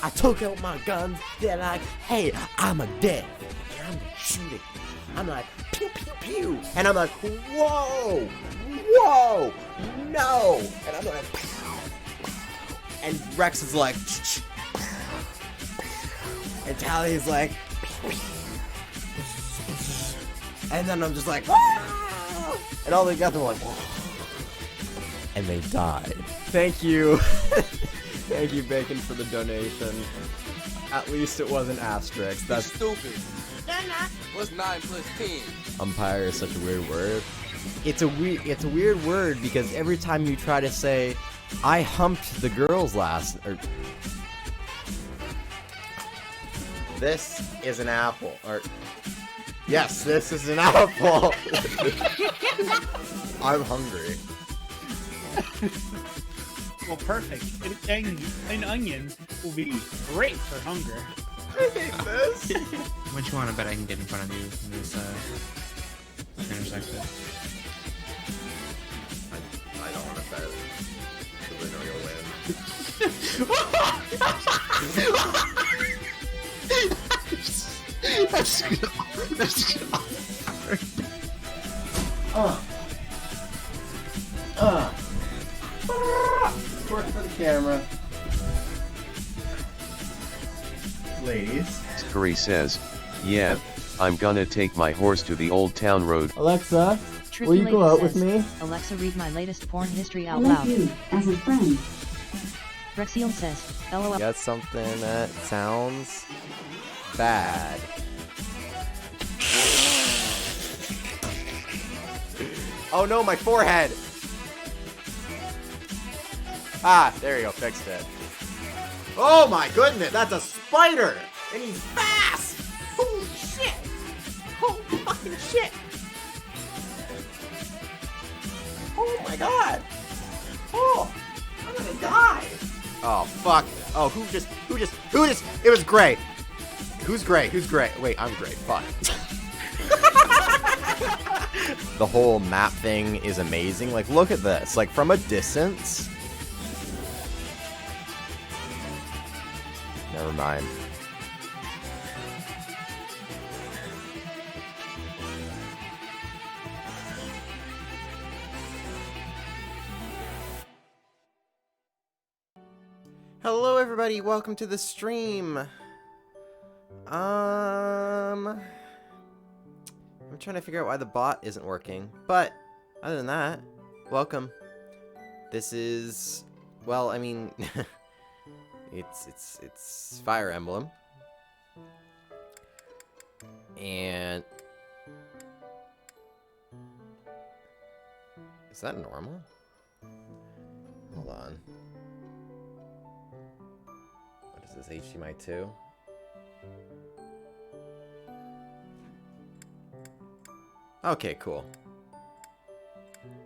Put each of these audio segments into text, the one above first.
I took out my guns. They're like, hey, I'm a death. And I'm shooting. I'm like, pew, pew, pew. And I'm like, whoa, whoa, no. And I'm like, and Rex is like, and Tally's like, and then I'm just like, and all the other ones, and they died. Thank you. Thank you, Bacon, for the donation. At least it wasn't asterisk. That's stupid. What's 9 plus 10? Umpire is such a weird word. It's a weird word because every time you try to say, I humped the girls last, or this is an apple, or yes, this is an apple. I'm hungry. Well, perfect. An onion will be great for hunger. I hate this. Which one I bet I can get in front of you in this intersection? I don't want to bet because I know you'll win. That's good. Work for the camera. Ladies. Scurry says, yeah, I'm gonna take my horse to the old town road. Alexa, Tricky will you Lady go out says, with me? Alexa, read my latest porn history out I like loud. you as a friend. Rexiel says, LOL. Got something that sounds bad. Oh no, my forehead! Ah, there you go, fixed it. Oh my goodness, that's a spider! And he's fast! Holy shit! Holy fucking shit! Oh my god! Oh, I'm gonna die! Oh, fuck. Oh, who just, it was Gray. Who's Gray? Wait, I'm Gray, fuck. The whole map thing is amazing. Like, look at this. Like, from a distance. Never mind. Hello everybody, welcome to the stream. I'm trying to figure out why the bot isn't working, but other than that, welcome. This is, well, I mean, it's Fire Emblem, and is that normal? Hold on. What is this, HDMI 2? Okay, cool.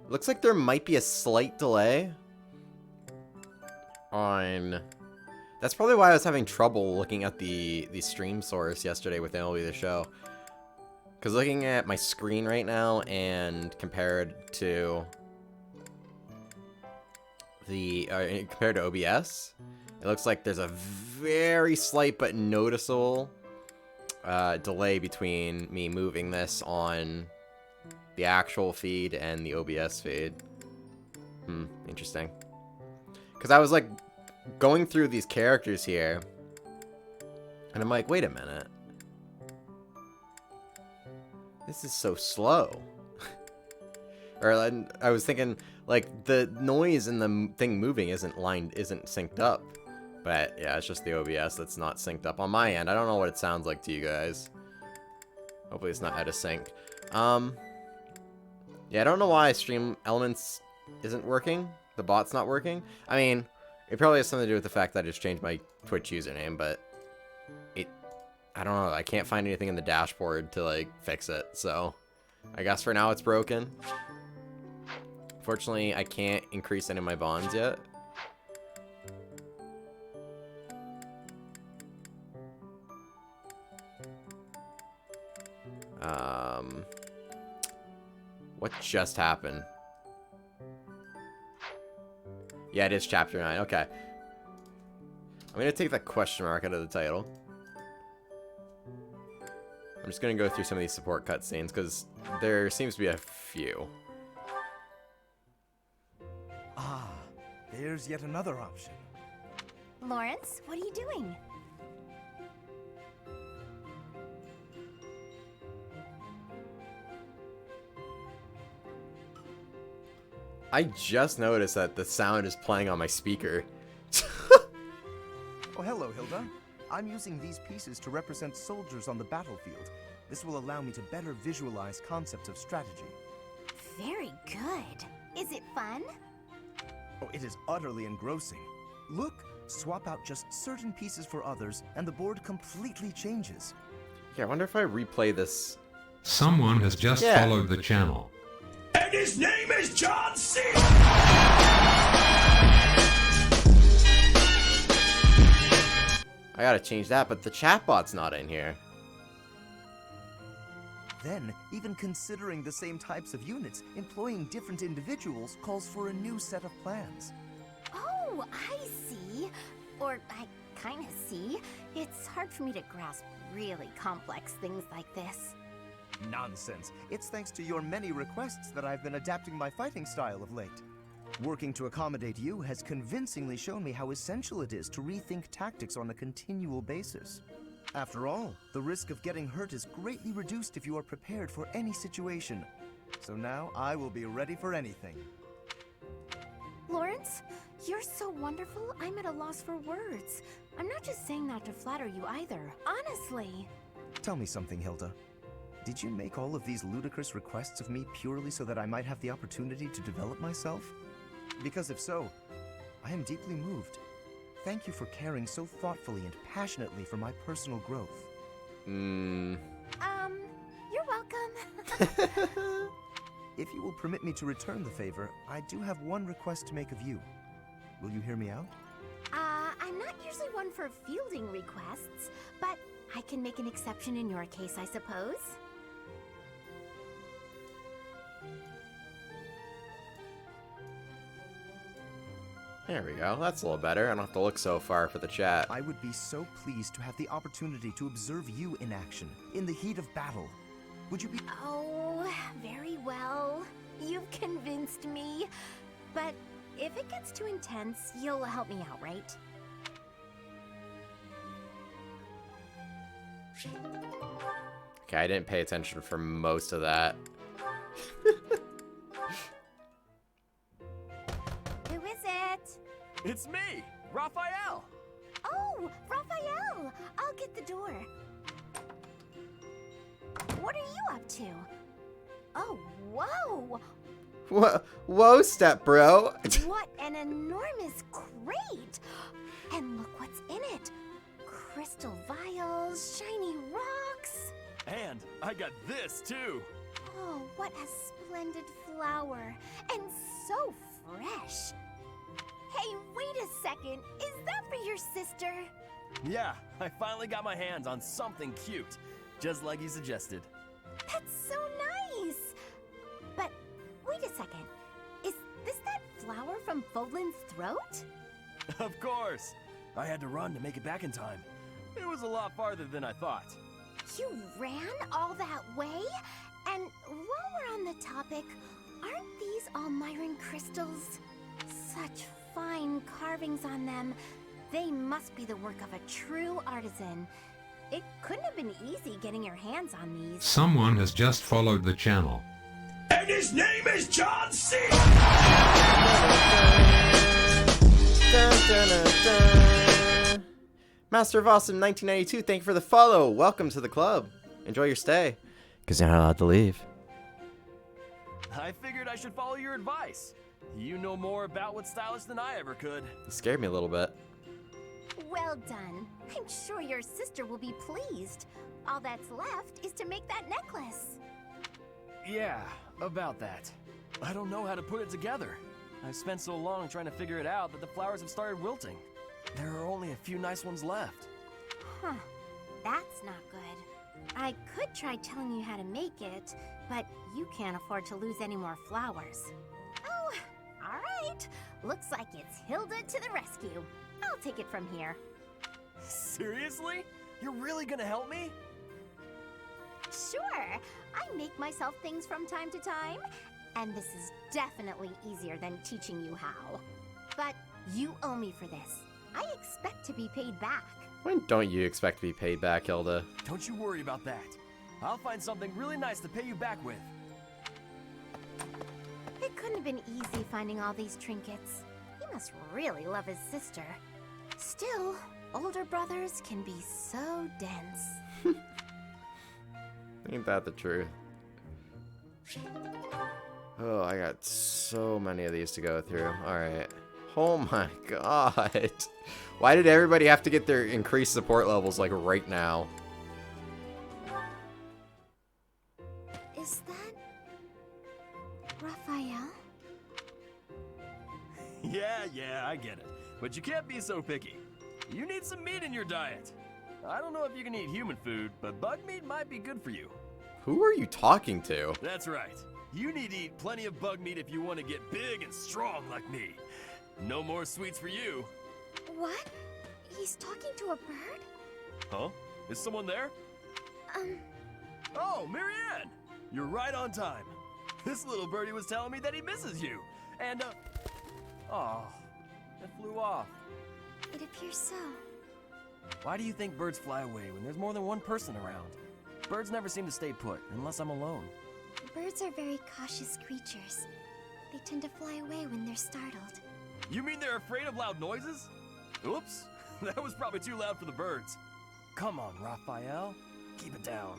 Looks like there might be a slight delay on... That's probably why I was having trouble looking at the stream source yesterday with MLB The Show. Because looking at my screen right now and compared to OBS, it looks like there's a very slight but noticeable delay between me moving this on the actual feed and the OBS feed. Interesting. Because I was like going through these characters here, and I'm like, wait a minute. This is so slow. Or I was thinking, like, the noise in the thing moving isn't synced up. But yeah, it's just the OBS that's not synced up on my end. I don't know what it sounds like to you guys. Hopefully it's not out of sync. Yeah, I don't know why Stream Elements isn't working. The bot's not working. I mean, it probably has something to do with the fact that I just changed my Twitch username, but I don't know. I can't find anything in the dashboard to, like, fix it. So I guess for now it's broken. Fortunately, I can't increase any of my bonds yet. What just happened? Yeah, it is chapter 9. Okay. I'm gonna take that question mark out of the title. I'm just gonna go through some of these support cutscenes, because there seems to be a few. Ah, there's yet another option. Lawrence, what are you doing? I just noticed that the sound is playing on my speaker. Oh, hello, Hilda. I'm using these pieces to represent soldiers on the battlefield. This will allow me to better visualize concepts of strategy. Very good. Is it fun? Oh, it is utterly engrossing. Look, swap out just certain pieces for others, and the board completely changes. Yeah, I wonder if I replay this. Someone has just followed the channel. And his name is John C. I gotta change that, but the chatbot's not in here. Then, even considering the same types of units, employing different individuals calls for a new set of plans. Oh, I see. Or I kind of see. It's hard for me to grasp really complex things like this. Nonsense. It's thanks to your many requests that I've been adapting my fighting style of late. Working to accommodate you has convincingly shown me how essential it is to rethink tactics on a continual basis. After all, the risk of getting hurt is greatly reduced if you are prepared for any situation. So now I will be ready for anything. Lawrence, you're so wonderful, I'm at a loss for words. I'm not just saying that to flatter you either. Honestly. Tell me something, Hilda. Did you make all of these ludicrous requests of me purely so that I might have the opportunity to develop myself? Because if so, I am deeply moved. Thank you for caring so thoughtfully and passionately for my personal growth. You're welcome. If you will permit me to return the favor, I do have one request to make of you. Will you hear me out? I'm not usually one for fielding requests, but I can make an exception in your case, I suppose. There we go. That's a little better. I don't have to look so far for the chat. I would be so pleased to have the opportunity to observe you in action, in the heat of battle. Would you be— Oh, very well. You've convinced me. But if it gets too intense, you'll help me out, right? Okay, I didn't pay attention for most of that. Who is it? It's me, Raphael. Oh, Raphael! I'll get the door. What are you up to? Oh, whoa! Whoa, step bro. What an enormous crate! And look what's in it. Crystal vials, shiny rocks. And I got this too. Oh, what a splendid flower. And so fresh. Hey, wait a second. Is that for your sister? Yeah, I finally got my hands on something cute, just like you suggested. That's so nice. But wait a second. Is this that flower from Fodlan's throat? Of course. I had to run to make it back in time. It was a lot farther than I thought. You ran all that way? And while we're on the topic, aren't these all Myron crystals? Such fine carvings on them. They must be the work of a true artisan. It couldn't have been easy getting your hands on these. Someone has just followed the channel. And his name is John C. Master of Awesome 1992, thank you for the follow. Welcome to the club. Enjoy your stay. Because you're not allowed to leave. I figured I should follow your advice. You know more about what's stylish than I ever could. It scared me a little bit. Well done. I'm sure your sister will be pleased. All that's left is to make that necklace. Yeah, about that. I don't know how to put it together. I've spent so long trying to figure it out that the flowers have started wilting. There are only a few nice ones left. Huh. That's not good. I could try telling you how to make it, but you can't afford to lose any more flowers. Oh, all right. Looks like it's Hilda to the rescue. I'll take it from here. Seriously? You're really gonna help me? Sure, I make myself things from time to time, and this is definitely easier than teaching you how. But you owe me for this. I expect to be paid back. When don't you expect to be paid back, Hilda? Don't you worry about that. I'll find something really nice to pay you back with. It couldn't have been easy finding all these trinkets. He must really love his sister. Still, older brothers can be so dense. Ain't that the truth? Oh, I got so many of these to go through. Alright. Oh my god. Why did everybody have to get their increased support levels, like, right now? Is that Raphael? Yeah, I get it. But you can't be so picky. You need some meat in your diet. I don't know if you can eat human food, but bug meat might be good for you. Who are you talking to? That's right. You need to eat plenty of bug meat if you want to get big and strong like me. No more sweets for you. What? He's talking to a bird? Huh? Is someone there? Oh, Marianne! You're right on time. This little birdie was telling me that he misses you. And, oh, it flew off. It appears so. Why do you think birds fly away when there's more than one person around? Birds never seem to stay put unless I'm alone. Birds are very cautious creatures. They tend to fly away when they're startled. You mean they're afraid of loud noises? Oops, that was probably too loud for the birds. Come on, Raphael. Keep it down.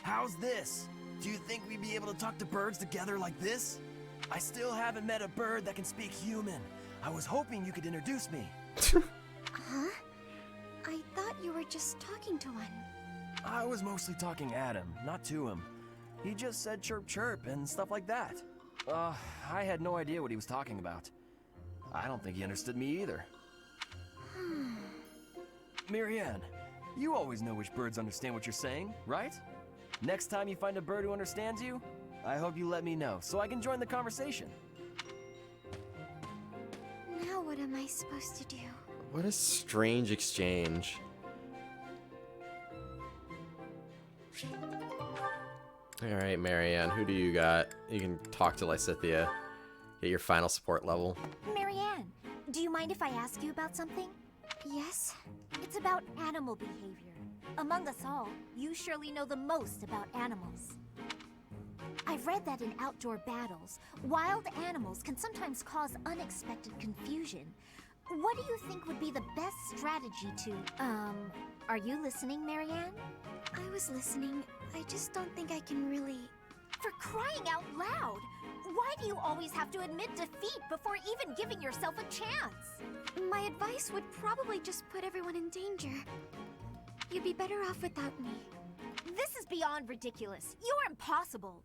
How's this? Do you think we'd be able to talk to birds together like this? I still haven't met a bird that can speak human. I was hoping you could introduce me. Huh? I thought you were just talking to one. I was mostly talking at him, not to him. He just said chirp chirp and stuff like that. I had no idea what he was talking about. I don't think he understood me either. Marianne, you always know which birds understand what you're saying, right? Next time you find a bird who understands you, I hope you let me know so I can join the conversation. Now what am I supposed to do? What a strange exchange. Alright, Marianne, who do you got? You can talk to Lysithea. Get your final support level. Marianne, do you mind if I ask you about something? Yes? It's about animal behavior. Among us all, you surely know the most about animals. I've read that in outdoor battles, wild animals can sometimes cause unexpected confusion. What do you think would be the best strategy to, are you listening, Marianne? I was listening. I just don't think I can really... For crying out loud! Why do you always have to admit defeat before even giving yourself a chance? My advice would probably just put everyone in danger. You'd be better off without me. This is beyond ridiculous. You're impossible.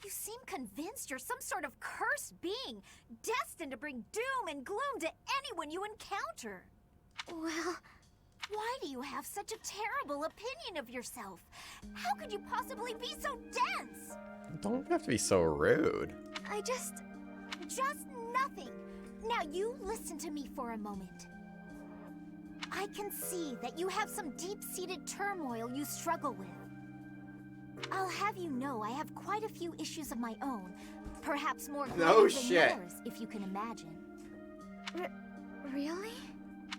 You seem convinced you're some sort of cursed being, destined to bring doom and gloom to anyone you encounter. Well, why do you have such a terrible opinion of yourself? How could you possibly be so dense? Don't have to be so rude. I just nothing. Now you listen to me for a moment. I can see that you have some deep-seated turmoil you struggle with. I'll have you know I have quite a few issues of my own, perhaps more No than shit. yours, if you can imagine. Really?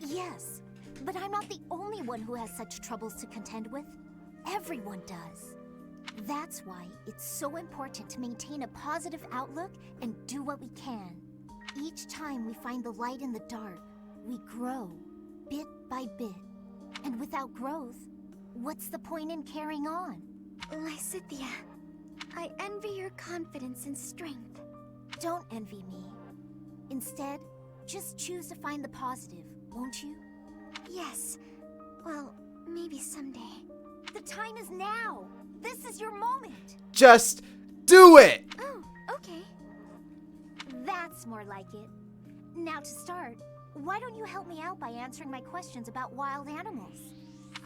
Yes, but I'm not the only one who has such troubles to contend with. Everyone does. That's why it's so important to maintain a positive outlook and do what we can. Each time we find the light in the dark, we grow, bit by bit. And without growth, what's the point in carrying on? Lysithea, I envy your confidence and strength. Don't envy me. Instead, just choose to find the positive, won't you? Yes. Well, maybe someday. The time is now! This is your moment! Just do it! Oh, okay. That's more like it. Now to start, why don't you help me out by answering my questions about wild animals?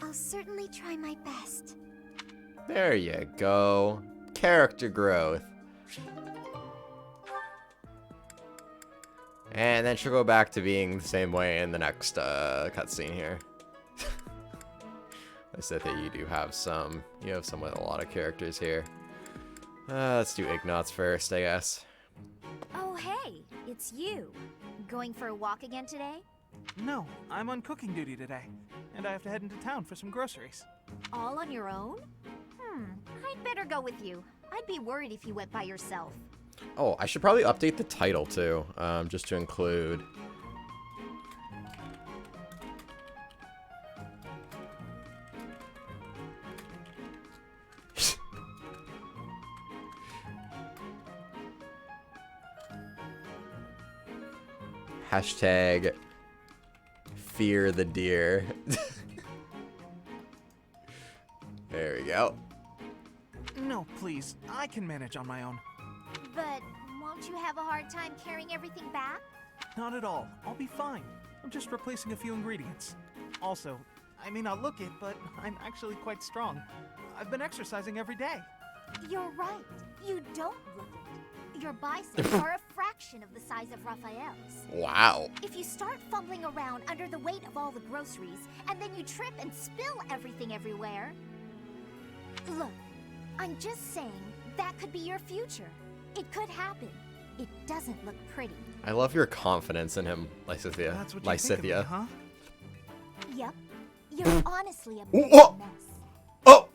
I'll certainly try my best. There you go. Character growth. And then she'll go back to being the same way in the next cutscene here. I said that you do have some. You have some with a lot of characters here. Let's do Ignatz first, I guess. Oh, hey, it's you. Going for a walk again today? No, I'm on cooking duty today, and I have to head into town for some groceries. All on your own? I'd better go with you. I'd be worried if you went by yourself. Oh, I should probably update the title too, just to include. Hashtag fear the deer. There we go. No, please. I can manage on my own. But won't you have a hard time carrying everything back? Not at all. I'll be fine. I'm just replacing a few ingredients. Also, I may not look it, but I'm actually quite strong. I've been exercising every day. You're right. You don't look it. Your biceps are a fraction of the size of Raphael's. Wow. If you start fumbling around under the weight of all the groceries, and then you trip and spill everything everywhere... Look, I'm just saying that could be your future. It could happen. It doesn't look pretty. I love your confidence in him, Lysithea. That's what you think of me, huh? Yep. You're honestly a big Whoa. mess. Oh!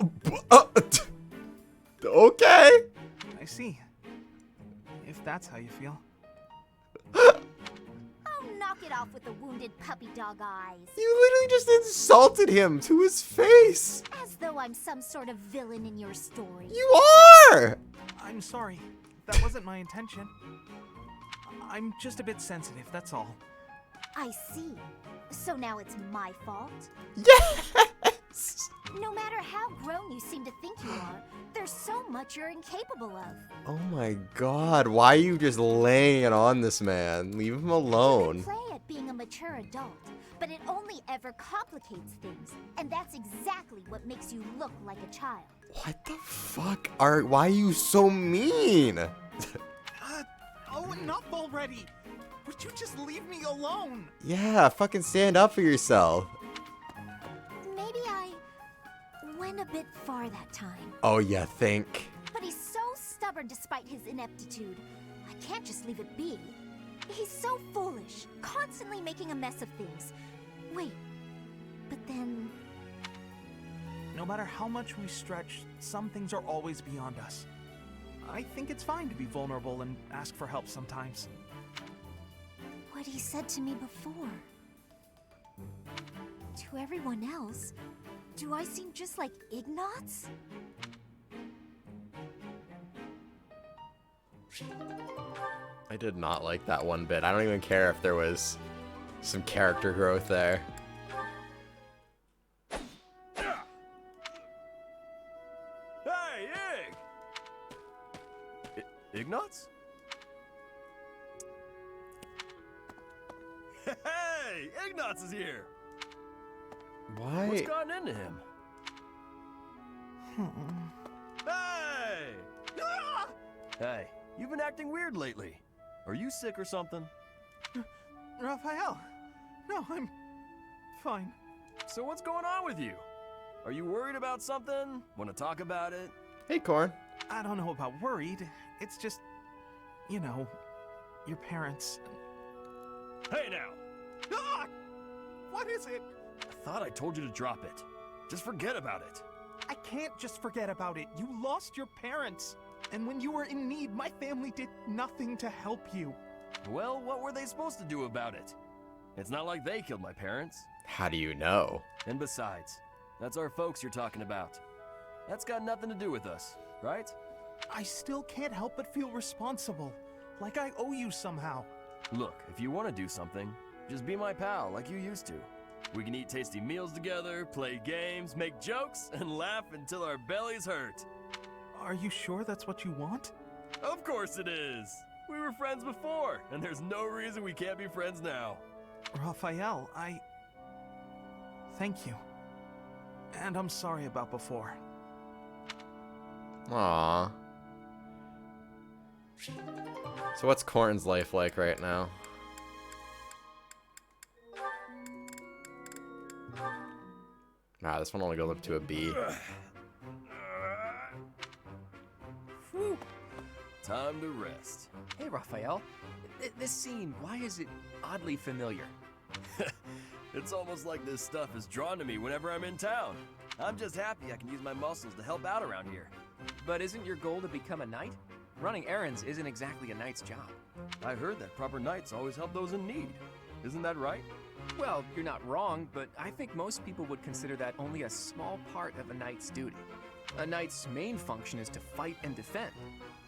Okay! I see. If that's how you feel. Oh, knock it off with the wounded puppy dog eyes. You literally just insulted him to his face! As though I'm some sort of villain in your story. You are! I'm sorry. That wasn't my intention. I'm just a bit sensitive, that's all. I see. So now it's my fault? Yes! No matter how grown you seem to think you are, there's so much you're incapable of. Oh my god, why are you just laying it on this man? Leave him You alone. can play at being a mature adult, but it only ever complicates things, and that's exactly what makes you look like a child. What the fuck? Why are you so mean? Oh, enough already! Would you just leave me alone? Yeah, fucking stand up for yourself. Maybe I went a bit far that time. Oh, you think? But he's so stubborn despite his ineptitude. I can't just leave it be. He's so foolish, constantly making a mess of things. Wait, but then... No matter how much we stretch, some things are always beyond us. I think it's fine to be vulnerable and ask for help sometimes. What he said to me before. To everyone else, do I seem just like Ignatz? I did not like that one bit. I don't even care if there was some character growth there. Hey, Ignatz? Hey, Ignatz is here. Why? What's gotten into him? Hey! Ah! Hey, you've been acting weird lately. Are you sick or something? Raphael! No, I'm fine. So what's going on with you? Are you worried about something? Want to talk about it? Hey, Corn. I don't know about worried. It's just, you know, your parents. Hey now! Ah! What is it? I thought I told you to drop it. Just forget about it. I can't just forget about it. You lost your parents. And when you were in need, my family did nothing to help you. Well, what were they supposed to do about it? It's not like they killed my parents. How do you know? And besides, that's our folks you're talking about. That's got nothing to do with us, right? I still can't help but feel responsible. Like I owe you somehow. Look, if you want to do something, just be my pal like you used to. We can eat tasty meals together, play games, make jokes, and laugh until our bellies hurt. Are you sure that's what you want? Of course it is! We were friends before, and there's no reason we can't be friends now. Raphael, thank you. And I'm sorry about before. Aww. So what's Corn's life like right now? Nah, this one only goes up to a B. Whew. Time to rest. Hey, Raphael. This scene, why is it oddly familiar? It's almost like this stuff is drawn to me whenever I'm in town. I'm just happy I can use my muscles to help out around here. But isn't your goal to become a knight? Running errands isn't exactly a knight's job. I heard that proper knights always help those in need. Isn't that right? Well, you're not wrong, but I think most people would consider that only a small part of a knight's duty. A knight's main function is to fight and defend,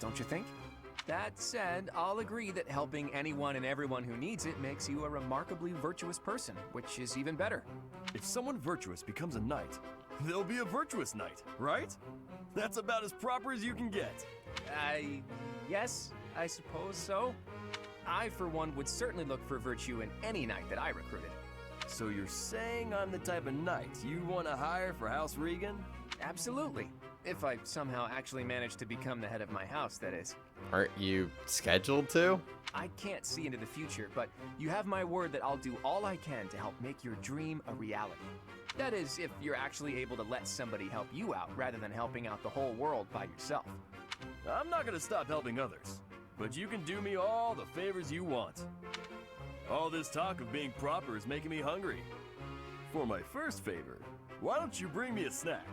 don't you think? That said, I'll agree that helping anyone and everyone who needs it makes you a remarkably virtuous person, which is even better. If someone virtuous becomes a knight, they'll be a virtuous knight, right? That's about as proper as you can get. Yes, I suppose so. I, for one, would certainly look for virtue in any knight that I recruited. So you're saying I'm the type of knight you want to hire for House Regan? Absolutely. If I somehow actually manage to become the head of my house, that is. Aren't you scheduled to? I can't see into the future, but you have my word that I'll do all I can to help make your dream a reality. That is, if you're actually able to let somebody help you out rather than helping out the whole world by yourself. I'm not gonna stop helping others, but you can do me all the favors you want. All this talk of being proper is making me hungry. For my first favor, why don't you bring me a snack?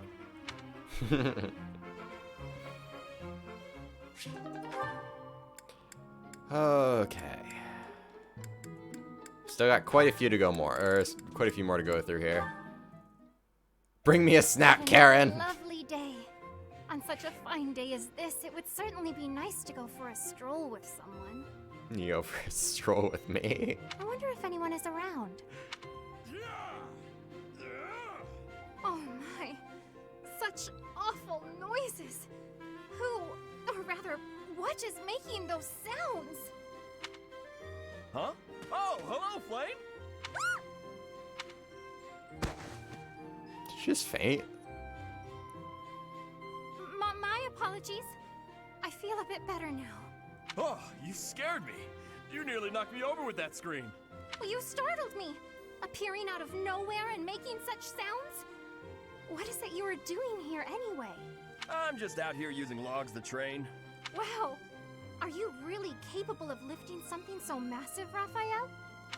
Okay. Still got quite a few to go more, or quite a few more to go through here. Bring me a snack, Karen! Lovely day. On such a fine day as this, it would certainly be nice to go for a stroll with someone. You go for a stroll with me? I wonder if anyone is around. Oh my, such awful noises. Who, or rather, what is making those sounds? Huh? Oh, hello, Flame! Did she just faint? My apologies. I feel a bit better now. Oh, you scared me. You nearly knocked me over with that scream. Well, you startled me, appearing out of nowhere and making such sounds. What is it you are doing here anyway? I'm just out here using logs to train. Wow, are you really capable of lifting something so massive, Raphael?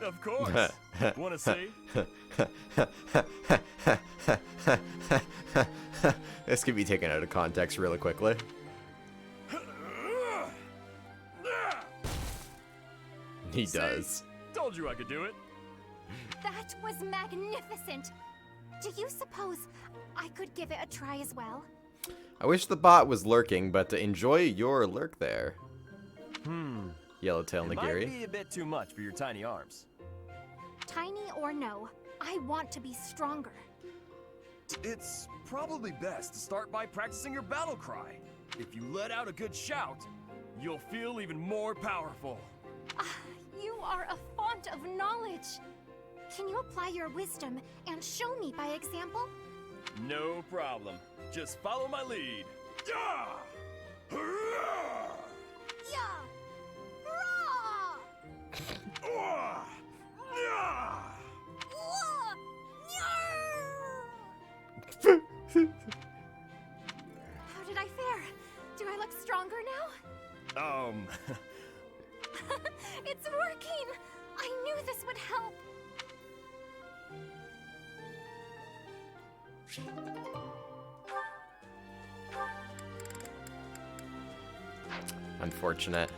Of course. Wanna see? This could be taken out of context really quickly. He does. Told you I could do it. That was magnificent. Do you suppose I could give it a try as well? I wish the bot was lurking, but enjoy your lurk there. Yellowtail It Nagiri. might be a bit too much for your tiny arms. Tiny or no, I want to be stronger. It's probably best to start by practicing your battle cry. If you let out a good shout, you'll feel even more powerful. You are a font of knowledge. Can you apply your wisdom and show me by example? No problem. Just follow my lead. Yeah! Hurrah! Yeah! Hurrah! Ah! Yeah! Whoa! How did I fare? Do I look stronger now? It's working! I knew this would help! Unfortunate.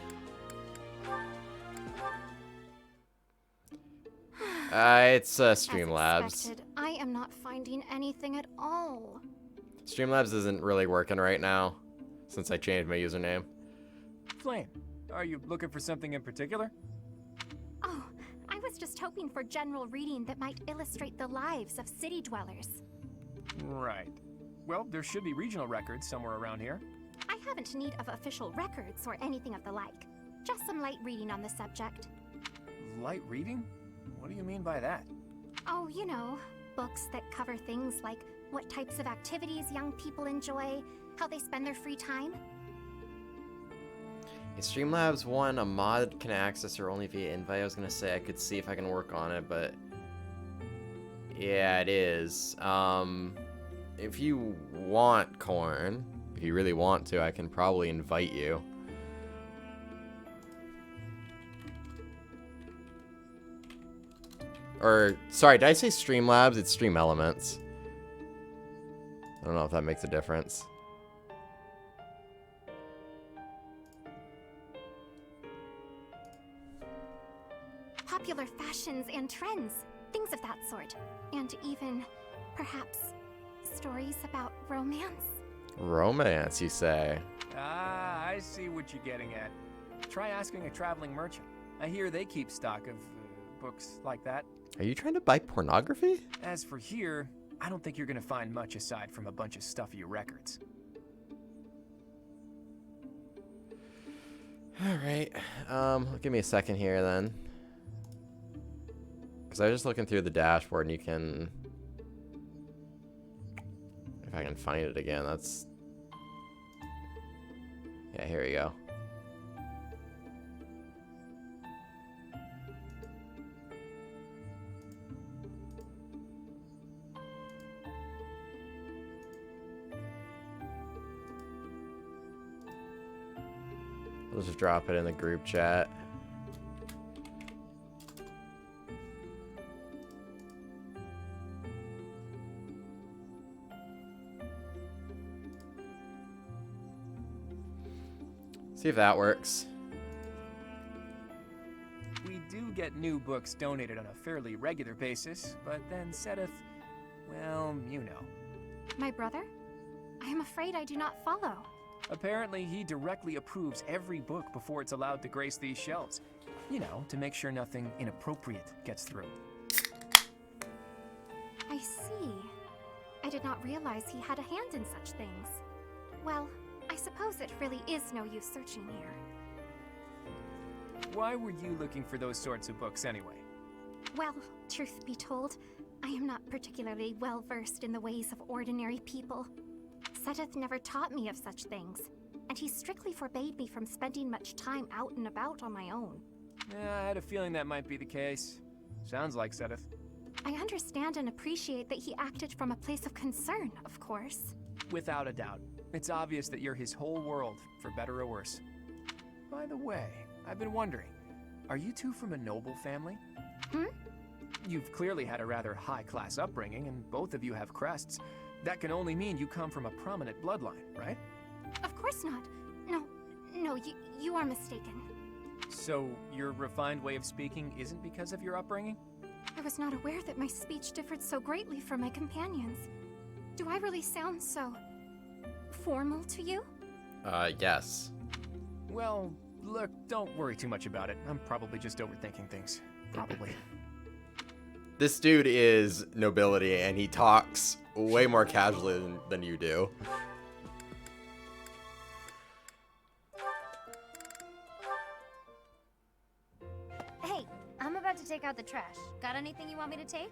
It's Streamlabs. As expected, I am not finding anything at all. Streamlabs isn't really working right now, since I changed my username. Flame, are you looking for something in particular? Oh, I was just hoping for general reading that might illustrate the lives of city dwellers. Right. Well, there should be regional records somewhere around here. I haven't need of official records or anything of the like. Just some light reading on the subject. Light reading? What do you mean by that? Oh, you know, books that cover things like what types of activities young people enjoy, how they spend their free time. In Streamlabs 1, a mod can access her only via invite. I was gonna say I could see if I can work on it, but Yeah, it is. If you want corn, if you really want to, I can probably invite you. Or, sorry, did I say Streamlabs? It's Stream Elements. I don't know if that makes a difference. Popular fashions and trends, things of that sort. And even, perhaps, stories about romance. Romance, you say? Ah, I see what you're getting at. Try asking a traveling merchant. I hear they keep stock of books like that. Are you trying to buy pornography? As for here, I don't think you're gonna find much aside from a bunch of stuffy records. Alright, give me a second here then. Because I was just looking through the dashboard and you can... If I can find it again, that's... Yeah, here we go. I'll just drop it in the group chat. See if that works. We do get new books donated on a fairly regular basis, but then Sedith, well, you know. My brother? I am afraid I do not follow. Apparently, he directly approves every book before it's allowed to grace these shelves. You know, to make sure nothing inappropriate gets through. I see. I did not realize he had a hand in such things. Well, I suppose it really is no use searching here. Why were you looking for those sorts of books anyway? Well, truth be told, I am not particularly well versed in the ways of ordinary people. Sedith never taught me of such things, and he strictly forbade me from spending much time out and about on my own. Yeah, I had a feeling that might be the case. Sounds like Sedith. I understand and appreciate that he acted from a place of concern, of course. Without a doubt. It's obvious that you're his whole world, for better or worse. By the way, I've been wondering, are you two from a noble family? You've clearly had a rather high-class upbringing, and both of you have crests. That can only mean you come from a prominent bloodline, right? Of course not. No, you are mistaken. So, your refined way of speaking isn't because of your upbringing? I was not aware that my speech differed so greatly from my companions. Do I really sound so... formal to you? Yes. Well, look, don't worry too much about it. I'm probably just overthinking things. Probably. This dude is nobility, and he talks way more casually than you do. Hey, I'm about to take out the trash. Got anything you want me to take?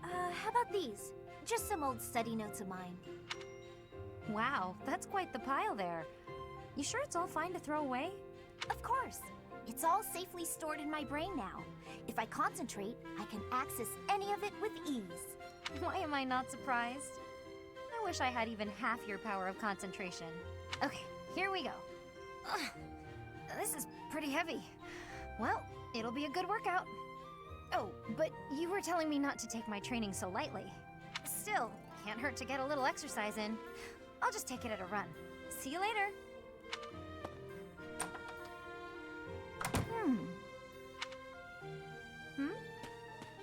How about these? Just some old study notes of mine. Wow, that's quite the pile there. You sure it's all fine to throw away? Of course. It's all safely stored in my brain now. If I concentrate, I can access any of it with ease. Why am I not surprised? I wish I had even half your power of concentration. Okay, here we go. Ugh, this is pretty heavy. Well, it'll be a good workout. Oh, but you were telling me not to take my training so lightly. Still, can't hurt to get a little exercise in. I'll just take it at a run. See you later.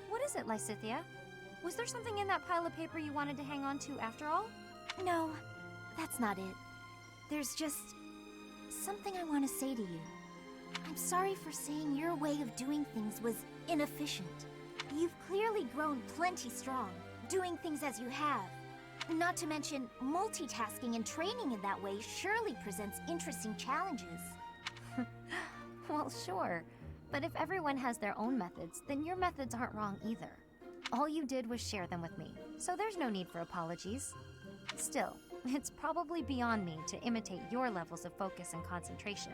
What is it, Lysithia? Was there something in that pile of paper you wanted to hang on to after all? No, that's not it. There's just something I want to say to you. I'm sorry for saying your way of doing things was inefficient. You've clearly grown plenty strong, doing things as you have. Not to mention, multitasking and training in that way surely presents interesting challenges. Well, sure. But if everyone has their own methods, then your methods aren't wrong either. All you did was share them with me, so there's no need for apologies. Still, it's probably beyond me to imitate your levels of focus and concentration.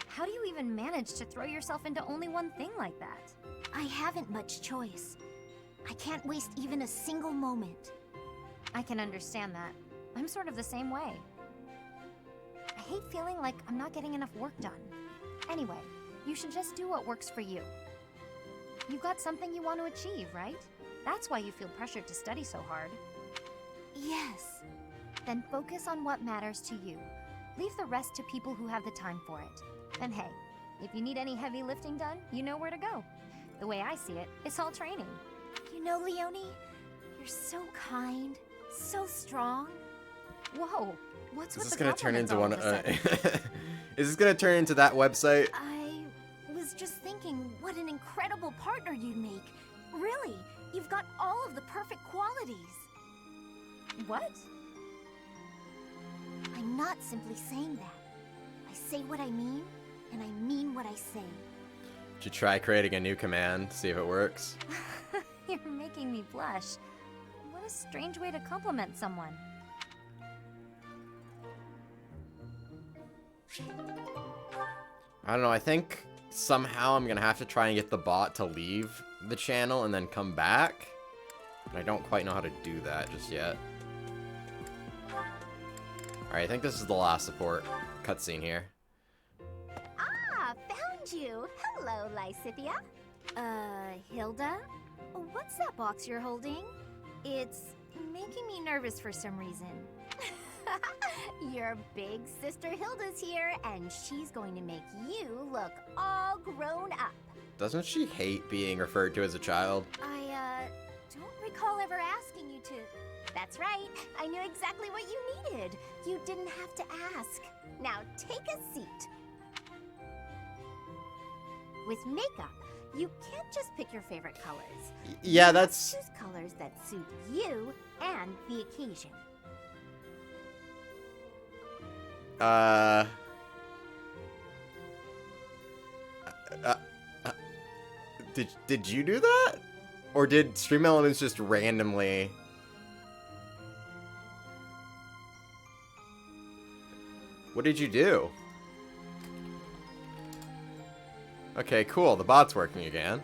How do you even manage to throw yourself into only one thing like that? I haven't much choice. I can't waste even a single moment. I can understand that. I'm sort of the same way. I hate feeling like I'm not getting enough work done. Anyway, you should just do what works for you. You've got something you want to achieve, right? That's why you feel pressured to study so hard. Yes. Then focus on what matters to you. Leave the rest to people who have the time for it. And hey, if you need any heavy lifting done, you know where to go. The way I see it, it's all training. You know, Leonie, you're so kind, so strong. Whoa, what's with Is this the gonna turn compliments into all one? of a sudden? Is this gonna turn into that website? I was just thinking what an incredible partner you'd make. Really, you've got all of the perfect qualities. What? I'm not simply saying that. I say what I mean, and I mean what I say. Should you try creating a new command, see if it works? You're making me blush. What a strange way to compliment someone. I don't know, I think somehow I'm gonna have to try and get the bot to leave the channel and then come back. But I don't quite know how to do that just yet. Alright, I think this is the last support cutscene here. Ah, found you. Hello, Lysithia. Hilda? What's that box you're holding? It's making me nervous for some reason. Your big sister Hilda's here, and she's going to make you look all grown up. Doesn't she hate being referred to as a child? I, don't recall ever asking you to... That's right. I knew exactly what you needed. You didn't have to ask. Now take a seat. With makeup, you can't just pick your favorite colors. Yeah, You that's... must choose colors that suit you and the occasion. Did you do that? Or did Stream Elements just randomly... What did you do? Okay, cool. The bot's working again.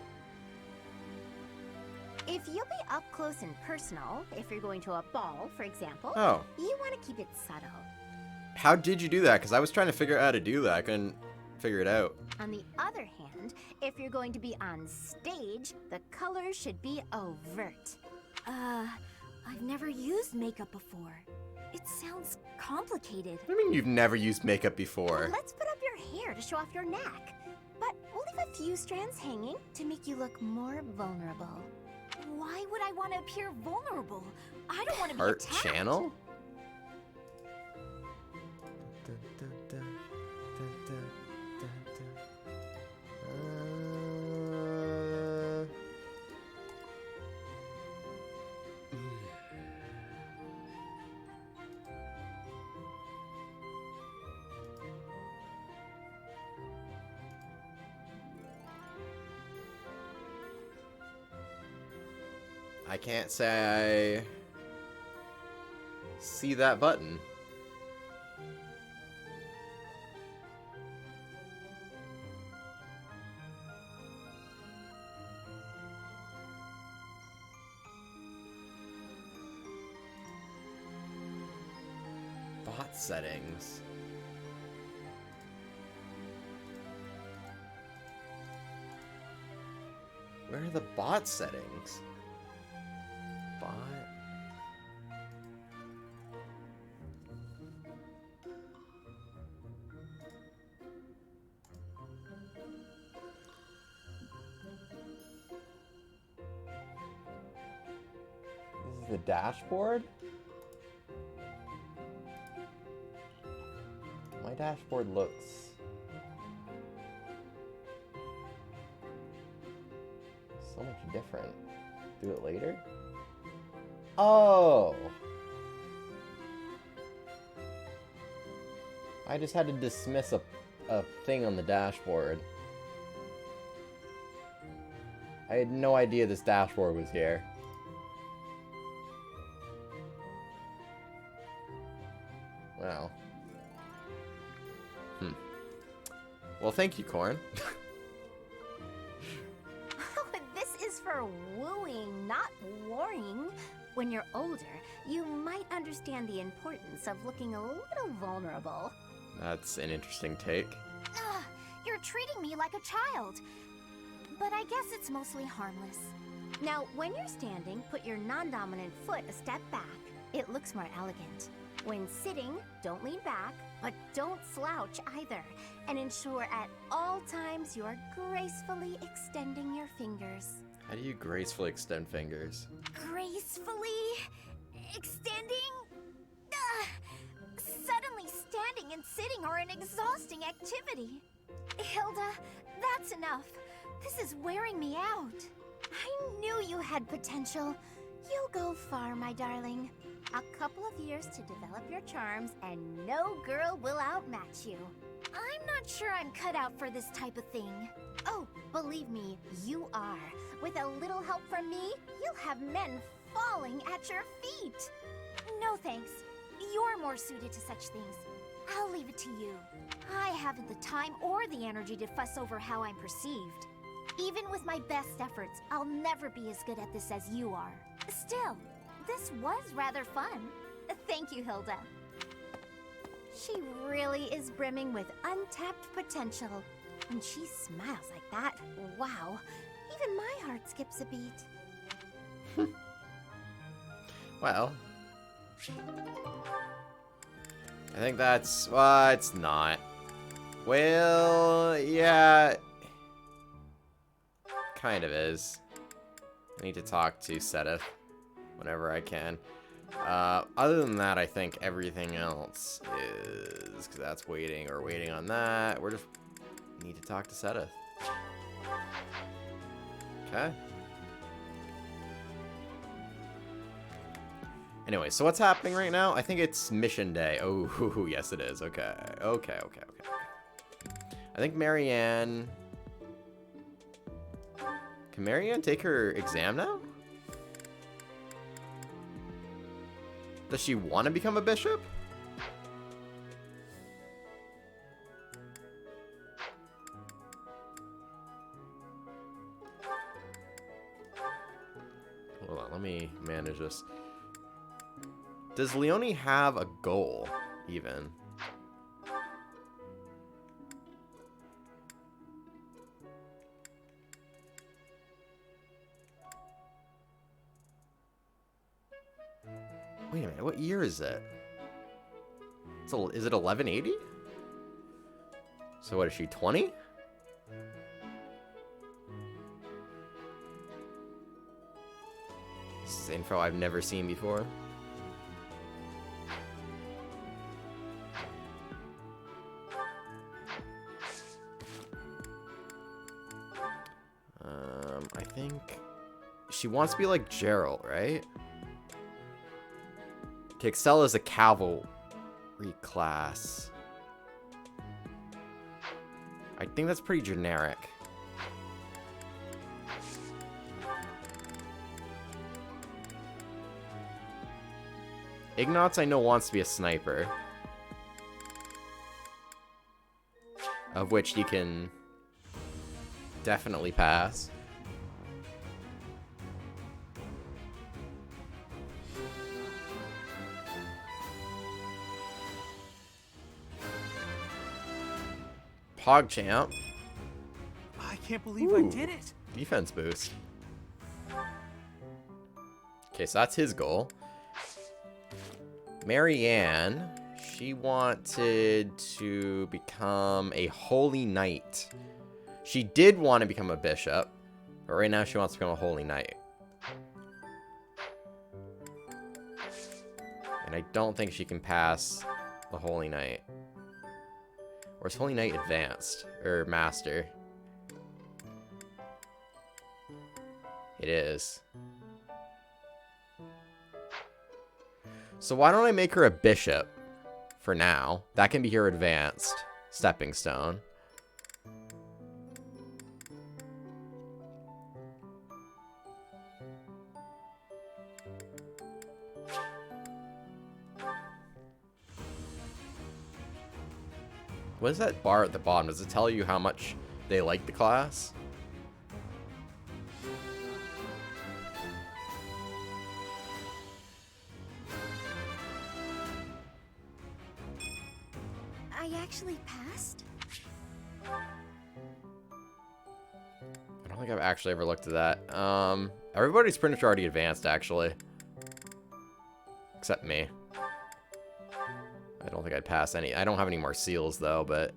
If you'll be up close and personal, if you're going to a ball, for example, Oh. you want to keep it subtle. How did you do that? Because I was trying to figure out how to do that. I couldn't figure it out. On the other hand, if you're going to be on stage, the colors should be overt. I've never used makeup before. It sounds complicated. What do you mean you've never used makeup before? Let's put up your hair to show off your neck. But we'll leave a few strands hanging to make you look more vulnerable. Why would I want to appear vulnerable? I don't want to be Art attacked. channel? I can't say I see that button. Bot settings. Where are the bot settings? Bot. This is the dashboard? My dashboard looks so much different. Do it later? Oh! I just had to dismiss a thing on the dashboard. I had no idea this dashboard was here. Wow. Well, thank you, Corn. This is for wooing not worrying. When you're older, you might understand the importance of looking a little vulnerable. That's an interesting take. Ugh, you're treating me like a child. But I guess it's mostly harmless. Now, when you're standing, put your non-dominant foot a step back. It looks more elegant. When sitting, don't lean back, but don't slouch either. And ensure at all times you are gracefully extending your fingers. How do you gracefully extend fingers? Gracefully extending? Suddenly standing and sitting are an exhausting activity. Hilda, that's enough. This is wearing me out. I knew you had potential. You'll go far, my darling. A couple of years to develop your charms, and no girl will outmatch you. I'm not sure I'm cut out for this type of thing. Oh, believe me, you are. With a little help from me, you'll have men falling at your feet. No thanks. You're more suited to such things. I'll leave it to you. I haven't the time or the energy to fuss over how I'm perceived. Even with my best efforts, I'll never be as good at this as you are. Still, this was rather fun. Thank you, Hilda. She really is brimming with untapped potential. When she smiles like that, wow, even my heart skips a beat. Well, I think that's... well, it's not. Well, yeah. Kind of is. I need to talk to Sedith whenever I can. Other than that, I think everything else is... because that's waiting, or waiting on that. We're just... need to talk to Sedith. Okay. Anyway, so what's happening right now? I think it's mission day. Oh, yes it is. Okay. Okay. I think Marianne... can Marianne take her exam now? Does she want to become a bishop? Hold on, let me manage this. Does Leonie have a goal, even? Wait a minute, what year is it? Is it 1180? So what is she, 20? This is info I've never seen before. I think she wants to be like Gerald, right? To excel as a cavalry class. I think that's pretty generic. Ignatz, I know, wants to be a sniper. Of which he can definitely pass. PogChamp. I can't believe I did it. Defense boost. Okay, so that's his goal. Marianne, she wanted to become a holy knight. She did want to become a bishop, but right now she wants to become a holy knight. And I don't think she can pass the holy knight. Or is holy knight advanced? Or master? It is. So why don't I make her a bishop for now? That can be her advanced stepping stone. What is that bar at the bottom? Does it tell you how much they like the class? I actually passed? I don't think I've actually ever looked at that. Everybody's pretty much already advanced, actually. Except me. I don't think I'd pass any. I don't have any more seals, though, but...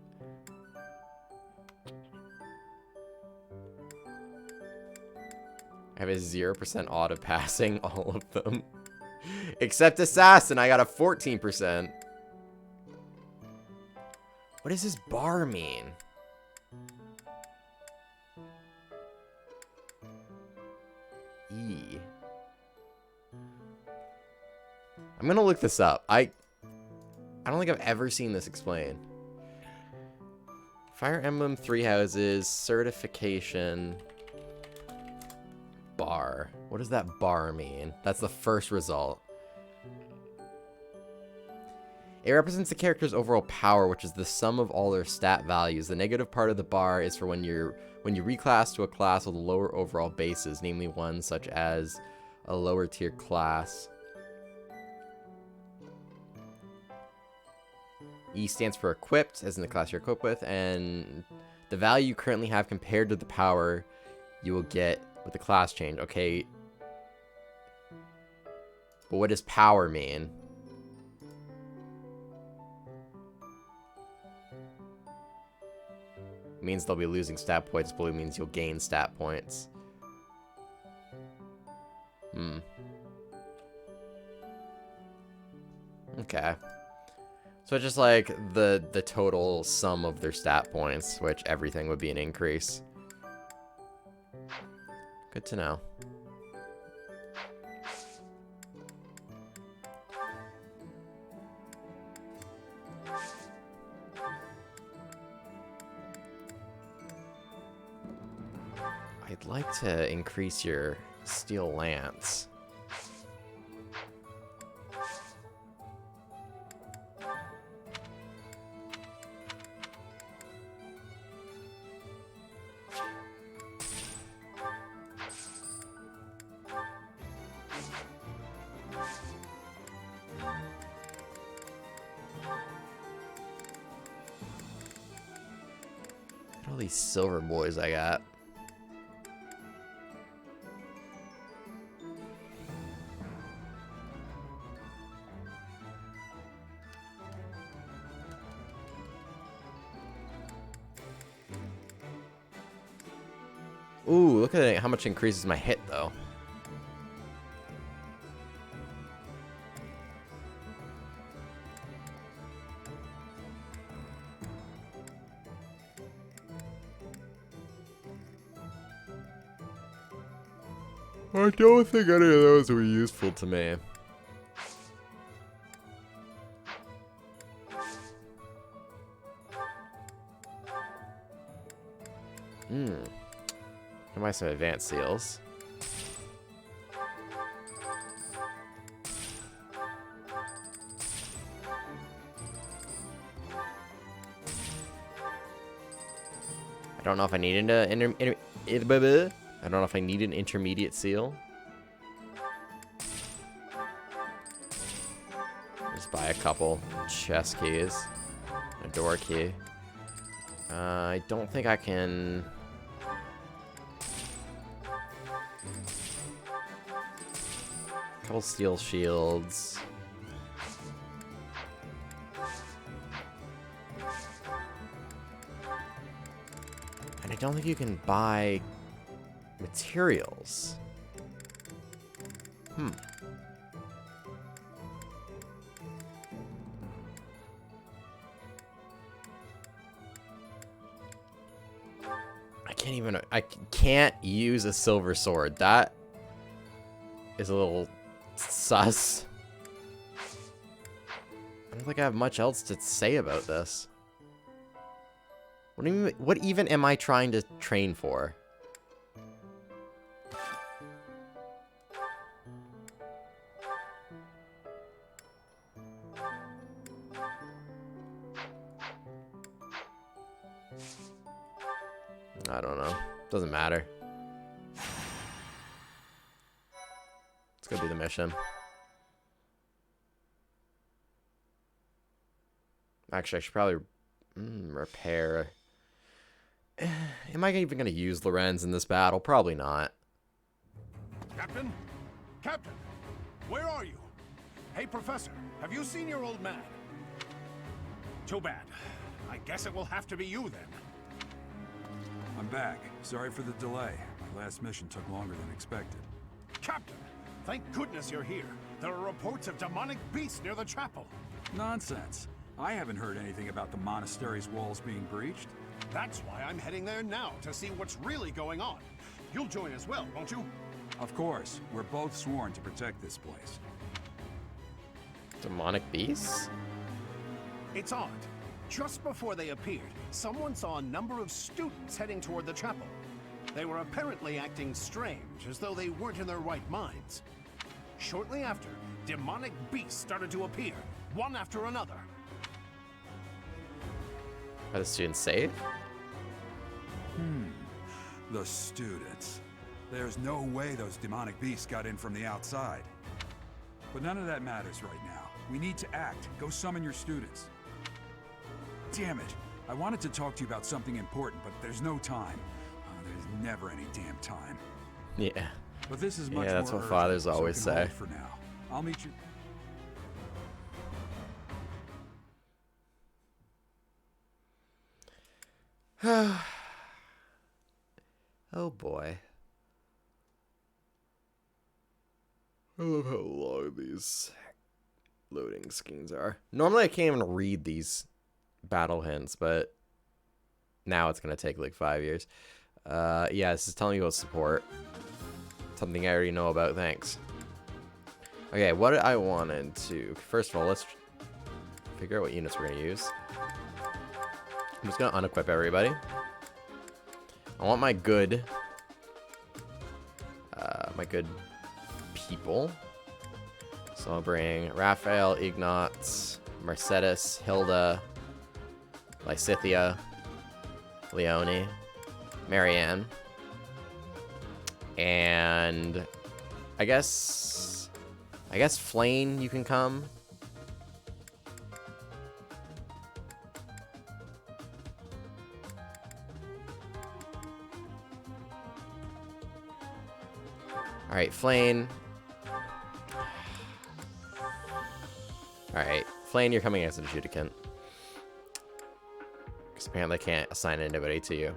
I have a 0% odd of passing all of them. Except Assassin, I got a 14%. What does this bar mean? E. I'm gonna look this up. I don't think I've ever seen this explained. Fire Emblem Three Houses certification bar. What does that bar mean? That's the first result. It represents the character's overall power, which is the sum of all their stat values. The negative part of the bar is for when you reclass to a class with lower overall bases, namely one such as a lower tier class. E stands for equipped, as in the class you're equipped with, and the value you currently have compared to the power you will get with the class change. Okay. But what does power mean? It means they'll be losing stat points. Blue means you'll gain stat points. Okay. So it's just like the total sum of their stat points, which everything would be an increase. Good to know. I'd like to increase your steel lance. Look at all these silver boys I got. Ooh, look at it, how much increases my hit, though. I don't think any of those were useful to me. Can buy some advanced seals. I don't know if I need I don't know if I need an intermediate seal. Just buy a couple chest keys, a door key. I don't think I can. Couple steel shields. And I don't think you can buy materials. I can't use a silver sword. That is a little sus. I don't think I have much else to say about this. What even am I trying to train for? I don't know. Doesn't matter. Let's go do the mission. Actually, I should probably Repair. Am I even going to use Lorenz in this battle? Probably not. Captain? Captain! Where are you? Hey, Professor, have you seen your old man? Too bad. I guess it will have to be you then. I'm back. Sorry for the delay. My last mission took longer than expected. Captain, thank goodness you're here. There are reports of demonic beasts near the chapel. Nonsense. I haven't heard anything about the monastery's walls being breached. That's why I'm heading there now, to see what's really going on. You'll join as well, won't you? Of course. We're both sworn to protect this place. Demonic beasts? It's odd. Just before they appeared, someone saw a number of students heading toward the chapel. They were apparently acting strange, as though they weren't in their right minds. Shortly after, demonic beasts started to appear, one after another. Are the students safe? The students. There's no way those demonic beasts got in from the outside. But none of that matters right now. We need to act. Go summon your students. Damn it. I wanted to talk to you about something important, but there's no time. There's never any damn time. Yeah. But this is much yeah, that's more what urgent, fathers so always can say. hold for now. I'll meet you. Oh boy. I love how long these loading screens are. Normally I can't even read these battle hints, but now it's going to take like 5 years. Yeah, this is telling me about support. Something I already know about, thanks. Okay, what I wanted to... First of all, let's figure out what units we're going to use. I'm just going to unequip everybody. I want my good people. So I'll bring Raphael, Ignatz, Mercedes, Hilda, Lysithia, Leone, Marianne, and I guess Flane, you can come. All right, Flane. All right, Flane, you're coming as an adjudicant. Because apparently I can't assign anybody to you.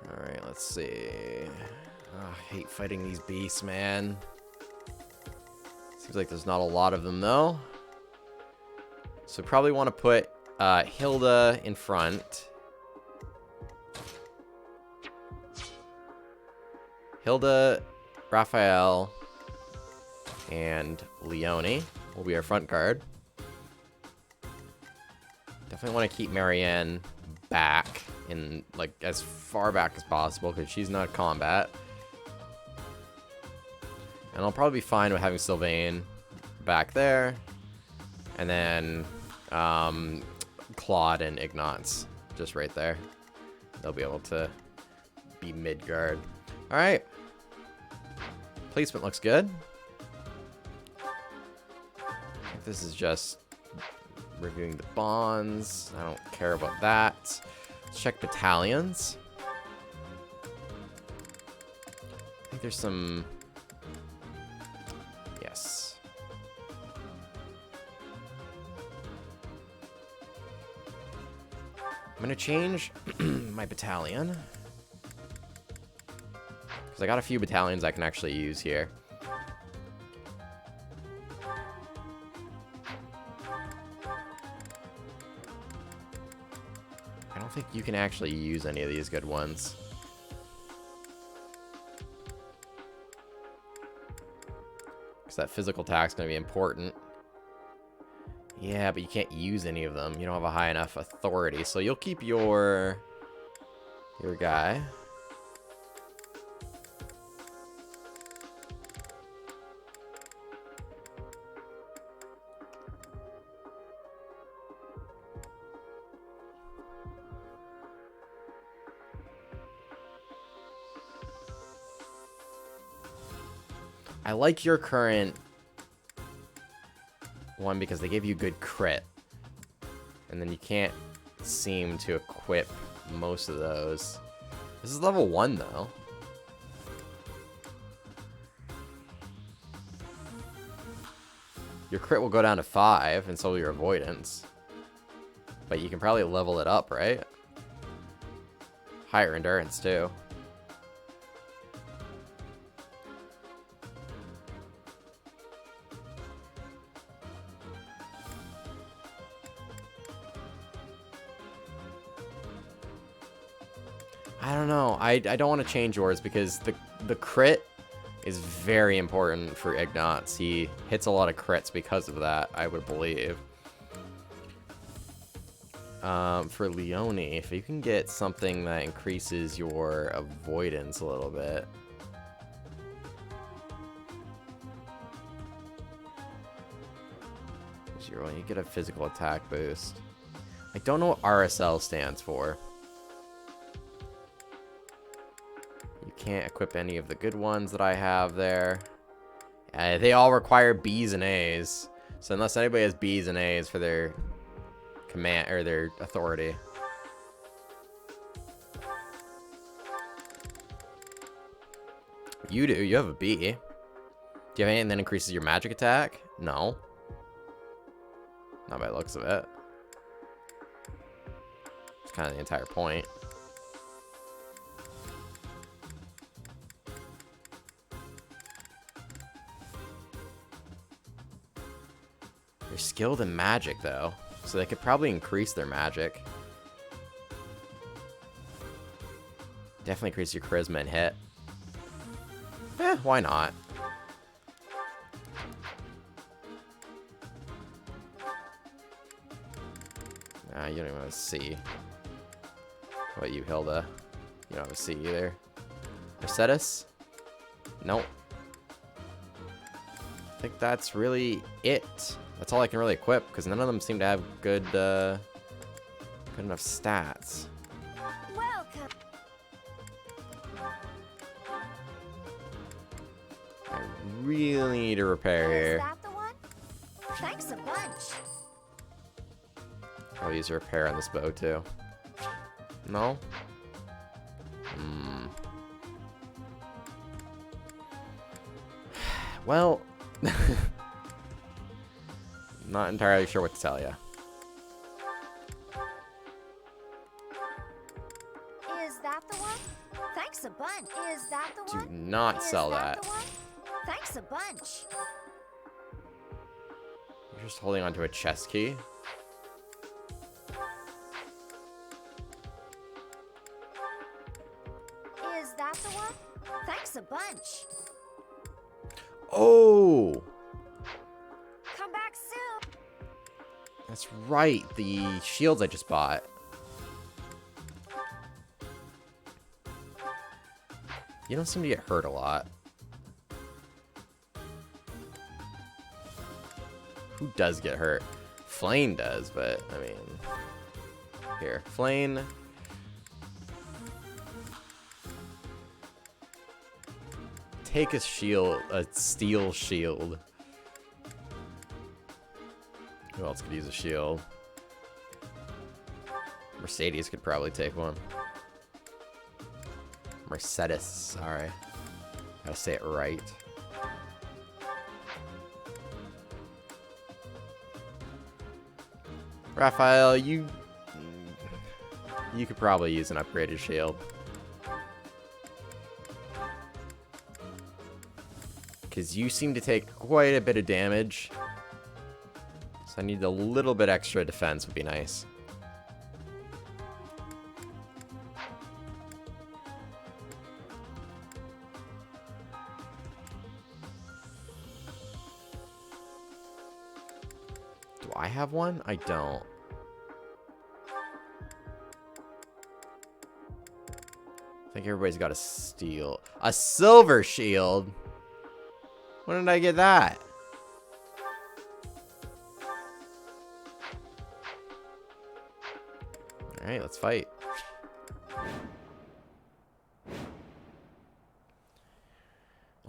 All right, let's see. Oh, I hate fighting these beasts, man. Seems like there's not a lot of them, though. So probably want to put Hilda in front. Hilda, Raphael, and Leone will be our front guard. Definitely want to keep Marianne back in, like, as far back as possible because she's not combat. And I'll probably be fine with having Sylvain back there. And then Claude and Ignatz just right there. They'll be able to be mid-guard. All right. Placement looks good. This is just reviewing the bonds. I don't care about that. Let's check battalions. I think there's some... Yes. I'm going to change my battalion. I got a few battalions I can actually use here. I don't think you can actually use any of these good ones. Because that physical attack's going to be important. Yeah, but you can't use any of them. You don't have a high enough authority. So you'll keep your guy. I like your current one because they give you good crit. And then you can't seem to equip most of those. This is level 1 though. Your crit will go down to 5 and so will your avoidance. But you can probably level it up, right? Higher endurance too. I don't know. I don't want to change yours because the crit is very important for Ignatz. He hits a lot of crits because of that, I would believe. For Leone, if you can get something that increases your avoidance a little bit. You get a physical attack boost. I don't know what RSL stands for. You can't equip any of the good ones that I have there. They all require B's and A's. So unless anybody has B's and A's for their command or their authority. You do. You have a B. Do you have anything that increases your magic attack? No. Not by the looks of it. It's kind of the entire point. They're skilled in magic, though. So they could probably increase their magic. Definitely increase your charisma and hit. Why not? Nah, you don't even have a C. What about you, Hilda? You don't have a C either. Mercedes? Nope. I think that's really it. That's all I can really equip, because none of them seem to have good enough stats. Welcome. I really need a repair Is here. that the one? Thanks a bunch. I'll use a repair on this bow too. No? Well, not entirely sure what to tell you. Is that the one? Thanks a bunch. Is that the one? Do not sell that. The one? Thanks a bunch. You're just holding onto a chest key. Is that the one? Thanks a bunch. Oh! Come back soon. That's right, the shields I just bought. You don't seem to get hurt a lot. Who does get hurt? Flane does, but, I mean... Here, Flane. Take a shield, a steel shield. Who else could use a shield? Mercedes could probably take one. Mercedes, sorry. Gotta say it right. Raphael, you could probably use an upgraded shield. Because you seem to take quite a bit of damage. So I need a little bit extra defense would be nice. Do I have one? I don't. I think everybody's got a steel. A silver shield? When did I get that? Alright, let's fight.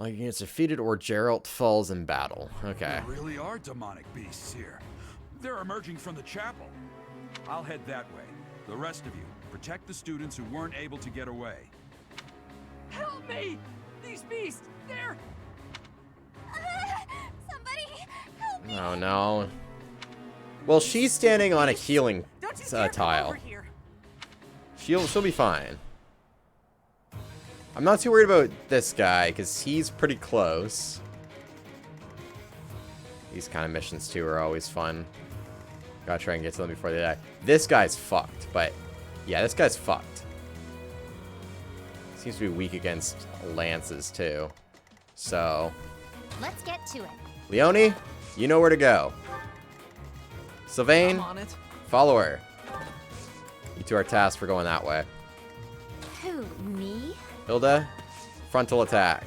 All units defeated or Geralt falls in battle. Okay. There really are demonic beasts here. They're emerging from the chapel. I'll head that way. The rest of you, protect the students who weren't able to get away. Help me! These beasts, they're... Somebody help me! Oh no. Well, she's standing on a healing tile. She'll be fine. I'm not too worried about this guy because he's pretty close. These kind of missions too are always fun. Gotta try and get to them before they die. This guy's fucked, but yeah, this guy's fucked. Seems to be weak against lances too. So Let's get to it. Leone, you know where to go. Sylvain, I'm on it. follow her. You two are tasked for going that way. Who, me? Hilda, frontal attack.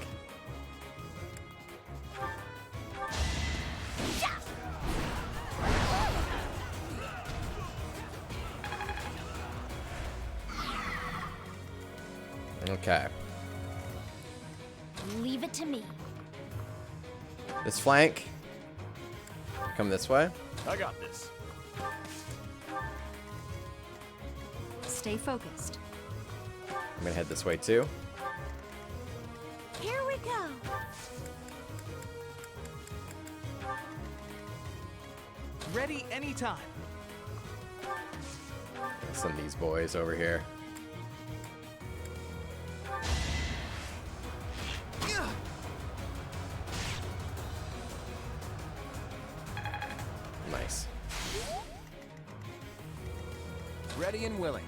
Okay. Leave it to me. This flank. Come this way. I got this. Stay focused. I'm gonna head this way too. Here we go. Ready anytime. Send these boys over here. Nice. Ready and willing.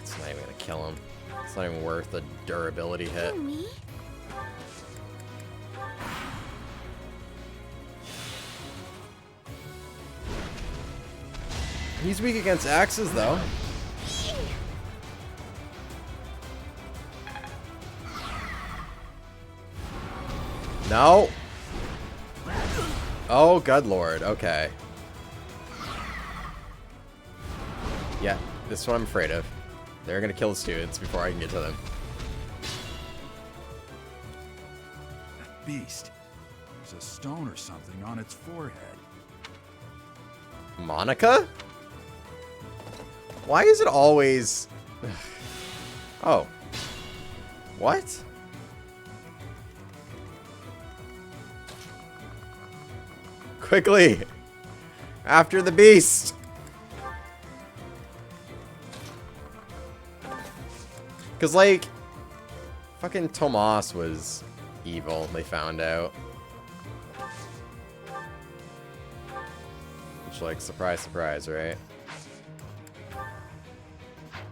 It's not even gonna kill him. It's not even worth the durability hit. Me? He's weak against axes though. No. Oh, good lord. Okay. Yeah, this is what I'm afraid of. They're gonna kill the students before I can get to them. That beast. There's a stone or something on its forehead. Monica? Why is it always... Oh. What? Quickly! After the beast! Because, like, fucking Tomas was evil, they found out. Which, like, surprise, surprise, right?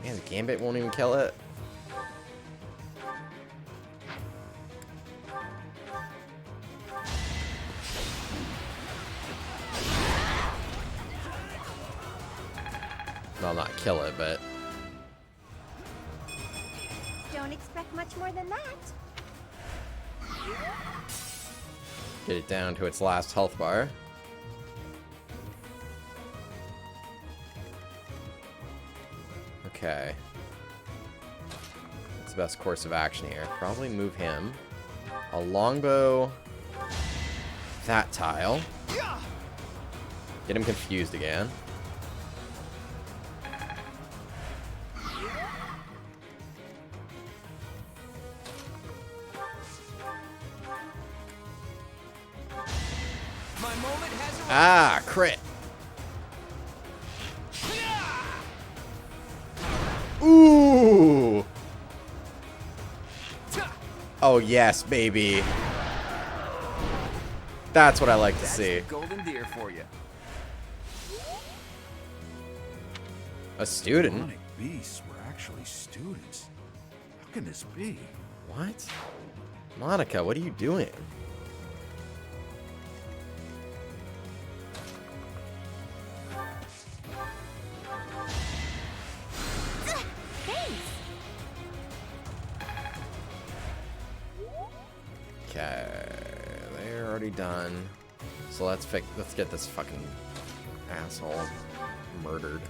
Man, the Gambit won't even kill it. Well, not kill it, but... Don't expect much more than that. Get it down to its last health bar. Okay. What's the best course of action here? Probably move him. A longbow. That tile. Get him confused again. Ah, crit. Ooh. Oh, yes, baby. That's what I like to see. Golden deer for you. A student? Demonic beasts were actually students. How can this be? What? Monica, what are you doing? Okay, they're already done. So let's get this fucking asshole murdered.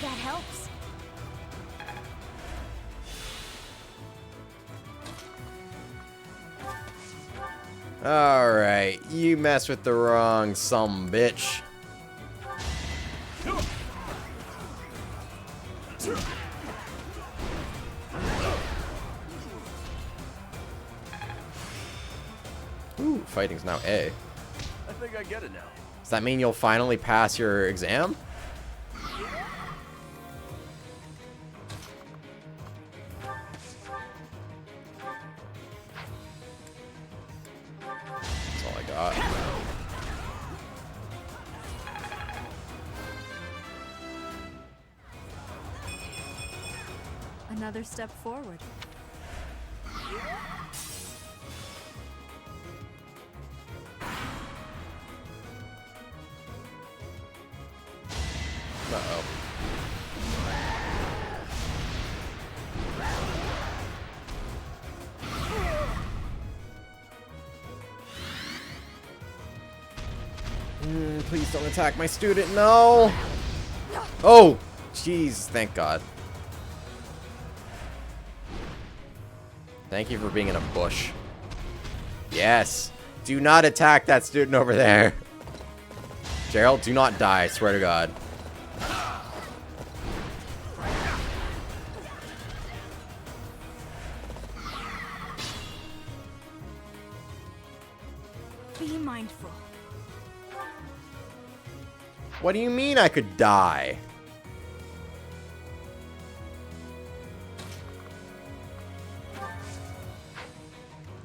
That helps. Alright, you mess with the wrong bitch. Ooh, fighting's now A. I think I get it now. Does that mean you'll finally pass your exam? That's all I got. Another step forward. Uh-oh. Please don't attack my student. No! Oh! Jeez, thank God. Thank you for being in a bush. Yes! Do not attack that student over there. Gerald, do not die, I swear to God. Be mindful. What do you mean I could die?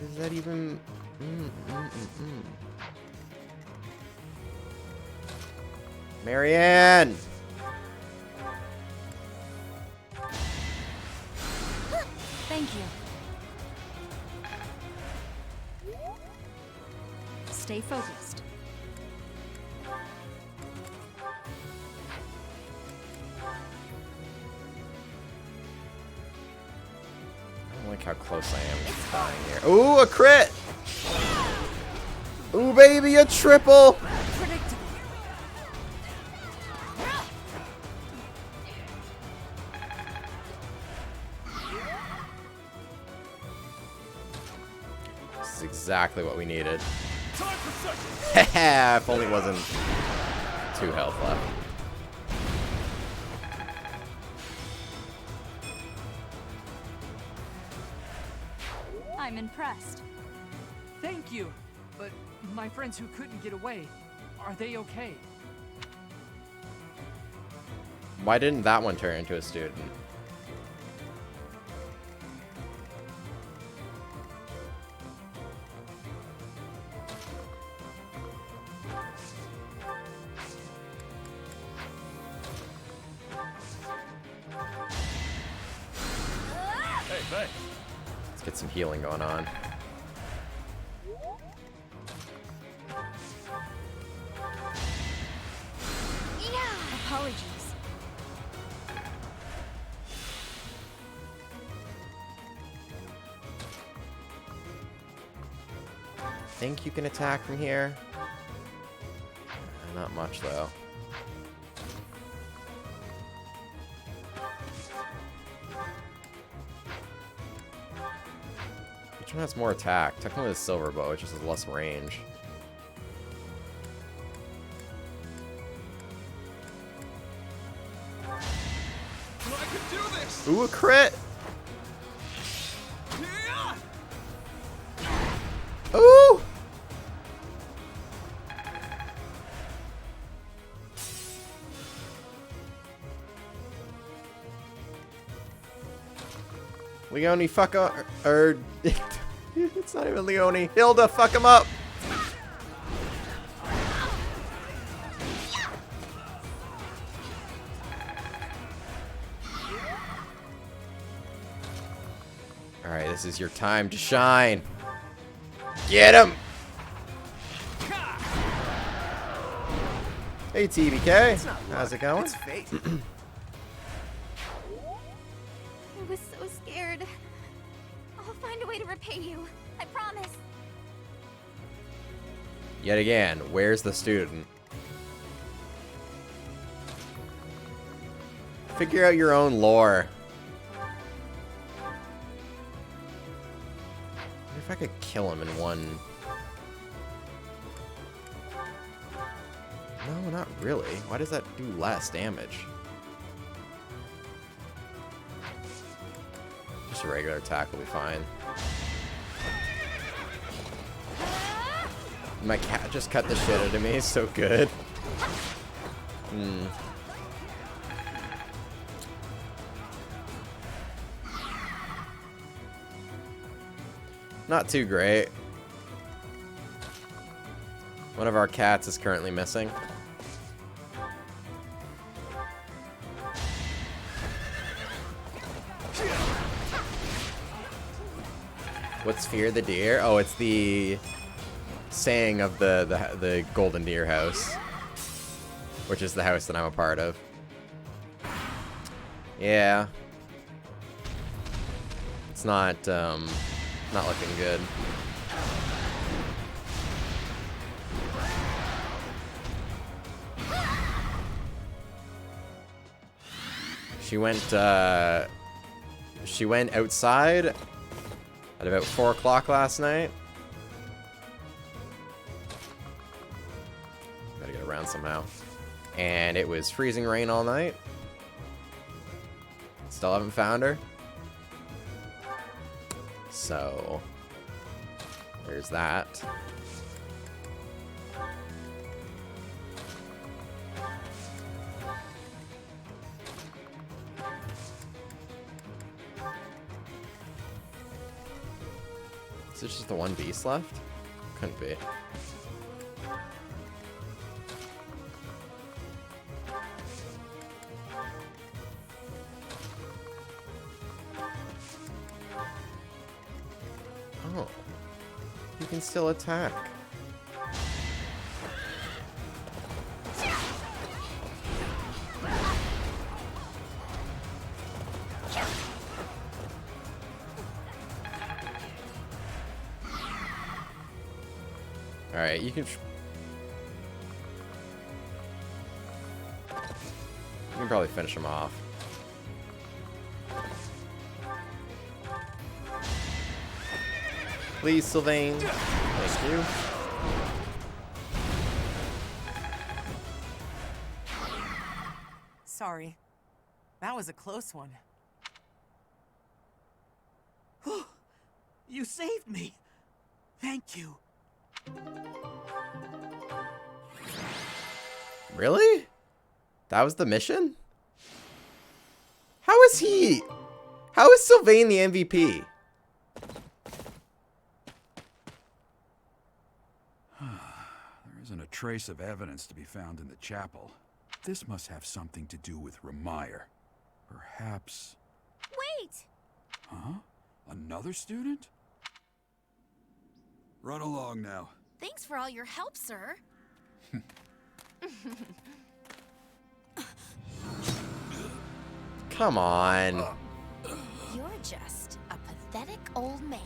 Is that even... Marianne! Thank you. Stay focused. I don't like how close I am to dying here. Ooh, a crit! Ooh, baby, a triple! This is exactly what we needed. Haha, if only it wasn't 2 health left. I'm impressed. Thank you. But my friends who couldn't get away, are they okay? Why didn't that one turn into a student? Hey, thanks. Let's get some healing going on. Apologies. Think you can attack from here? Not much, though. Which one has more attack? Technically the silver bow, which just has less range. I can do this! Ooh, a crit! Ooh! Leone, fuck up. Or it's not even Leone. Hilda, fuck him up. Alright, this is your time to shine. Get him! Hey, TBK. How's it going? I was so scared. I'll find a way to repay you. I promise. Yet again, where's the student? Figure out your own lore. What if I could kill him in one... No, not really. Why does that do less damage? Just a regular attack will be fine. My cat just cut the shit out of me. It's so good. Not too great. One of our cats is currently missing. What's Fear the Deer? Oh, it's the saying of the Golden Deer House, which is the house that I'm a part of. Yeah. It's not looking good. She went outside at about 4 o'clock last night. Gotta get around somehow. And it was freezing rain all night. Still haven't found her. So, there's that. Is it just the one beast left? Couldn't be. Oh. You can still attack. Alright, you can probably finish him off. Please, Sylvain. Thank you. Sorry. That was a close one. You saved me. Thank you. Really? That was the mission? How is Sylvain the MVP? There isn't a trace of evidence to be found in the chapel. This must have something to do with Ramire. Perhaps... Wait! Huh? Another student? Run along now. Thanks for all your help, sir. Come on. You're just a pathetic old man.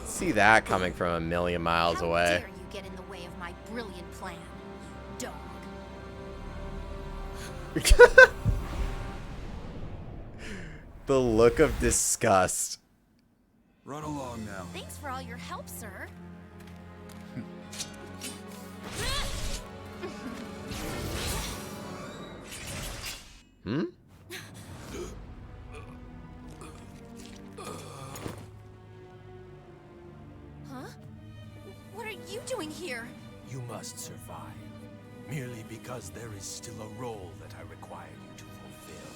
See that coming from a million miles away. How dare you get in the way of my brilliant plan, dog. The look of disgust. Run along now. Thanks for all your help, sir. Hmm? Huh? What are you doing here? You must survive, merely because there is still a role that I require you to fulfill.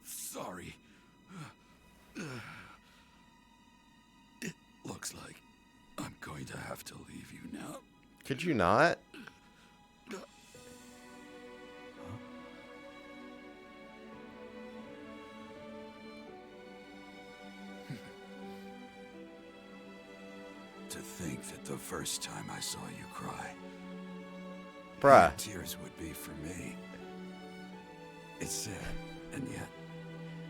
Sorry. It looks like I'm going to have to leave you now. Could you not? think that the first time I saw you cry, Bruh. tears would be for me. It's sad, and yet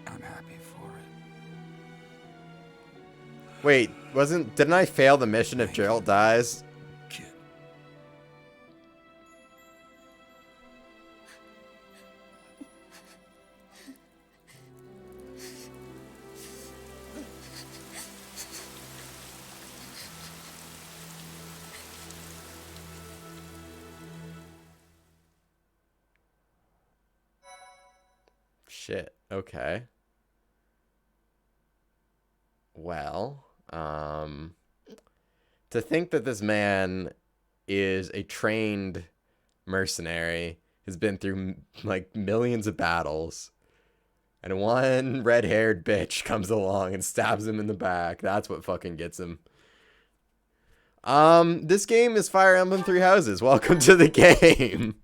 I'm happy for it. Wait, didn't I fail the mission if Gerald dies? Shit. Okay. Well, to think that this man is a trained mercenary, has been through like millions of battles, and one red-haired bitch comes along and stabs him in the back. That's what fucking gets him. This game is Fire Emblem Three Houses. Welcome to the game.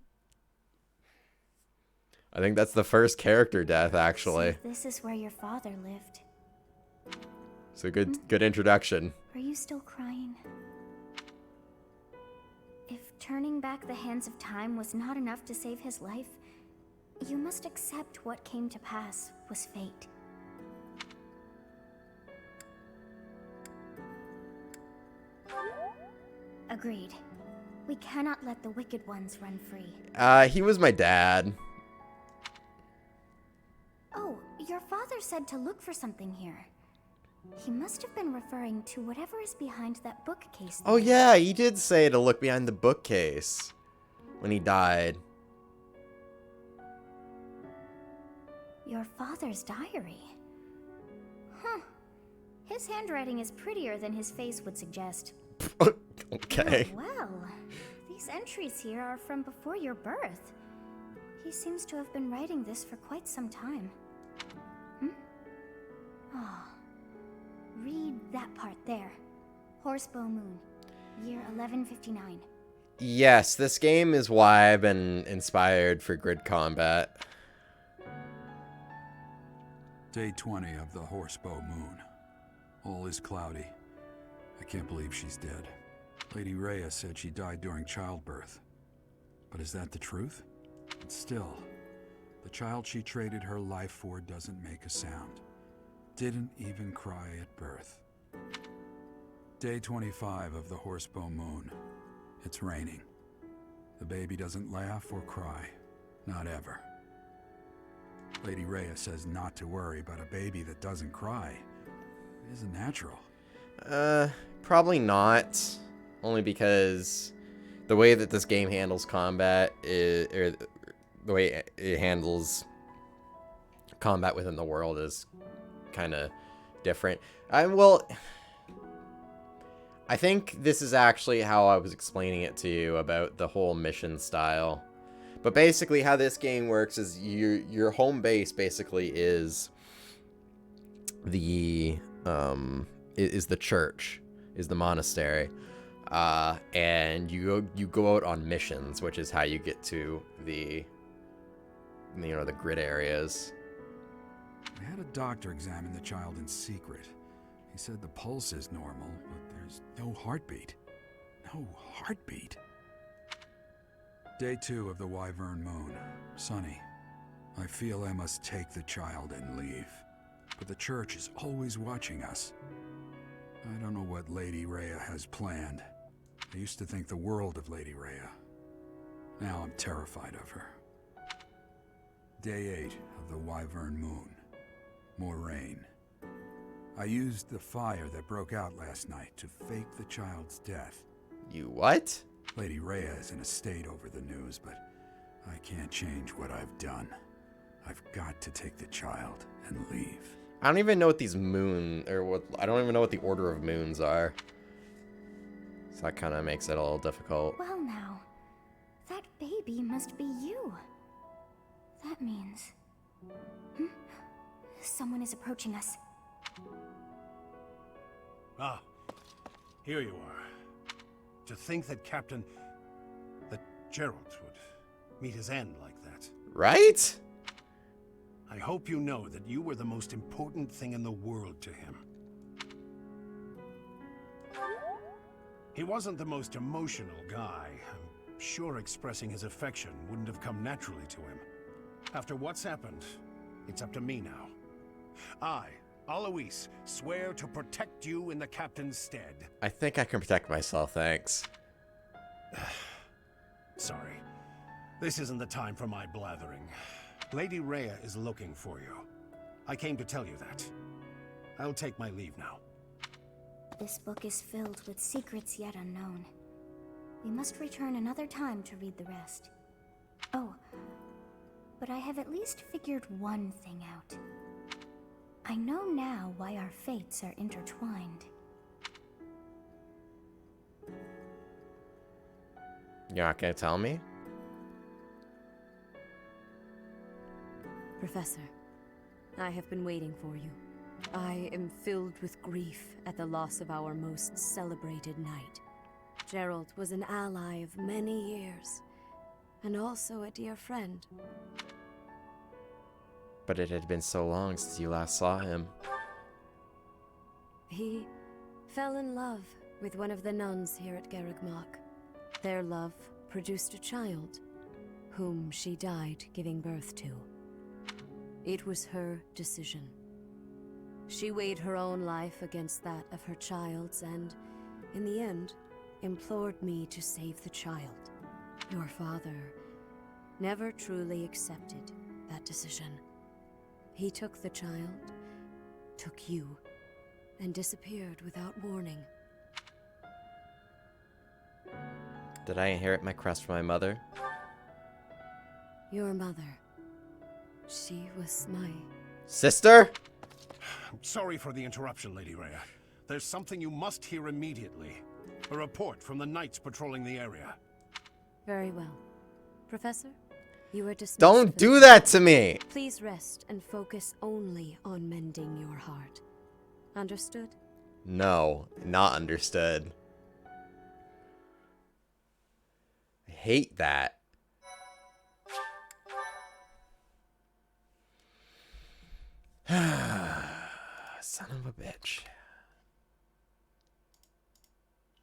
I think that's the first character death, actually. So this is where your father lived. So good introduction. Are you still crying? If turning back the hands of time was not enough to save his life, you must accept what came to pass was fate. Agreed. We cannot let the wicked ones run free. He was my dad. Oh, your father said to look for something here. He must have been referring to whatever is behind that bookcase. Oh yeah, he did say to look behind the bookcase when he died. Your father's diary. Huh. His handwriting is prettier than his face would suggest. Okay. Oh, well, these entries here are from before your birth. He seems to have been writing this for quite some time. Oh. Read that part there. Horsebow Moon, year 1159. Yes, this game is why I've been inspired for grid combat. Day 20 of the Horsebow Moon. All is cloudy. I can't believe she's dead. Lady Rhea said she died during childbirth. But is that the truth? And still, the child she traded her life for doesn't make a sound. Didn't even cry at birth. Day 25 of the Horsebow Moon. It's raining. The baby doesn't laugh or cry. Not ever. Lady Rhea says not to worry about a baby that doesn't cry. It isn't natural. Probably not. Only because the way that this game handles combat or the way it handles combat within the world is kind of different. I think this is actually how I was explaining it to you about the whole mission style. But basically how this game works is your home base basically is the church, is the monastery. And you go out on missions, which is how you get to the grid areas. I had a doctor examine the child in secret. He said the pulse is normal, but there's no heartbeat. No heartbeat. Day 2 of the Wyvern Moon. Sunny. I feel I must take the child and leave. But the church is always watching us. I don't know what Lady Rhea has planned. I used to think the world of Lady Rhea. Now I'm terrified of her. Day 8 of the Wyvern Moon. More rain. I used the fire that broke out last night to fake the child's death. You what? Lady Rhea is in a state over the news, but I can't change what I've done. I've got to take the child and leave. I don't even know what these I don't even know what the order of moons are. So that kind of makes it a little difficult. Well now, that baby must be you. That means... Someone is approaching us. Ah, here you are. To think that that Gerald would meet his end like that. Right? I hope you know that you were the most important thing in the world to him. He wasn't the most emotional guy. I'm sure expressing his affection wouldn't have come naturally to him. After what's happened, it's up to me now. I, Alois, swear to protect you in the captain's stead. I think I can protect myself, thanks. Sorry. This isn't the time for my blathering. Lady Rhea is looking for you. I came to tell you that. I'll take my leave now. This book is filled with secrets yet unknown. We must return another time to read the rest. Oh, but I have at least figured one thing out. I know now why our fates are intertwined. You're not gonna tell me? Professor, I have been waiting for you. I am filled with grief at the loss of our most celebrated knight. Gerald was an ally of many years, and also a dear friend. But it had been so long since you last saw him. He fell in love with one of the nuns here at Garrigmach. Their love produced a child, whom she died giving birth to. It was her decision. She weighed her own life against that of her child's and, in the end, implored me to save the child. Your father never truly accepted that decision. He took the child, took you, and disappeared without warning. Did I inherit my crest from my mother? Your mother. She was my... Sister? I'm sorry for the interruption, Lady Rhea. There's something you must hear immediately. A report from the knights patrolling the area. Very well. Professor, you are dismissed. Don't do that to me! Please rest and focus only on mending your heart. Understood? No, not understood. I hate that. Son of a bitch.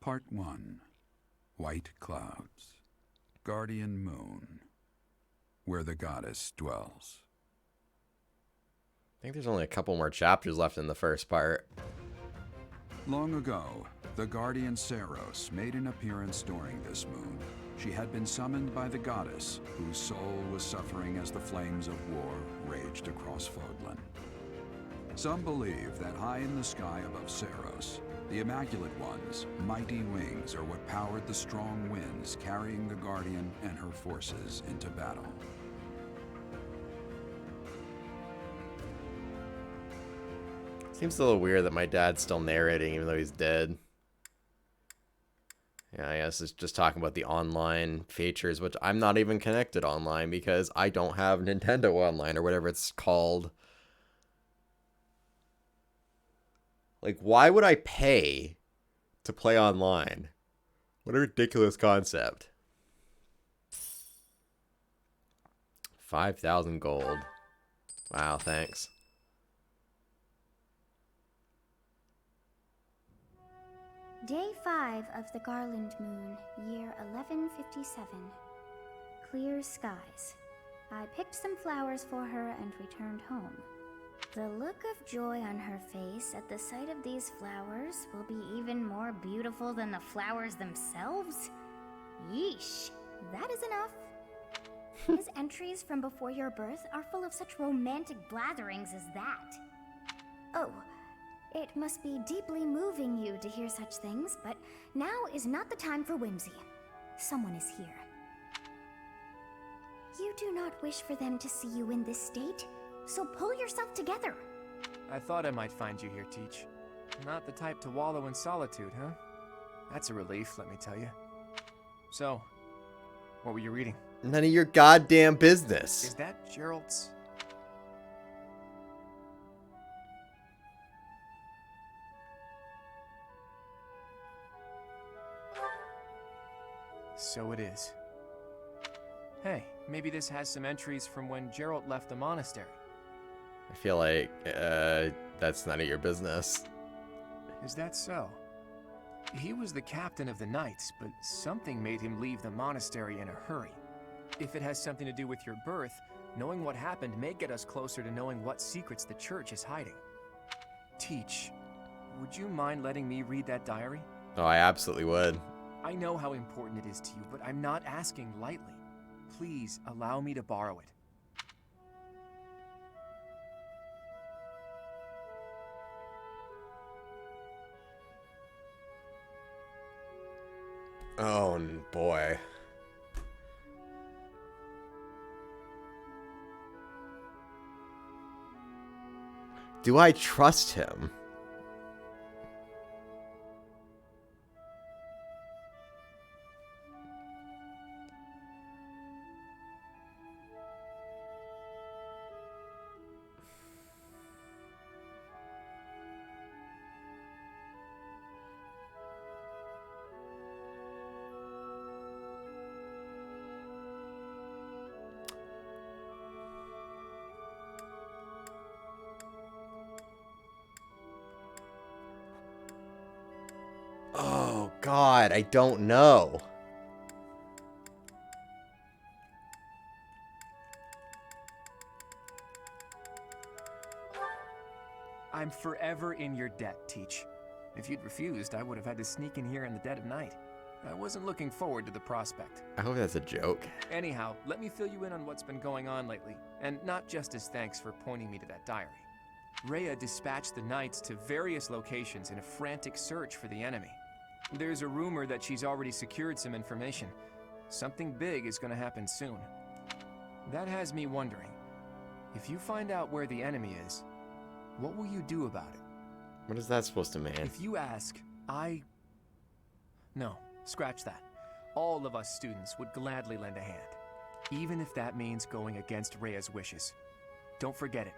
Part 1. White Clouds. Guardian Moon. Where the goddess dwells. I think there's only a couple more chapters left in the first part. Long ago, the guardian Saros made an appearance during this moon. She had been summoned by the goddess, whose soul was suffering as the flames of war raged across Fodlan. Some believe that high in the sky above Saros, the Immaculate One's mighty wings are what powered the strong winds carrying the Guardian and her forces into battle. Seems a little weird that my dad's still narrating even though he's dead. Yeah, I guess it's just talking about the online features, which I'm not even connected online because I don't have Nintendo Online or whatever it's called. Like, why would I pay to play online? What a ridiculous concept. 5,000 gold. Wow, thanks. Day 5 of the Garland Moon, year 1157. Clear skies. I picked some flowers for her and returned home. The look of joy on her face at the sight of these flowers will be even more beautiful than the flowers themselves. Yeesh, that is enough. His entries from before your birth are full of such romantic blatherings as that. Oh, it must be deeply moving you to hear such things, but now is not the time for whimsy. Someone is here. You do not wish for them to see you in this state, so pull yourself together. I thought I might find you here, Teach. Not the type to wallow in solitude, huh? That's a relief, let me tell you. So, what were you reading? None of your goddamn business. Is that Gerald's? So it is. Hey, maybe this has some entries from when Gerald left the monastery. I feel like that's none of your business. Is that so? He was the captain of the Knights, but something made him leave the monastery in a hurry. If it has something to do with your birth, knowing what happened may get us closer to knowing what secrets the church is hiding. Teach, would you mind letting me read that diary? Oh, I absolutely would. I know how important it is to you, but I'm not asking lightly. Please allow me to borrow it. Oh, boy. Do I trust him? Oh, God, I don't know. I'm forever in your debt, Teach. If you'd refused, I would have had to sneak in here in the dead of night. I wasn't looking forward to the prospect. I hope that's a joke. Anyhow, let me fill you in on what's been going on lately, and not just as thanks for pointing me to that diary. Rhea dispatched the Knights to various locations in a frantic search for the enemy. There's a rumor that she's already secured some information. Something big is going to happen soon. That has me wondering, if you find out where the enemy is, what will you do about it? What is that supposed to mean? If you ask, No, scratch that. All of us students would gladly lend a hand, even if that means going against Rhea's wishes. Don't forget it.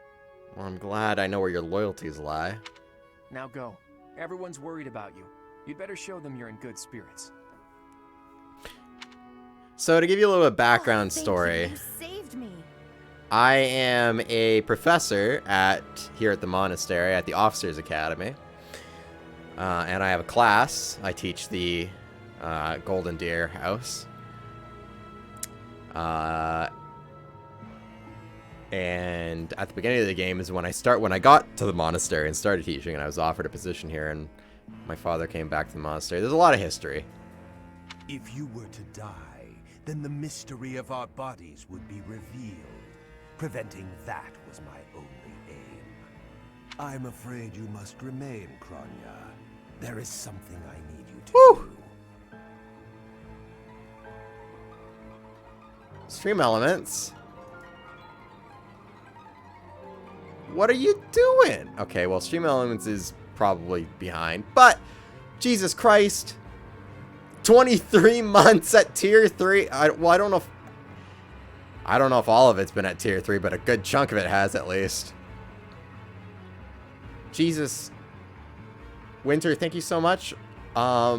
Well, I'm glad I know where your loyalties lie. Now go. Everyone's worried about you. You'd better show them you're in good spirits. So to give you a little bit of background story, You saved me. I am a professor here at the monastery at the Officers Academy, and I have a class. I teach the Golden Deer House, and at the beginning of the game is when I got to the monastery and started teaching, and I was offered a position here, and my father came back to the monastery. There's a lot of history. If you were to die, then the mystery of our bodies would be revealed. Preventing that was my only aim. I'm afraid you must remain, Kronya. There is something I need you to do. Stream Elements. What are you doing? Okay, well, Stream Elements is probably behind, but Jesus Christ. 23 months at tier 3. I don't know if all of it's been at tier 3, but a good chunk of it has at least. Jesus. Winter, thank you so much. I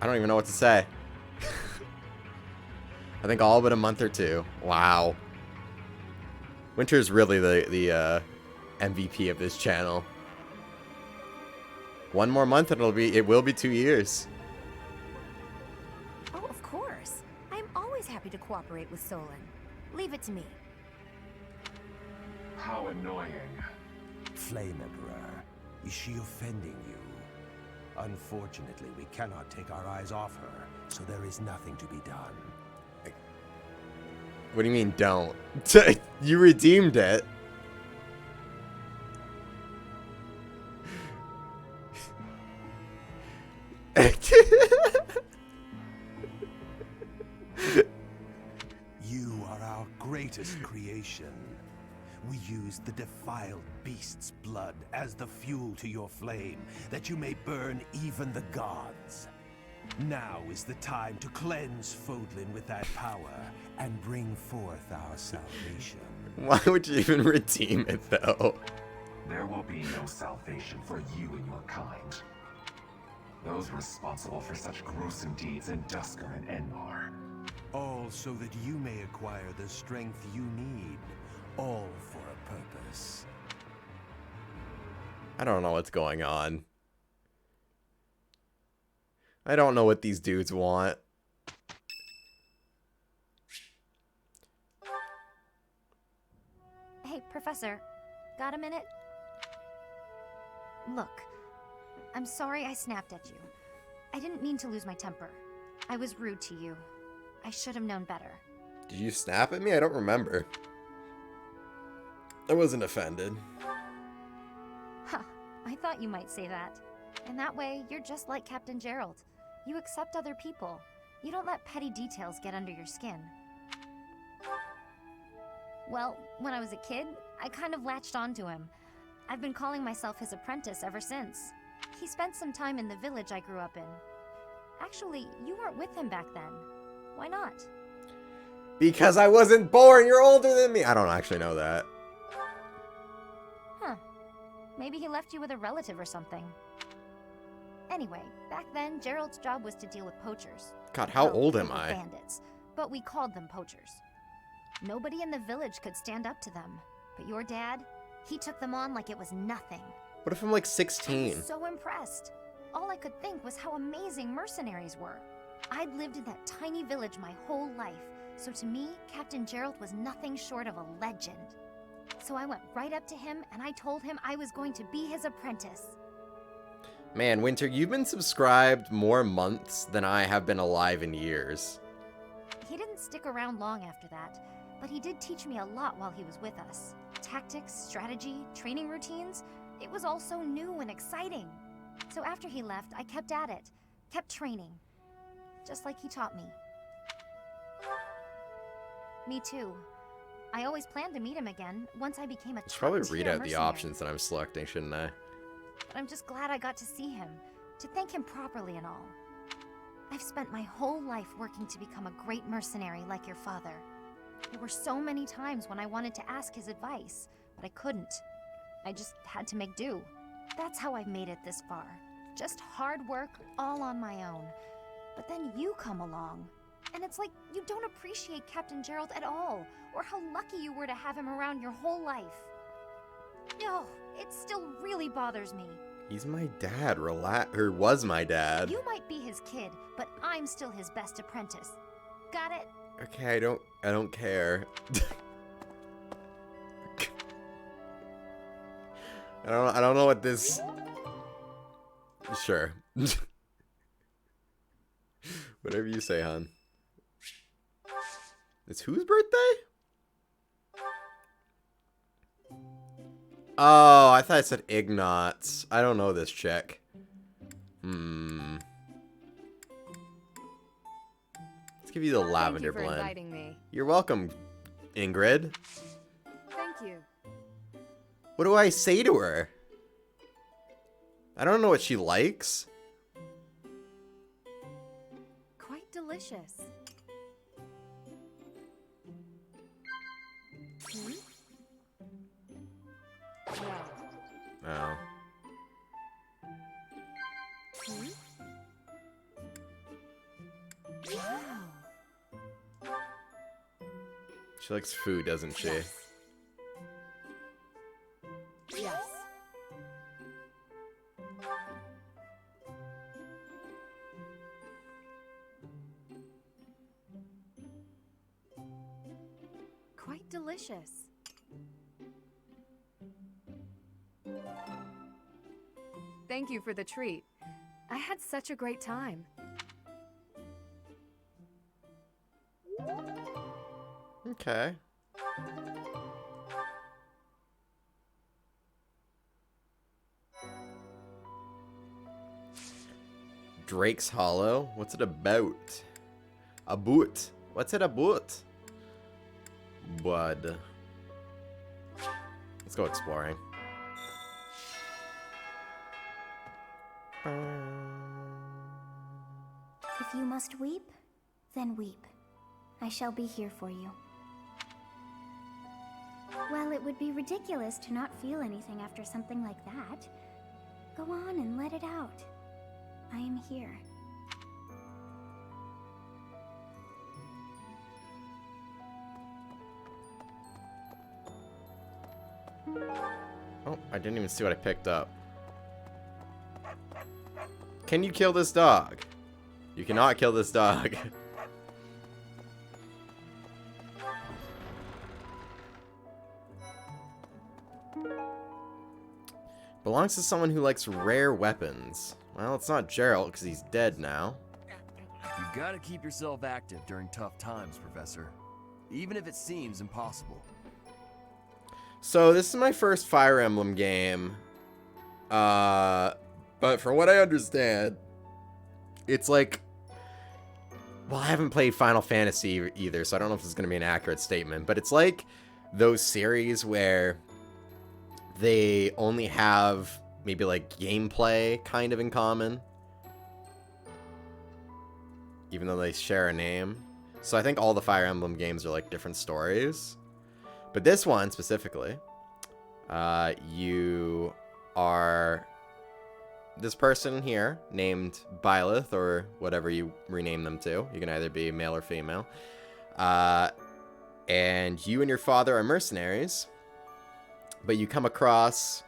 don't even know what to say. I think all but a month or two. Wow. Winter's really the MVP of this channel. One more month and it will be 2 years. Oh, of course. I'm always happy to cooperate with Solon. Leave it to me. How annoying. Flame Emperor, is she offending you? Unfortunately, we cannot take our eyes off her, so there is nothing to be done. What do you mean, don't? You redeemed it. You are our greatest creation. We use the defiled beast's blood as the fuel to your flame, that you may burn even the gods. Now is the time to cleanse Fodlan with that power and bring forth our salvation. Why would you even redeem it, though? There will be no salvation for you and your kind. Those responsible for such gruesome deeds in Dusker and Enmar. All so that you may acquire the strength you need. All for a purpose. I don't know what's going on. I don't know what these dudes want. Hey, Professor, got a minute? Look, I'm sorry I snapped at you. I didn't mean to lose my temper. I was rude to you. I should have known better. Did you snap at me? I don't remember. I wasn't offended. Huh, I thought you might say that. And that way, you're just like Captain Gerald. You accept other people. You don't let petty details get under your skin. Well, when I was a kid, I kind of latched onto him. I've been calling myself his apprentice ever since. He spent some time in the village I grew up in. Actually, you weren't with him back then. Why not? Because I wasn't born! You're older than me! I don't actually know that. Huh. Maybe he left you with a relative or something. Anyway, back then, Gerald's job was to deal with poachers. God, how Well, old they am were I? Bandits, but we called them poachers. Nobody in the village could stand up to them. But your dad, he took them on like it was nothing. What if I'm like I 16? was so impressed. All I could think was how amazing mercenaries were. I'd lived in that tiny village my whole life, so to me, Captain Gerald was nothing short of a legend. So I went right up to him and I told him I was going to be his apprentice. Man, Winter, you've been subscribed more months than I have been alive in years. He didn't stick around long after that, but he did teach me a lot while he was with us. Tactics, strategy, training routines, it was all so new and exciting. So after he left, I kept at it, kept training, just like he taught me. Me too. I always planned to meet him again once I became a I should probably top-tier read out the mercenary. options that I'm selecting, shouldn't I? But I'm just glad I got to see him, to thank him properly and all. I've spent my whole life working to become a great mercenary like your father. There were so many times when I wanted to ask his advice, but I couldn't. I just had to make do. That's how I've made it this far. Just hard work, all on my own. But then you come along, and it's like you don't appreciate Captain Gerald at all, or how lucky you were to have him around your whole life. Oh, it still really bothers me. He's my dad, or was my dad. You might be his kid, but I'm still his best apprentice. Got it? Okay, I don't care. I don't know what this. Sure. Whatever you say, hon. It's whose birthday? Oh, I thought it said Ignatz. I don't know this chick. Let's give you the lavender Thank you for blend. inviting me. You're welcome, Ingrid. Thank you. What do I say to her? I don't know what she likes. Quite delicious. Oh. She likes food, doesn't she? Yes. Quite delicious. Thank you for the treat. I had such a great time. Okay. Drake's Hollow? What's it about? A boot. What's it about? Bud. Let's go exploring. If you must weep, then weep. I shall be here for you. Well, it would be ridiculous to not feel anything after something like that. Go on and let it out. I am here. Oh, I didn't even see what I picked up. Can you kill this dog? You cannot kill this dog. Belongs to someone who likes rare weapons. Well, it's not Gerald, because he's dead now. You gotta keep yourself active during tough times, Professor. Even if it seems impossible. So, this is my first Fire Emblem game. But from what I understand, it's like... Well, I haven't played Final Fantasy either, so I don't know if this is going to be an accurate statement. But it's like those series where they only have maybe like gameplay kind of in common, even though they share a name. So I think all the Fire Emblem games are like different stories. But this one specifically, you are this person here named Byleth, or whatever you rename them to. You can either be male or female. And you and your father are mercenaries, but you come across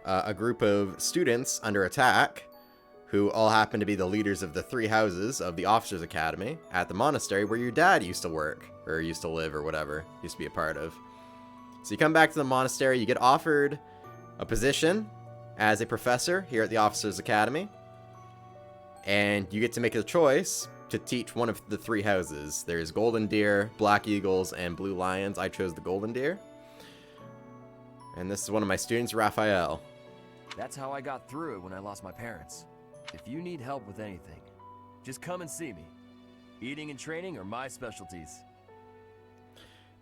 a group of students under attack who all happen to be the leaders of the 3 houses of the Officers Academy at the monastery where your dad used to work, or used to live, or whatever, used to be a part of. So you come back to the monastery, you get offered a position as a professor here at the Officers Academy, and you get to make a choice to teach one of the 3 houses. There's Golden Deer, Black Eagles, and Blue Lions. I chose the Golden Deer. And this is one of my students, Raphael. That's how I got through it when I lost my parents. If you need help with anything, just come and see me. Eating and training are my specialties.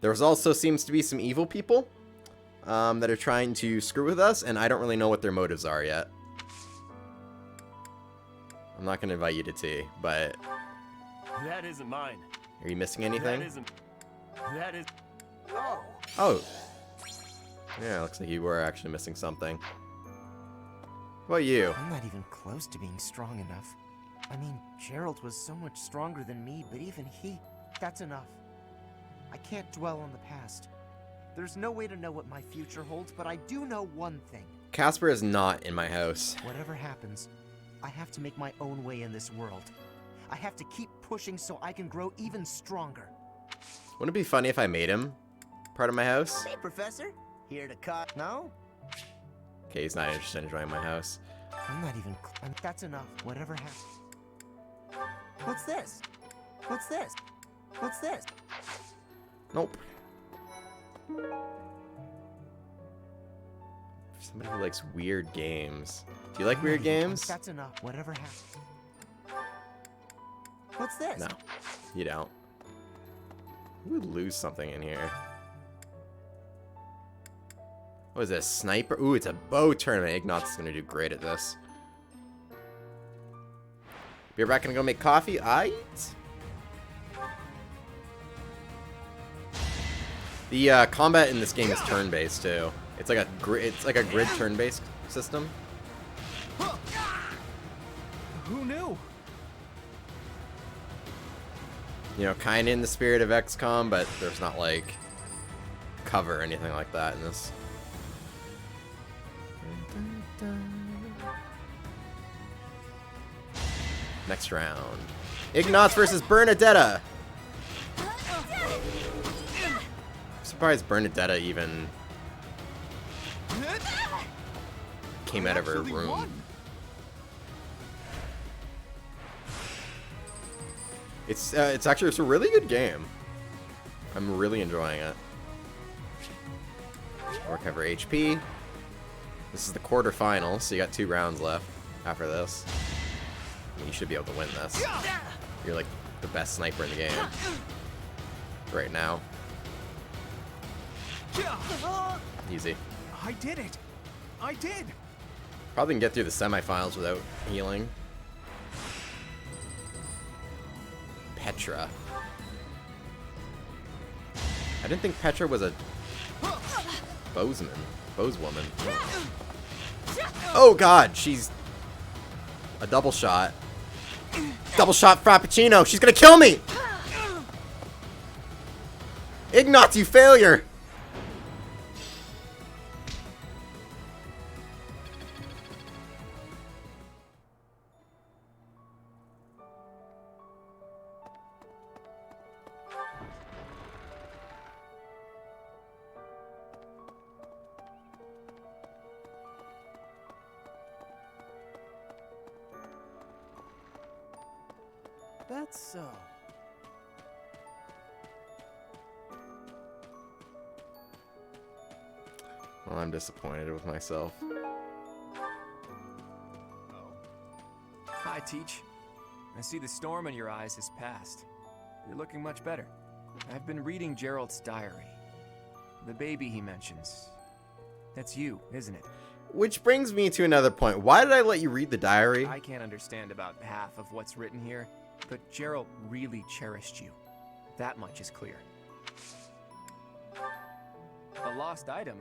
There's also seems to be some evil people that are trying to screw with us, and I don't really know what their motives are yet. I'm not going to invite you to tea, but... That isn't mine. Are you missing anything? That is... Oh. Yeah, looks like you were actually missing something. What about you? I'm not even close to being strong enough. I mean, Gerald was so much stronger than me, but even he... That's enough. I can't dwell on the past. There's no way to know what my future holds, but I do know one thing. Casper is not in my house. Whatever happens, I have to make my own way in this world. I have to keep pushing so I can grow even stronger. Wouldn't it be funny if I made him part of my house? Hey, Professor. Here to cut. No? Okay, he's not interested in joining my house. I'm not even... That's enough. Whatever happens. What's this? What's this? What's this? Nope. Somebody who likes weird games. Do you like weird games? That's enough. Whatever happens. What's this? No, you don't. We would lose something in here. What is this? Sniper? Ooh, it's a bow tournament. Ignat's gonna do great at this. Be right back. Gonna go make coffee. Aight. The combat in this game is turn-based too. It's like a grid turn-based system. Who knew? You know, kind of in the spirit of XCOM, but there's not like cover or anything like that in this. Next round. Ignatz versus Bernadetta. I'm surprised Bernadetta even came out of her room. It's a really good game. I'm really enjoying it. Recover HP. This is the quarterfinal, so you got 2 rounds left after this. I mean, you should be able to win this. You're like the best sniper in the game right now. Easy. I did it. I did. Probably can get through the semifinals without healing. Petra. I didn't think Petra was a bowswoman. Oh god, she's a double shot. Double shot Frappuccino. She's gonna kill me. Ignatz, you failure. That's so. Well, I'm disappointed with myself. Hi, Teach. I see the storm in your eyes has passed. You're looking much better. I've been reading Gerald's diary. The baby he mentions. That's you, isn't it? Which brings me to another point. Why did I let you read the diary? I can't understand about half of what's written here, but Gerald really cherished you. That much is clear. A lost item.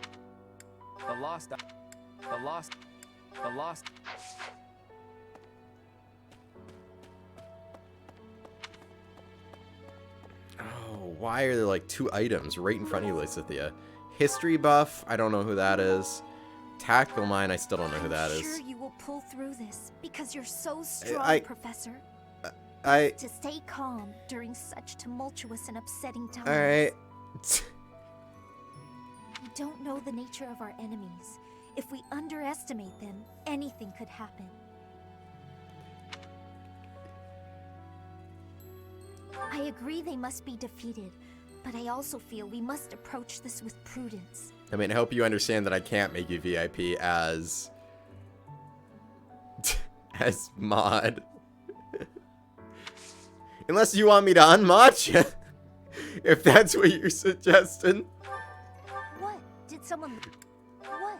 A lost. Oh, why are there like 2 items right in front of you, Lysithea? History buff, I don't know who that is. Tactical mine, I still don't know who that is. I'm sure you will pull through this because you're so strong, Professor. To stay calm during such tumultuous and upsetting times. Alright. We don't know the nature of our enemies. If we underestimate them, anything could happen. I agree they must be defeated, but I also feel we must approach this with prudence. I mean, I hope you understand that I can't make you VIP as mod. Unless you want me to unmod you. If that's what you're suggesting. What? Did someone... What?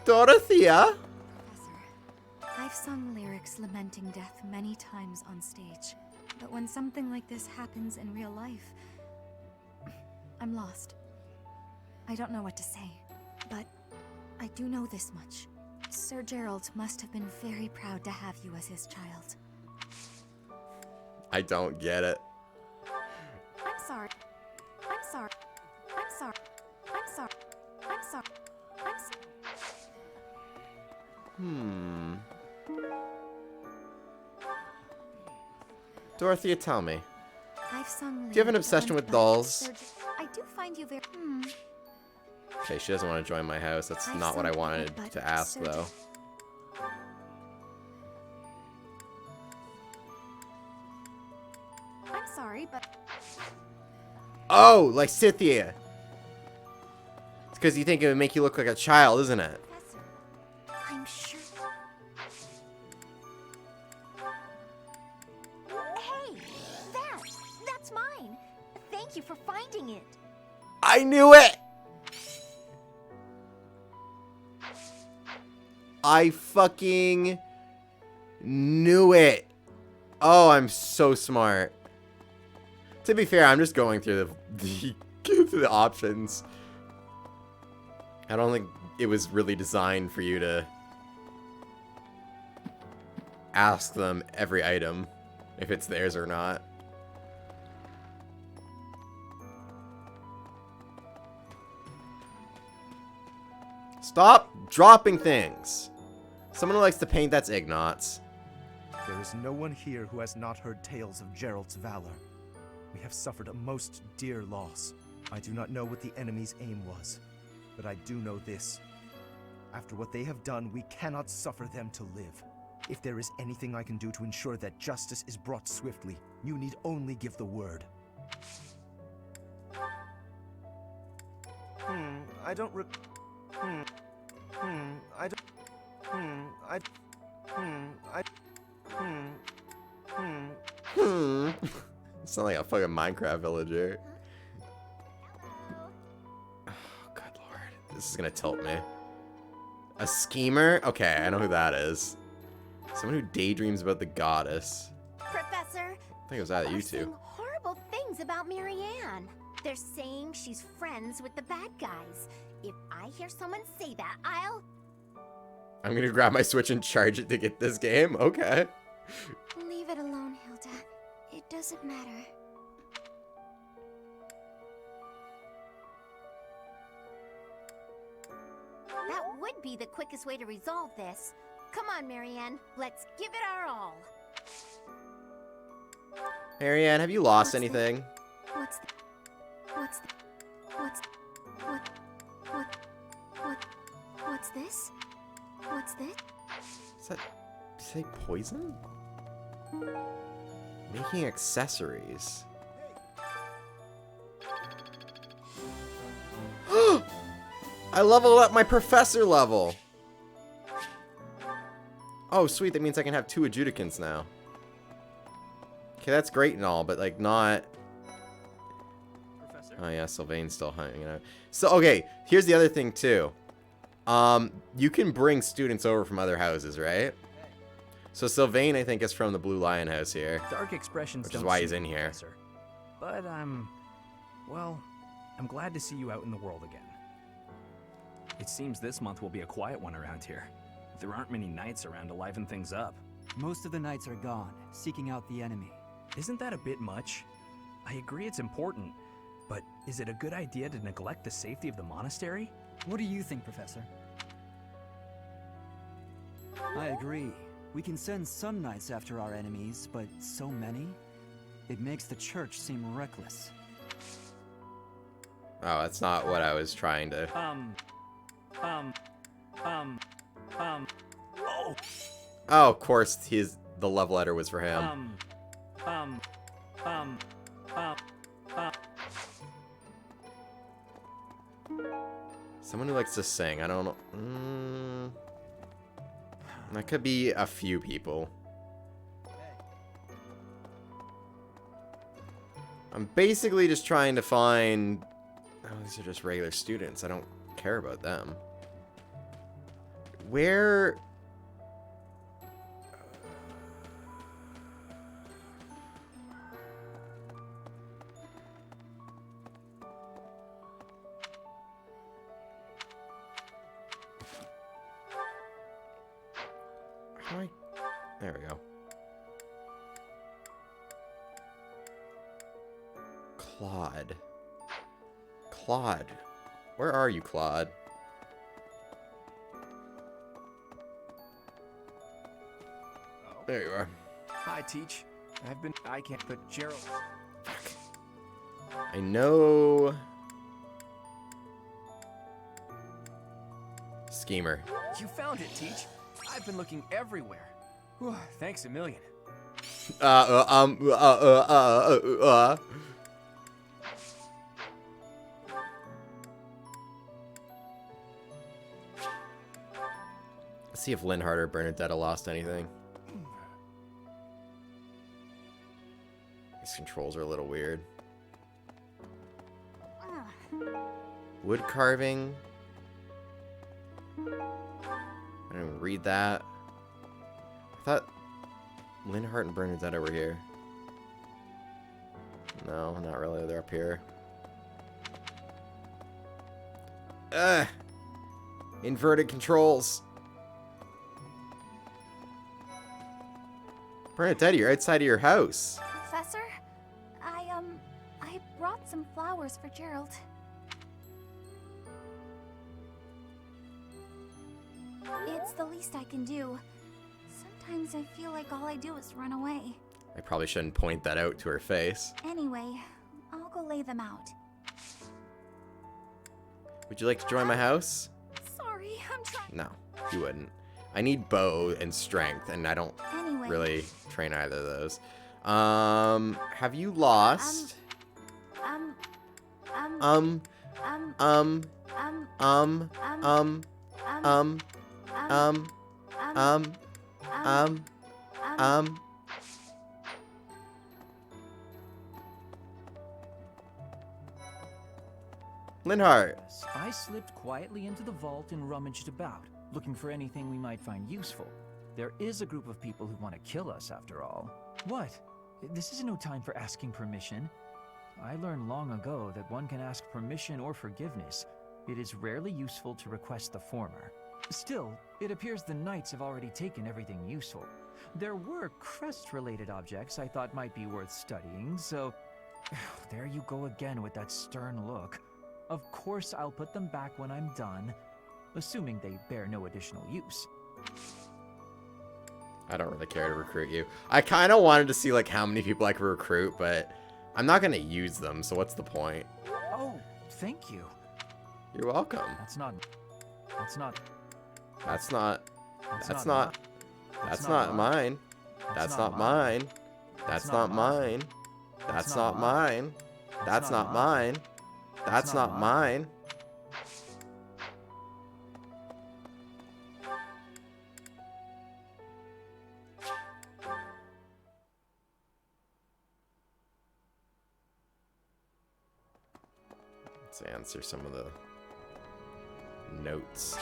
Dorothea? I've sung lyrics lamenting death many times on stage, but when something like this happens in real life, I'm lost. I don't know what to say, but I do know this much. Sir Gerald must have been very proud to have you as his child. I don't get it. I'm sorry. I'm sorry. I'm sorry. I'm sorry. I'm sorry. I'm sorry. Dorothea, tell me. I've sung Do you have an obsession with dolls? I do find you very... Okay, she doesn't want to join my house. That's not what I wanted to ask, though. I'm sorry, but... Oh, like Scythia. It's because you think it would make you look like a child, isn't it? I'm sure... Hey! That's mine! Thank you for finding it! I knew it! I fucking knew it. Oh, I'm so smart. To be fair, I'm just going through the options. I don't think it was really designed for you to ask them every item if it's theirs or not. Stop dropping things. Someone who likes to paint, that's Ignatz. There is no one here who has not heard tales of Gerald's valor. We have suffered a most dear loss. I do not know what the enemy's aim was, but I do know this. After what they have done, we cannot suffer them to live. If there is anything I can do to ensure that justice is brought swiftly, you need only give the word. I don't Sound like a fucking Minecraft villager. Oh, good lord. This is gonna tilt me. A schemer? Okay, I know who that is. Someone who daydreams about the goddess. Professor, I think it was that you two. horrible things about Marianne. They're saying she's friends with the bad guys. If I hear someone say that, I'm gonna grab my Switch and charge it to get this game? Okay. Leave it alone, Hilda. It doesn't matter. That would be the quickest way to resolve this. Come on, Marianne. Let's give it our all. Marianne, have you lost anything? What's What's this? What's this? Is that, say poison? Making accessories. I leveled up my professor level. Oh, sweet. That means I can have 2 adjudicants now. Okay, that's great and all, but, like, not... Professor? Oh, yeah, Sylvain's still hanging out. So, okay, here's the other thing, too. You can bring students over from other houses, right? So Sylvain, I think, is from the Blue Lion house here. Dark expressions which is don't why suit he's in me, here. Professor. But well, I'm glad to see you out in the world again. It seems this month will be a quiet one around here. There aren't many knights around to liven things up. Most of the knights are gone, seeking out the enemy. Isn't that a bit much? I agree it's important, but is it a good idea to neglect the safety of the monastery? What do you think, Professor? I agree. We can send some knights after our enemies, but so many? It makes the church seem reckless. Oh, that's not what I was trying to... Oh, of course, the love letter was for him. Someone who likes to sing. I don't know. That could be a few people. I'm basically just trying to find... Oh, these are just regular students. I don't care about them. Where... There we go. Claude. Claude. Where are you, Claude? There you are. Hi, Teach. I can't put Gerald. I know... Schemer. You found it, Teach. I've been looking everywhere. Whew, thanks a million. Let's see if Linhart or Bernadetta lost anything. These controls are a little weird. Wood carving. I didn't even read that. I thought Linhart and Bernadetta were here. No, not really. They're up here. Inverted controls. Bernadetta, you're outside of your house. Professor, I brought some flowers for Gerald. It's the least I can do. Sometimes I feel like all I do is run away. I probably shouldn't point that out to her face. Anyway, I'll go lay them out. Would you like to join my house? Sorry, I'm trying. No, you wouldn't. I need bow and strength, and I don't Anyway. really train either of those. Have you lost? Linhart. I slipped quietly into the vault and rummaged about, looking for anything we might find useful. There is a group of people who want to kill us, after all. What? This is no time for asking permission. I learned long ago that one can ask permission or forgiveness. It is rarely useful to request the former. Still, it appears the knights have already taken everything useful. There were crest-related objects I thought might be worth studying, so... There you go again with that stern look. Of course I'll put them back when I'm done, assuming they bear no additional use. I don't really care to recruit you. I kind of wanted to see like how many people I could recruit, but I'm not going to use them, so what's the point? Oh, thank you. You're welcome. That's not... That's not That's mine. That's not mine. That's not mine. That's not mine. That's not mine. That's not mine. That's not mine. Let's answer some of the notes.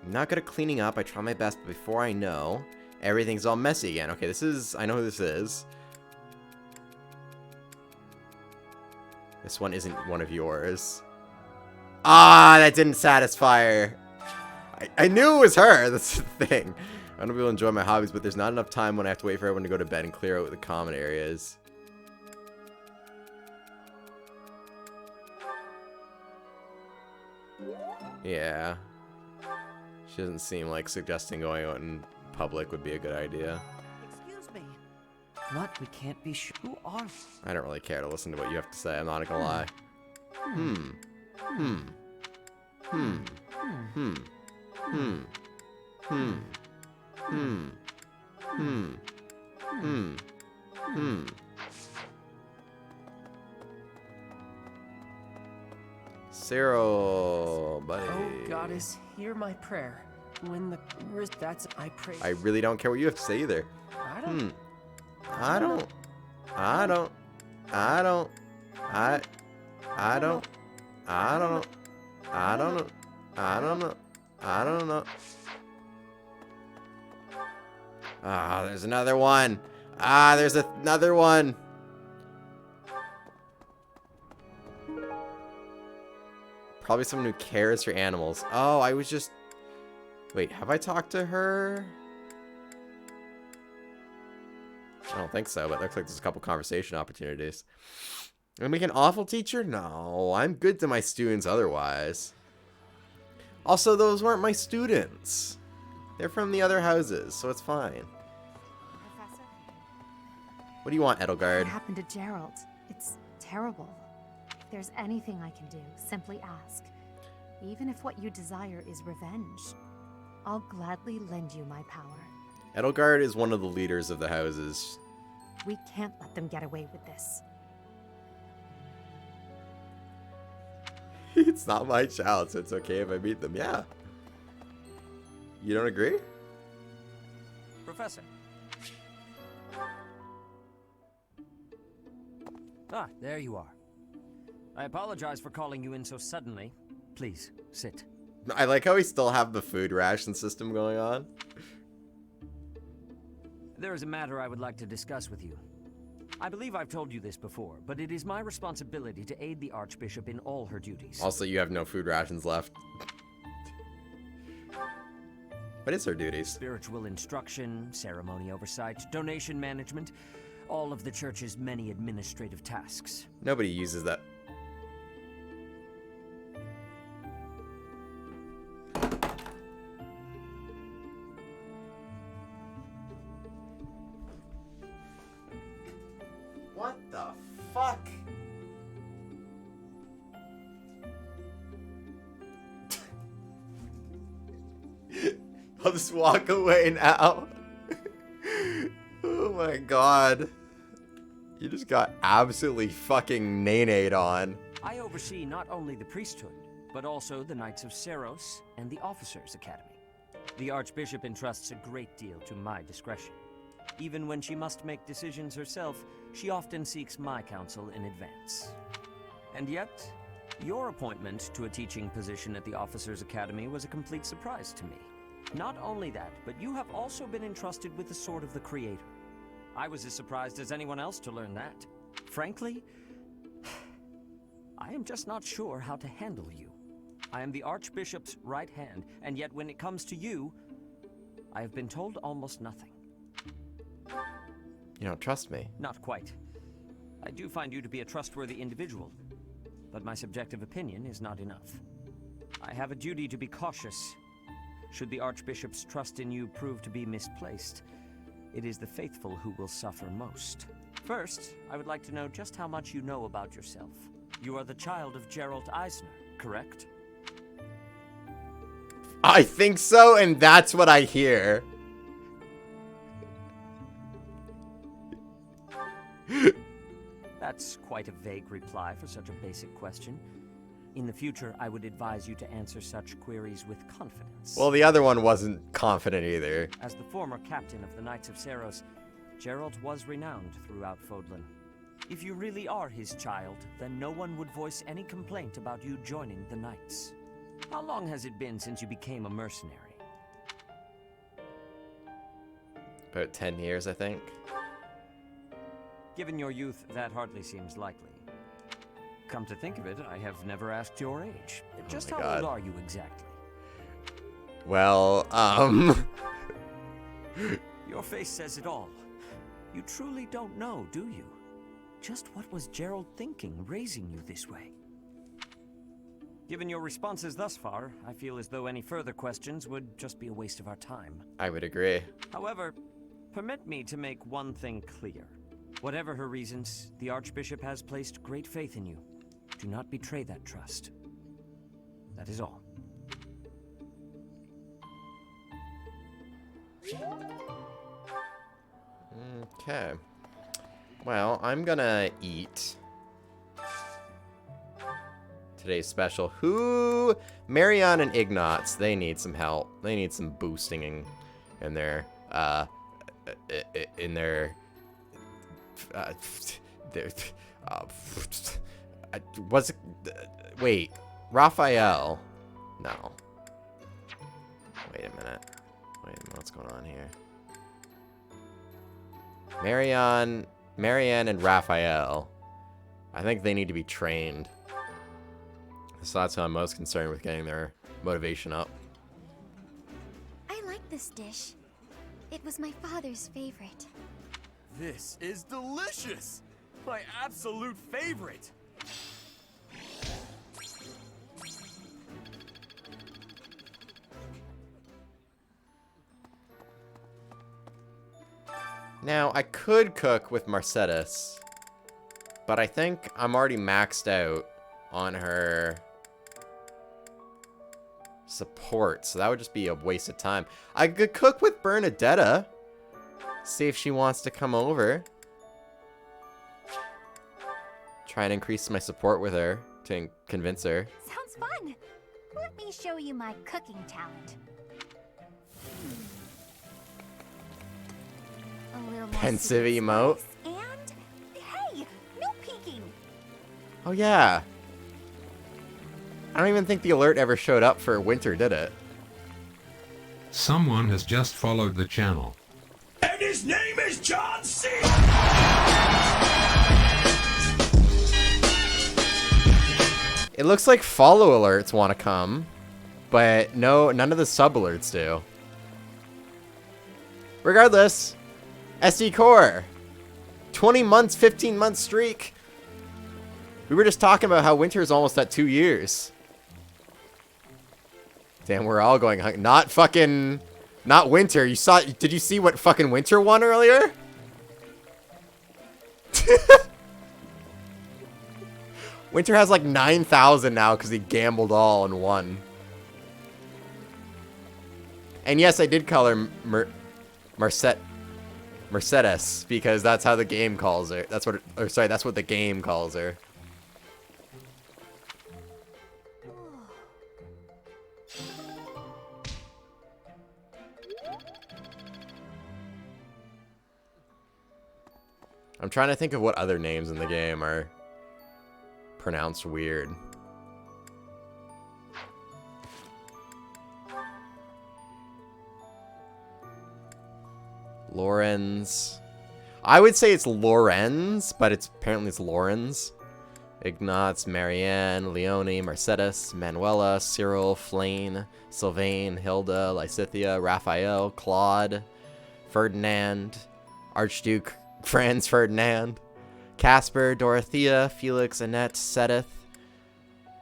I'm not good at cleaning up. I try my best, but before I know, everything's all messy again. Okay, this is... I know who this is. This one isn't one of yours. Ah, that didn't satisfy her. I knew it was her. That's the thing. I want to be able to enjoy my hobbies, but there's not enough time when I have to wait for everyone to go to bed and clear out the common areas. Yeah. She doesn't seem like suggesting going out in public would be a good idea. Excuse me. What? We can't be sure. Who are? I don't really care to listen to what you have to say. I'm not gonna lie. Cyril, buddy. Oh, goddess, hear my prayer. When the that's I pray. I really don't care what you have to say either. I don't. I don't. I don't. I don't. I don't. I don't. I don't know. I don't know. I don't know. Ah, there's another one. Ah, there's another one. Probably someone who cares for animals. Oh, I was just... Wait, have I talked to her? I don't think so, but it looks like there's a couple conversation opportunities. Am I make an awful teacher? No, I'm good to my students otherwise. Also, those weren't my students. They're from the other houses, so it's fine. Professor? What do you want, What Edelgard? happened to Gerald? It's terrible. If there's anything I can do, simply ask. Even if what you desire is revenge, I'll gladly lend you my power. Edelgard is one of the leaders of the houses. We can't let them get away with this. It's not my child, so it's okay if I meet them. Yeah. You don't agree? Professor. Ah, there you are. I apologize for calling you in so suddenly. Please, sit. I like how we still have the food ration system going on. There is a matter I would like to discuss with you. I believe I've told you this before, but it is my responsibility to aid the Archbishop in all her duties. Also, you have no food rations left. What is her duties? Spiritual instruction, ceremony oversight, donation management, all of the church's many administrative tasks. Nobody uses that. What the fuck? I'll just walk away now. Oh my god. You just got absolutely fucking nay-nayed on. I oversee not only the priesthood, but also the Knights of Seros and the Officers' Academy. The Archbishop entrusts a great deal to my discretion. Even when she must make decisions herself, she often seeks my counsel in advance. And yet, your appointment to a teaching position at the Officers' Academy was a complete surprise to me. Not only that, but you have also been entrusted with the Sword of the Creator. I was as surprised as anyone else to learn that. Frankly, I am just not sure how to handle you. I am the Archbishop's right hand, and yet when it comes to you, I have been told almost nothing. You don't trust me. Not quite. I do find you to be a trustworthy individual, but my subjective opinion is not enough. I have a duty to be cautious. Should the Archbishop's trust in you prove to be misplaced, it is the faithful who will suffer most. First, I would like to know just how much you know about yourself. You are the child of Gerald Eisner, correct? I think so, and that's what I hear. That's quite a vague reply for such a basic question. In the future, I would advise you to answer such queries with confidence. Well, the other one wasn't confident either. As the former captain of the Knights of Saros, Geralt was renowned throughout Fodlan. If you really are his child, then no one would voice any complaint about you joining the Knights. How long has it been since you became a mercenary? About 10 years, I think. Given your youth, that hardly seems likely. Come to think of it, I have never asked your age. Just my how God. old are you exactly? Well, Your face says it all. You truly don't know, do you? Just what was Gerald thinking, raising you this way? Given your responses thus far, I feel as though any further questions would just be a waste of our time. I would agree. However, permit me to make one thing clear. Whatever her reasons, the Archbishop has placed great faith in you. Do not betray that trust. That is all. Okay. Well, I'm gonna eat today's special. Marion and Ignatz, they need some help. They need some boosting in their was it, wait, Raphael? No. Wait a minute, what's going on here? Marianne and Raphael. I think they need to be trained. So that's how I'm most concerned with getting their motivation up. I like this dish. It was my father's favorite. This is delicious! My absolute favorite! Now, I could cook with Mercedes, but I think I'm already maxed out on her support, so that would just be a waste of time. I could cook with Bernadetta, see if she wants to come over. Try and increase my support with her to convince her. Sounds fun. Let me show you my cooking talent. A little more Pensive sweet emote. spice. And hey, no peeking. Oh yeah. I don't even think the alert ever showed up for winter, did it? Someone has just followed the channel. And his name is John C. It looks like follow alerts want to come, but no, none of the sub alerts do. Regardless, SD Core, 20 months, 15 month streak. We were just talking about how winter is almost at 2 years. Damn, we're all going, not winter. Did you see what fucking winter won earlier? Winter has like 9,000 now because he gambled all and won. And yes, I did call her Mercedes because that's how the game calls her. That's what the game calls her. I'm trying to think of what other names in the game are pronounced weird. Lorenz. I would say it's Lorenz, but apparently it's Lorenz. Ignatz, Marianne, Leonie, Mercedes, Manuela, Cyril, Flane, Sylvain, Hilda, Lysithia, Raphael, Claude, Ferdinand, Archduke Franz Ferdinand, Casper, Dorothea, Felix, Annette, Sedith.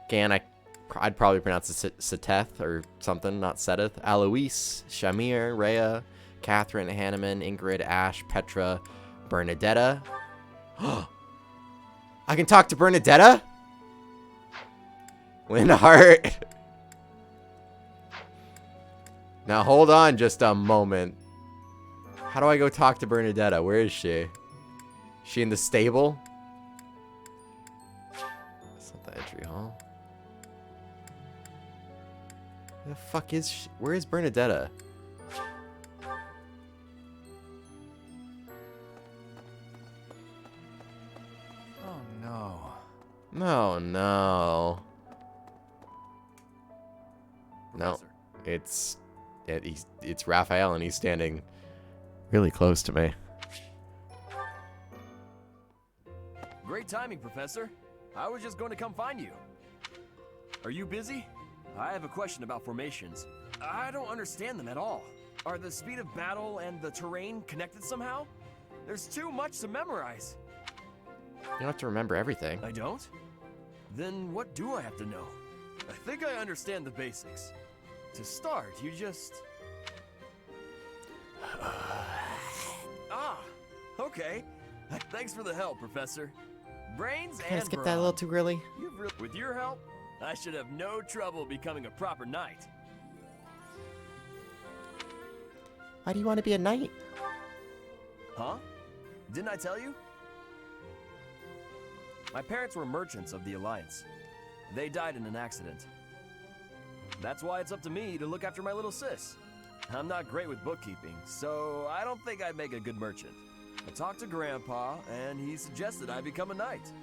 Again, I'd probably pronounce it Seteth or something, not Sedith. Alois, Shamir, Rhea, Catherine, Hanneman, Ingrid, Ash, Petra, Bernadetta. I can talk to Bernadetta? Linhart. Now hold on just a moment. How do I go talk to Bernadetta? Where is she? Is she in the stable? That's not the entry hall. Where the fuck is she? Where is Bernadetta? Oh no. No, no. No. It's Raphael and he's standing really close to me. Great timing, Professor. I was just going to come find you. Are you busy? I have a question about formations. I don't understand them at all. Are the speed of battle and the terrain connected somehow? There's too much to memorize. You don't have to remember everything. I don't? Then what do I have to know? I think I understand the basics. To start, you just... Okay. Thanks for the help, Professor. Brains Can I and skip that a little too early? With your help, I should have no trouble becoming a proper knight. Why do you want to be a knight? Huh? Didn't I tell you? My parents were merchants of the Alliance. They died in an accident. That's why it's up to me to look after my little sis. I'm not great with bookkeeping, so I don't think I'd make a good merchant. I talked to Grandpa, and he suggested I become a knight.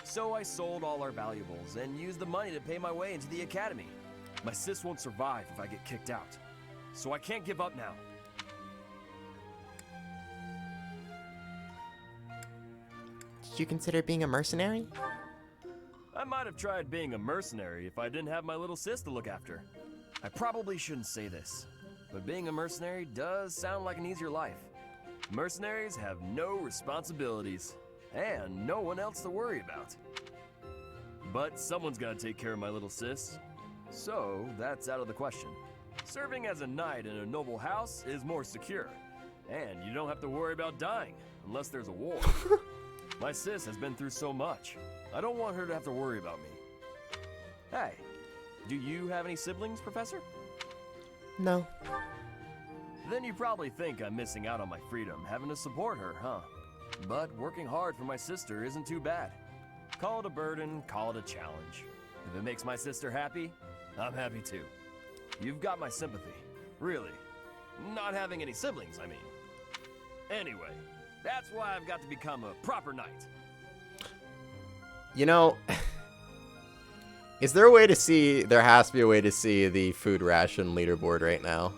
So I sold all our valuables and used the money to pay my way into the academy. My sis won't survive if I get kicked out, so I can't give up now. Did you consider being a mercenary? I might have tried being a mercenary if I didn't have my little sis to look after. I probably shouldn't say this, but being a mercenary does sound like an easier life. Mercenaries have no responsibilities, and no one else to worry about. But someone's gotta take care of my little sis, so that's out of the question. Serving as a knight in a noble house is more secure, and you don't have to worry about dying unless there's a war. My sis has been through so much. I don't want her to have to worry about me. Hey, do you have any siblings, Professor? No. Then you probably think I'm missing out on my freedom, having to support her, huh? But working hard for my sister isn't too bad. Call it a burden, call it a challenge. If it makes my sister happy, I'm happy too. You've got my sympathy. Really. Not having any siblings, I mean. Anyway, that's why I've got to become a proper knight. You know, is there a way to see, there has to be a way to see the food ration leaderboard right now.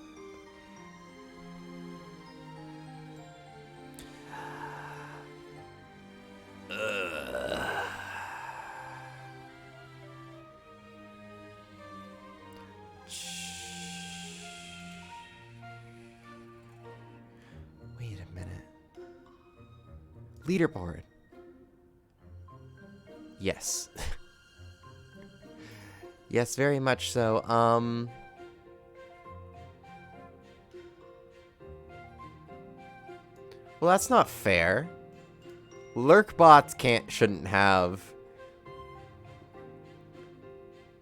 Wait a minute. Leaderboard. Yes. Yes, very much so. Well, that's not fair. Lurkbots shouldn't have.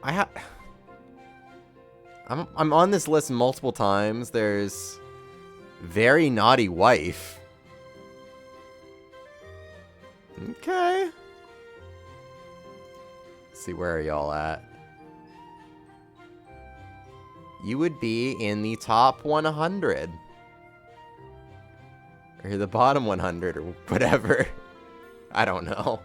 I'm on this list multiple times. There's very naughty wife. Okay. Let's see, where are y'all at? You would be in the top 100. Or the bottom 100 or whatever. I don't know.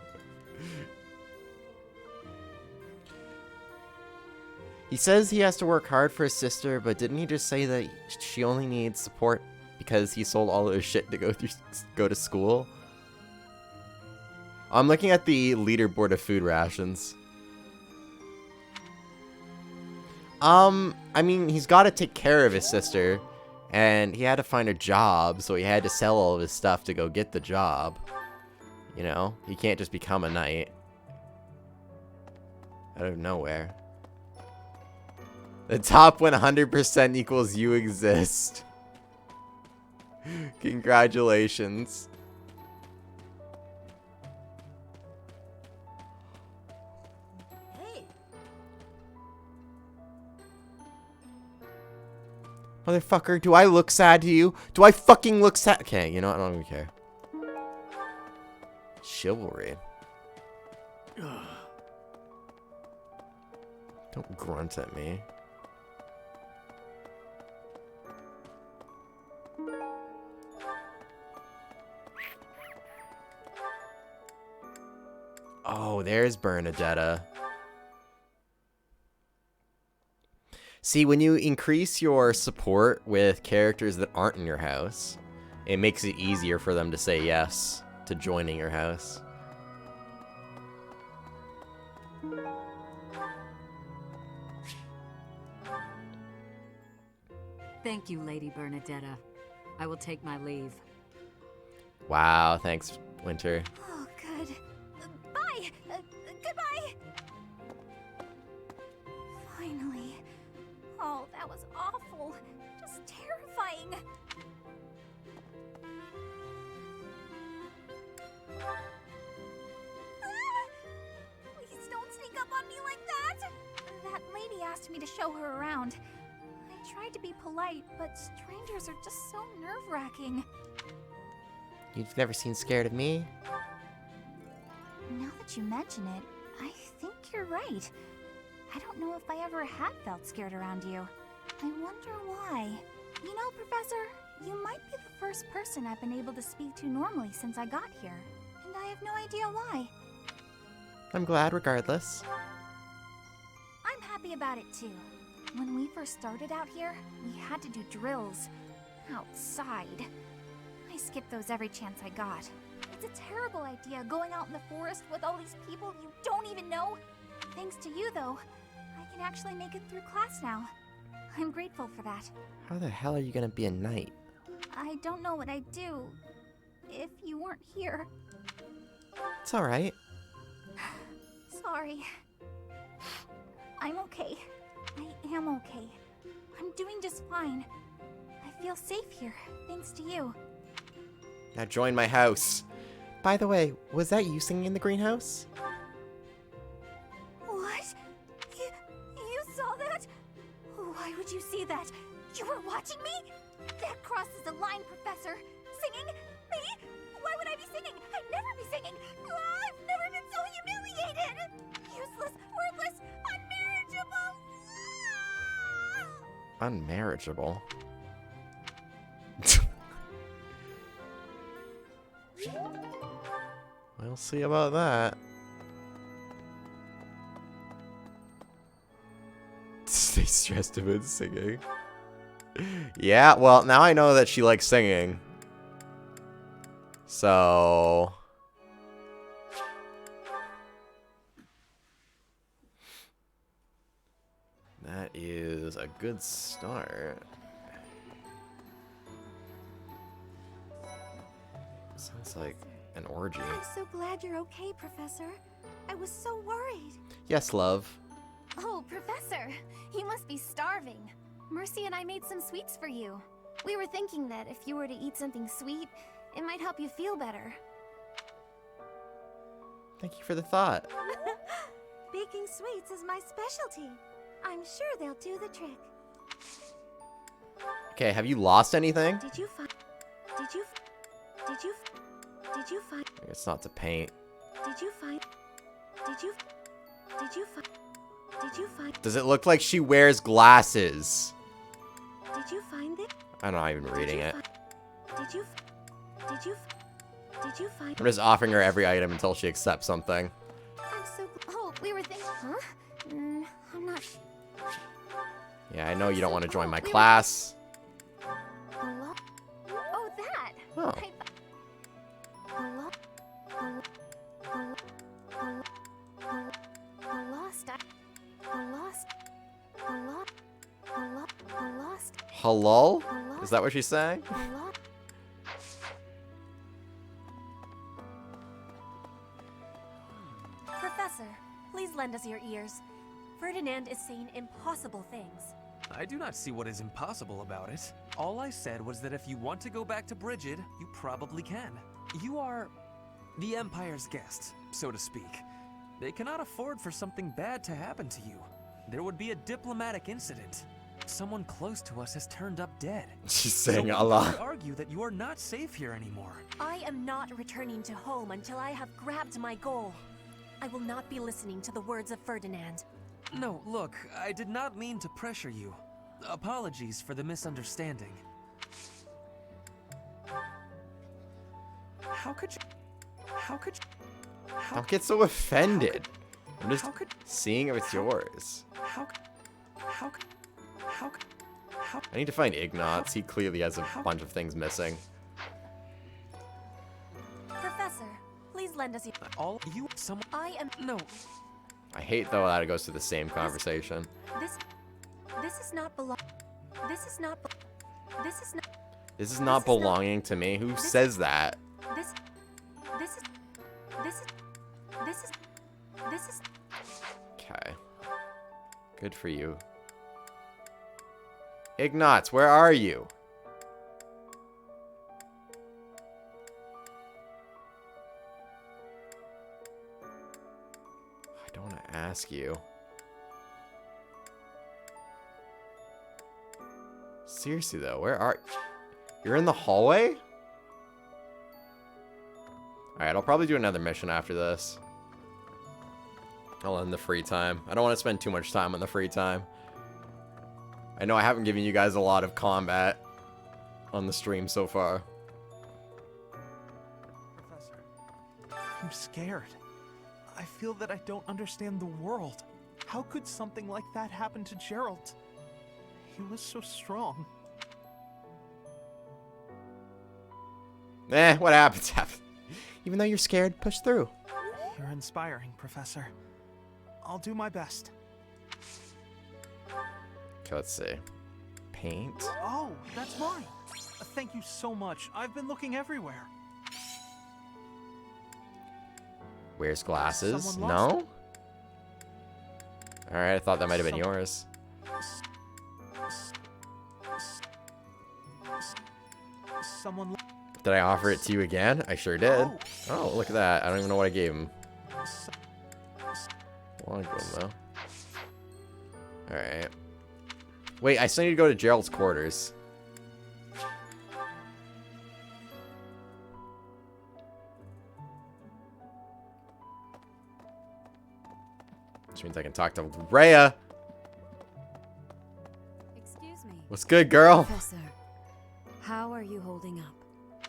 He says he has to work hard for his sister, but didn't he just say that she only needs support because he sold all of his shit to go to school? I'm looking at the leaderboard of food rations. I mean, he's got to take care of his sister, and he had to find a job, so he had to sell all of his stuff to go get the job. You know, he can't just become a knight out of nowhere. The top 100% equals you exist. Congratulations. Motherfucker, do I look sad to you? Do I fucking look sad? Okay, you know what? I don't even care. Chivalry. Don't grunt at me. Oh, there's Bernadetta. See, when you increase your support with characters that aren't in your house, it makes it easier for them to say yes to joining your house. Thank you, Lady Bernadetta. I will take my leave. Wow, thanks, Winter. Oh, good. Bye! Goodbye! Finally. Oh, that was awful. Just terrifying. Please don't sneak up on me like that! That lady asked me to show her around. I tried to be polite, but strangers are just so nerve-wracking. You've never seen Scared of Me? Now that you mention it, I think you're right. I don't know if I ever had felt scared around you. I wonder why. You know, Professor, you might be the first person I've been able to speak to normally since I got here. And I have no idea why. I'm glad regardless. I'm happy about it too. When we first started out here, we had to do drills. Outside. I skipped those every chance I got. It's a terrible idea going out in the forest with all these people you don't even know. Thanks to you, though, I can actually make it through class now. I'm grateful for that. How the hell are you gonna be a knight? I don't know what I'd do if you weren't here. It's alright. Sorry. I'm okay. I am okay. I'm doing just fine. I feel safe here, thanks to you. Now join my house. By the way, was that you singing in the greenhouse? What? You saw that? Why would you see that? You were watching me? That crosses the line, Professor. Singing? Me? Why would I be singing? I'd never be singing. I've never been so humiliated. Useless, worthless, unmarriageable. Unmarriageable? We'll see about that. Stay stressed about singing. Yeah, well, now I know that she likes singing. So... that is a good start. Sounds like an orgy. I'm so glad you're okay, Professor. I was so worried. Yes, love. Oh, Professor, you must be starving. Mercy and I made some sweets for you. We were thinking that if you were to eat something sweet, it might help you feel better. Thank you for the thought. Baking sweets is my specialty. I'm sure they'll do the trick. Okay, have you lost anything? Did you find... Did you find... It's not to paint. Did you find... Does it look like she wears glasses? Did you find it? I'm not even reading it. Did you find... I'm just offering her every item until she accepts something. I'm so... Oh, we were thinking... Huh? I'm not... Yeah, I know you don't want to join my class. Oh, that! Oh. Halal? Is that what she's saying? Professor, please lend us your ears. Ferdinand is saying impossible things. I do not see what is impossible about it. All I said was that if you want to go back to Brigid, you probably can. You are the Empire's guest, so to speak. They cannot afford for something bad to happen to you. There would be a diplomatic incident. Someone close to us has turned up dead. She's saying so a lot. we could argue that you are not safe here anymore. I am not returning to home until I have grabbed my goal. I will not be listening to the words of Ferdinand. No, look, I did not mean to pressure you. Apologies for the misunderstanding. How could you... Don't get so offended. I'm just seeing if it's yours. I need to find Ignatz. He clearly has a bunch of things missing. Professor, please lend us your... All you... Someone... I am... No. I hate, though, that it goes through the same conversation. This is not belong... This is not... This is not... This is not belonging to me. Who says that? This is... Okay. Good for you. Ignatz, where are you? I don't want to ask you. Seriously, though, where are... You're in the hallway? Alright, I'll probably do another mission after this. I'll end the free time. I don't want to spend too much time on the free time. I know I haven't given you guys a lot of combat on the stream so far. Professor, I'm scared. I feel that I don't understand the world. How could something like that happen to Gerald? He was so strong. What happens? Even though you're scared, push through. You're inspiring, Professor. I'll do my best. Okay, let's see. Paint. Oh, that's mine. Thank you so much. I've been looking everywhere. Where's glasses? Someone lost No? Alright, I thought that might have been yours. Someone... Did I offer it to you again? I sure did. Oh, look at that. I don't even know what I gave him. Long ago, though. Alright. Wait, I still need to go to Gerald's quarters. Which means I can talk to Rhea. Excuse me. What's good, girl? Professor, how are you holding up?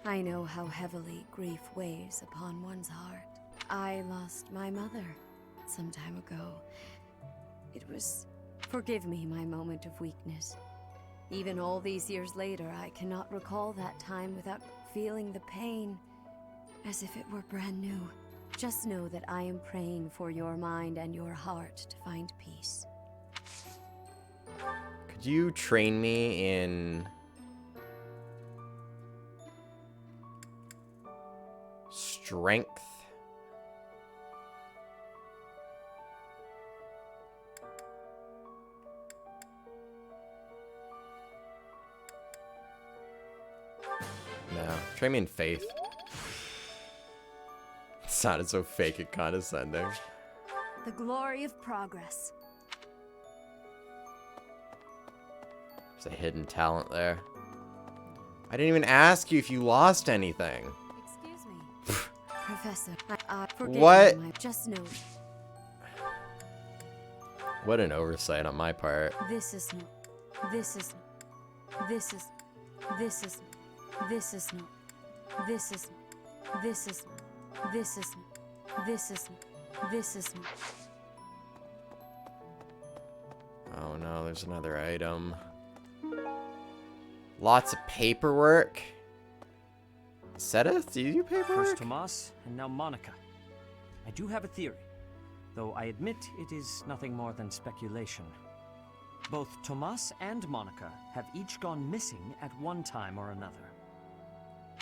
I know how heavily grief weighs upon one's heart. I lost my mother some time ago. It was... Forgive me my moment of weakness. Even all these years later, I cannot recall that time without feeling the pain as if it were brand new. Just know that I am praying for your mind and your heart to find peace. Could you train me in... strength? No. Train me in faith. It sounded so fake and condescending. The glory of progress. There's a hidden talent there. I didn't even ask you if you lost anything. Excuse me. Professor, forgive What? me, just know What an oversight on my part. this is not. This is. This is. This is. This is not. This is. This is. This is. This is. This is. Oh no, there's another item. Lots of paperwork. Seta, do you do paperwork? First Tomas, and now Monica. I do have a theory, though I admit it is nothing more than speculation. Both Tomas and Monica have each gone missing at one time or another.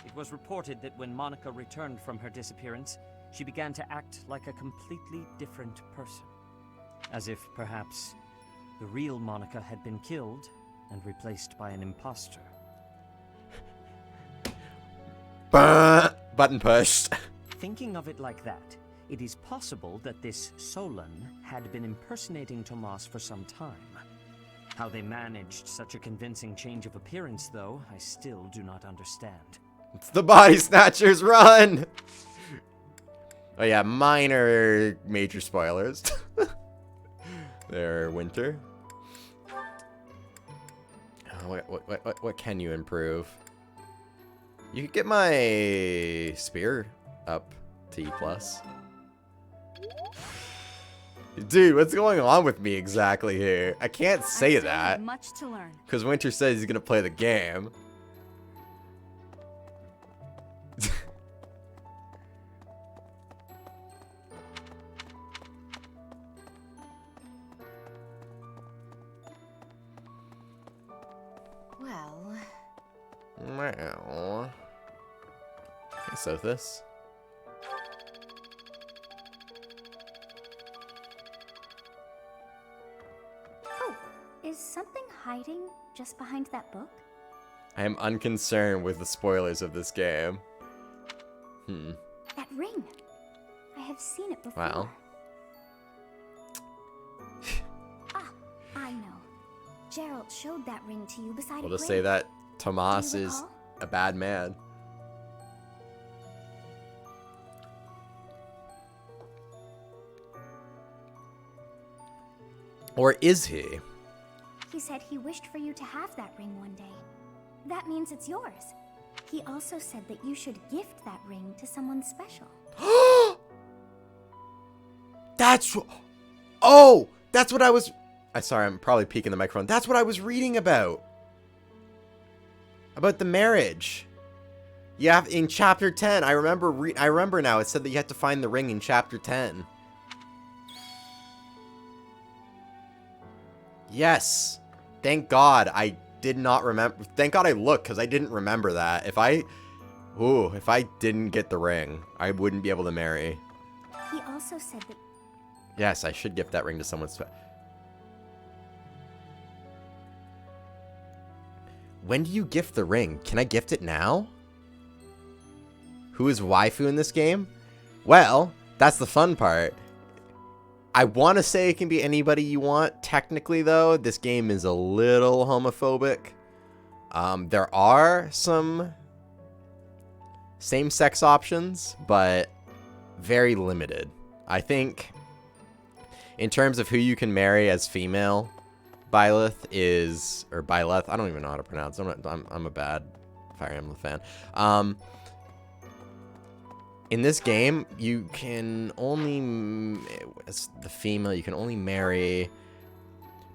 It was reported that when Monica returned from her disappearance, she began to act like a completely different person. As if, perhaps, the real Monica had been killed and replaced by an imposter. Button pushed. Thinking of it like that, it is possible that this Solon had been impersonating Tomas for some time. How they managed such a convincing change of appearance, though, I still do not understand. It's the Body Snatchers, run! Oh yeah, minor major spoilers. There, Winter. Oh, what can you improve? You could get my spear up to E+. Dude, what's going on with me exactly here? I can't say that. Much to learn. Because Winter says he's gonna play the game. Well. Well. Hey, Sothis. Oh, is something hiding just behind that book? I am unconcerned with the spoilers of this game. That ring. I have seen it before. Wow. I know. Gerald showed that ring to you beside We'll a just say grave. that Tomas Do you is recall? a bad man. Or is he? He said he wished for you to have that ring one day. That means it's yours. He also said that you should gift that ring to someone special. That's... Oh! That's what I was... Sorry, I'm probably peeking the microphone. That's what I was reading about. About the marriage. Yeah, in chapter 10. I remember now. It said that you had to find the ring in chapter 10. Yes. Thank God I did not remember. Thank God I looked, because I didn't remember that. If I didn't get the ring, I wouldn't be able to marry. He also said that Yes, I should gift that ring to someone special. When do you gift the ring? Can I gift it now? Who is waifu in this game? Well, that's the fun part. I want to say it can be anybody you want. Technically, though, this game is a little homophobic. There are some same-sex options, but very limited. I think in terms of who you can marry as female, Byleth is, or Byleth, I don't even know how to pronounce it. I'm a bad Fire Emblem fan. In this game, you can only, as the female, you can only marry,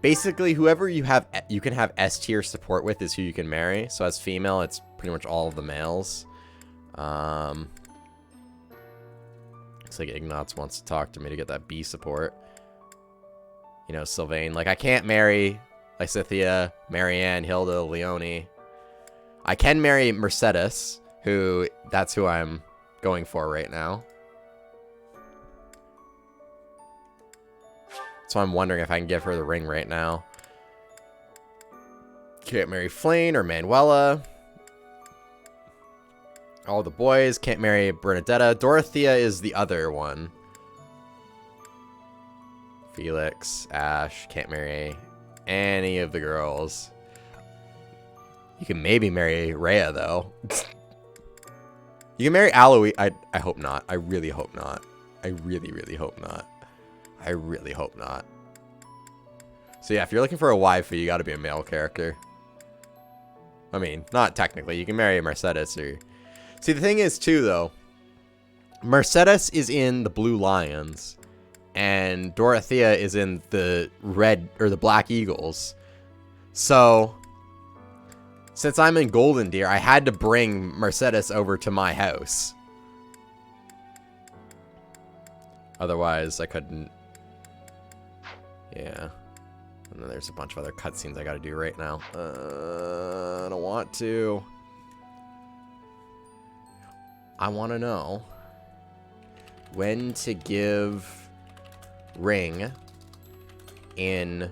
basically whoever you can have S tier support with is who you can marry. So as female, it's pretty much all of the males. Looks like Ignatz wants to talk to me to get that B support. You know, Sylvain. Like, I can't marry Lysithea, Marianne, Hilda, Leonie. I can marry Mercedes, that's who I'm going for right now. So I'm wondering if I can give her the ring right now. Can't marry Flayn or Manuela. All the boys can't marry Bernadetta. Dorothea is the other one. Felix, Ash, can't marry any of the girls. You can maybe marry Rhea, though. You can marry Aloy. I hope not. I really hope not. I really, really hope not. I really hope not. So yeah, if you're looking for a waifu, you gotta be a male character. I mean, not technically. You can marry a Mercedes or... See, the thing is, too, though. Mercedes is in the Blue Lions. And Dorothea is in the red, or the Black Eagles. So, since I'm in Golden Deer, I had to bring Mercedes over to my house. Otherwise, I couldn't. Yeah. And then there's a bunch of other cutscenes I gotta do right now. I don't want to. I want to know when to give ring in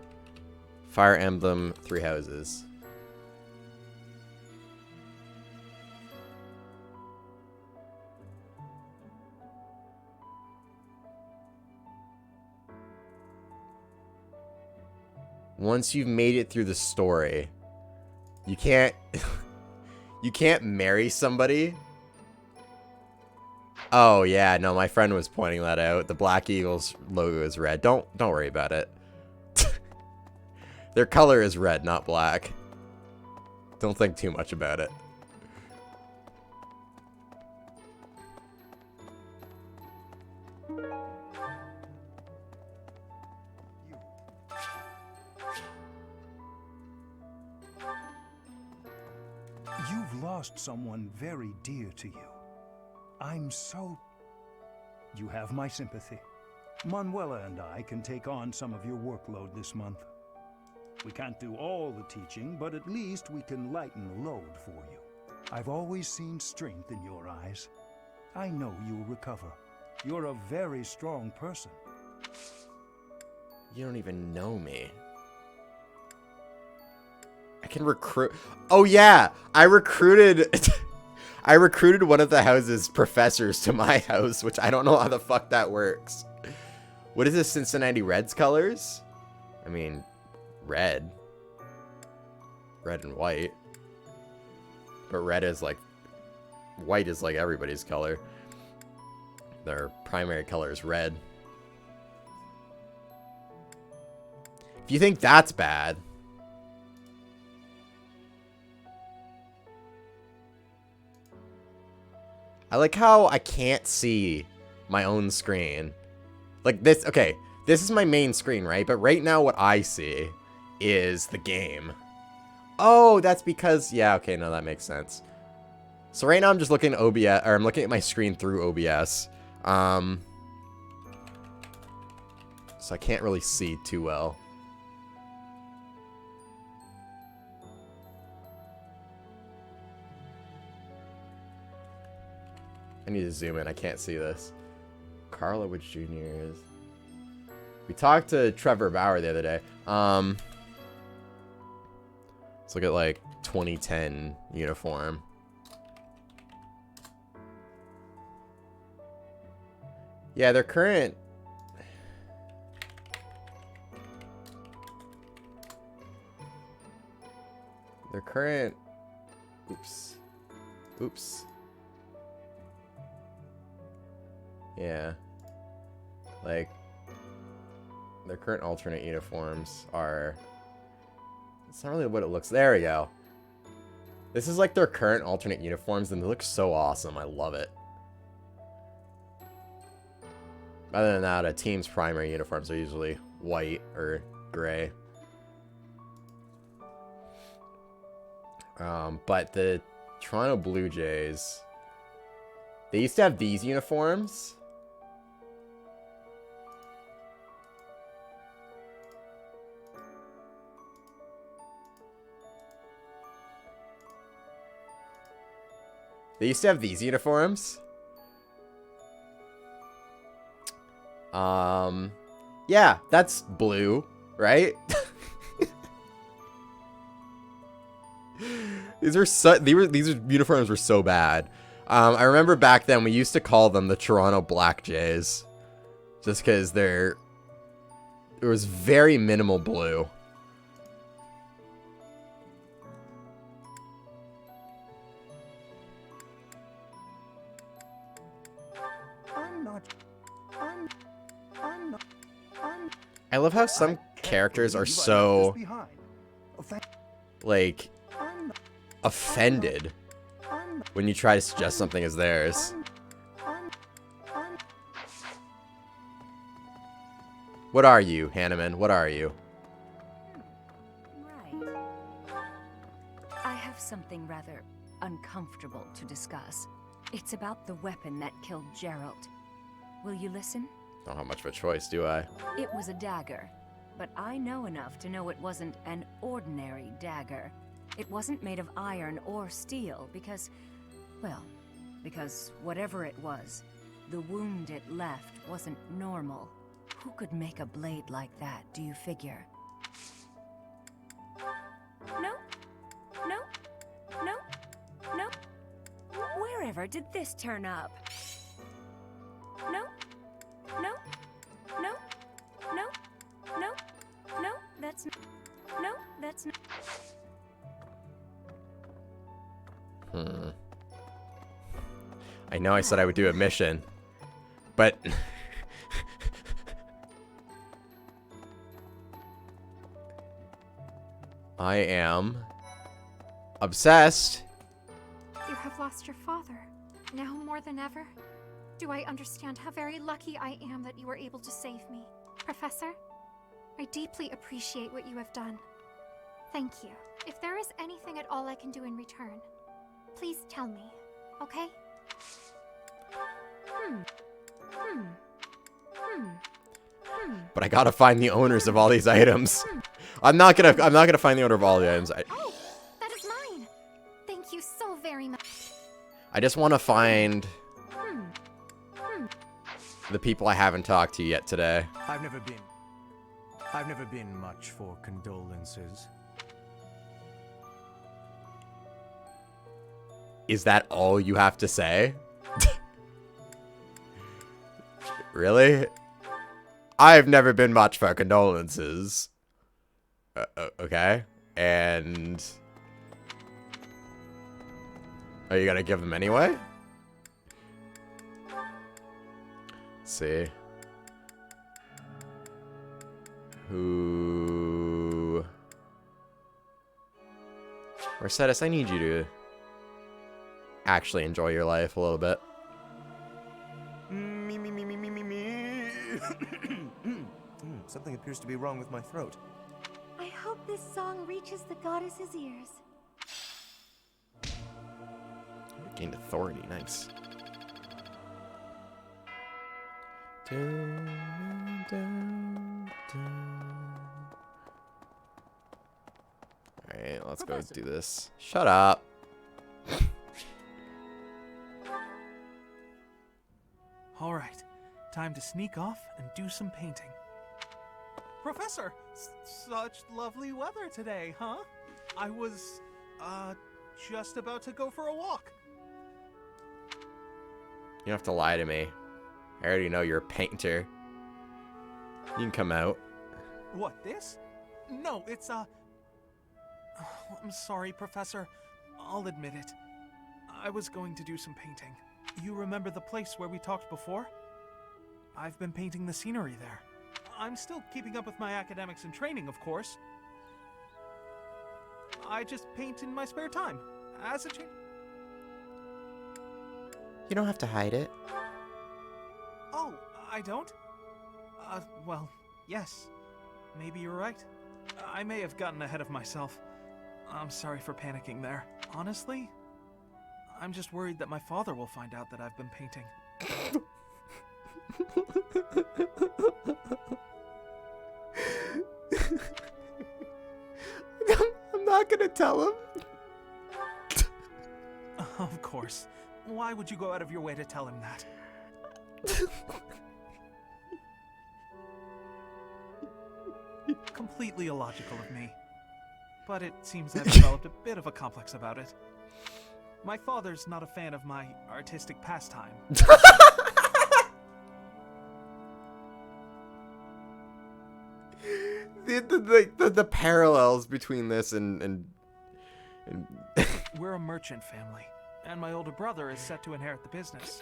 Fire Emblem Three Houses. once you've made it through the story, you can't you can't marry somebody. Oh yeah, no, my friend was pointing that out. The Black Eagles logo is red. Don't worry about it. Their color is red, not black. Don't think too much about it. You've lost someone very dear to you. I'm so... You have my sympathy. Manuela and I can take on some of your workload this month. We can't do all the teaching, but at least we can lighten the load for you. I've always seen strength in your eyes. I know you'll recover. You're a very strong person. You don't even know me. I can recruit. Oh yeah, I recruited I recruited one of the house's professors to my house, which I don't know how the fuck that works. What is this, Cincinnati Reds colors? I mean, red. Red and white. But red is like... White is like everybody's color. Their primary color is red. If you think that's bad... I like how I can't see my own screen. Like this, okay, this is my main screen, right? But right now what I see is the game. Oh, that's because, yeah, okay, no, that makes sense. So right now I'm just looking at OBS, or I'm looking at my screen through OBS. So I can't really see too well. I need to zoom in. I can't see this. Carla Woods Jr. is... We talked to Trevor Bauer the other day. Let's look at, like, 2010 uniform. Yeah, their current... Oops. Oops. Yeah. Like, their current alternate uniforms are... It's not really what it looks... There we go. This is like their current alternate uniforms, and they look so awesome. I love it. Other than that, a team's primary uniforms are usually white or gray. But the Toronto Blue Jays... They used to have these uniforms. They used to have these uniforms. Yeah, that's blue, right? These uniforms were so bad. I remember back then we used to call them the Toronto Black Jays, just because there was very minimal blue. I love how some characters are so, like, offended when you try to suggest something as theirs. What are you, Hanneman? What are you? Right. I have something rather uncomfortable to discuss. It's about the weapon that killed Gerald. Will you listen? Don't have much of a choice, do I? It was a dagger, but I know enough to know it wasn't an ordinary dagger. It wasn't made of iron or steel because, well, because whatever it was, the wound it left wasn't normal. Who could make a blade like that, do you figure? No, no, no, no. Wherever did this turn up? No, no, no, no, no, no, that's... snow. I know I said I would do a mission, but I am obsessed. You have lost your father. Now more than ever, do I understand how very lucky I am that you were able to save me. Professor, I deeply appreciate what you have done. Thank you. If there is anything at all I can do in return, please tell me, okay? But I gotta find the owners of all these items. I'm not gonna find the owner of all the items. Oh, that is mine. Thank you so very much. I just want to find the people I haven't talked to yet today. I've never been much for condolences. Is that all you have to say? Really? I've never been much for condolences. Okay. And... are you gonna give them anyway? Let's see. Who... Mercedes, I need you to actually enjoy your life a little bit. Me. Something appears to be wrong with my throat. I hope this song reaches the goddess's ears. Gained authority, nice. Alright, let's go do this. Shut up. Alright, time to sneak off and do some painting. Professor, such lovely weather today, huh? I was, just about to go for a walk. You don't have to lie to me. I already know you're a painter. You can come out. What, this? No, it's, I'm sorry, Professor. I'll admit it. I was going to do some painting. You remember the place where we talked before? I've been painting the scenery there. I'm still keeping up with my academics and training, of course. I just paint in my spare time, as a change. You don't have to hide it. Oh, I don't? Well, yes. Maybe you're right. I may have gotten ahead of myself. I'm sorry for panicking there. Honestly, I'm just worried that my father will find out that I've been painting. I'm not gonna tell him. Of course. Why would you go out of your way to tell him that? Completely illogical of me. But it seems I've developed a bit of a complex about it. My father's not a fan of my artistic pastime. The parallels between this and We're a merchant family, and my older brother is set to inherit the business.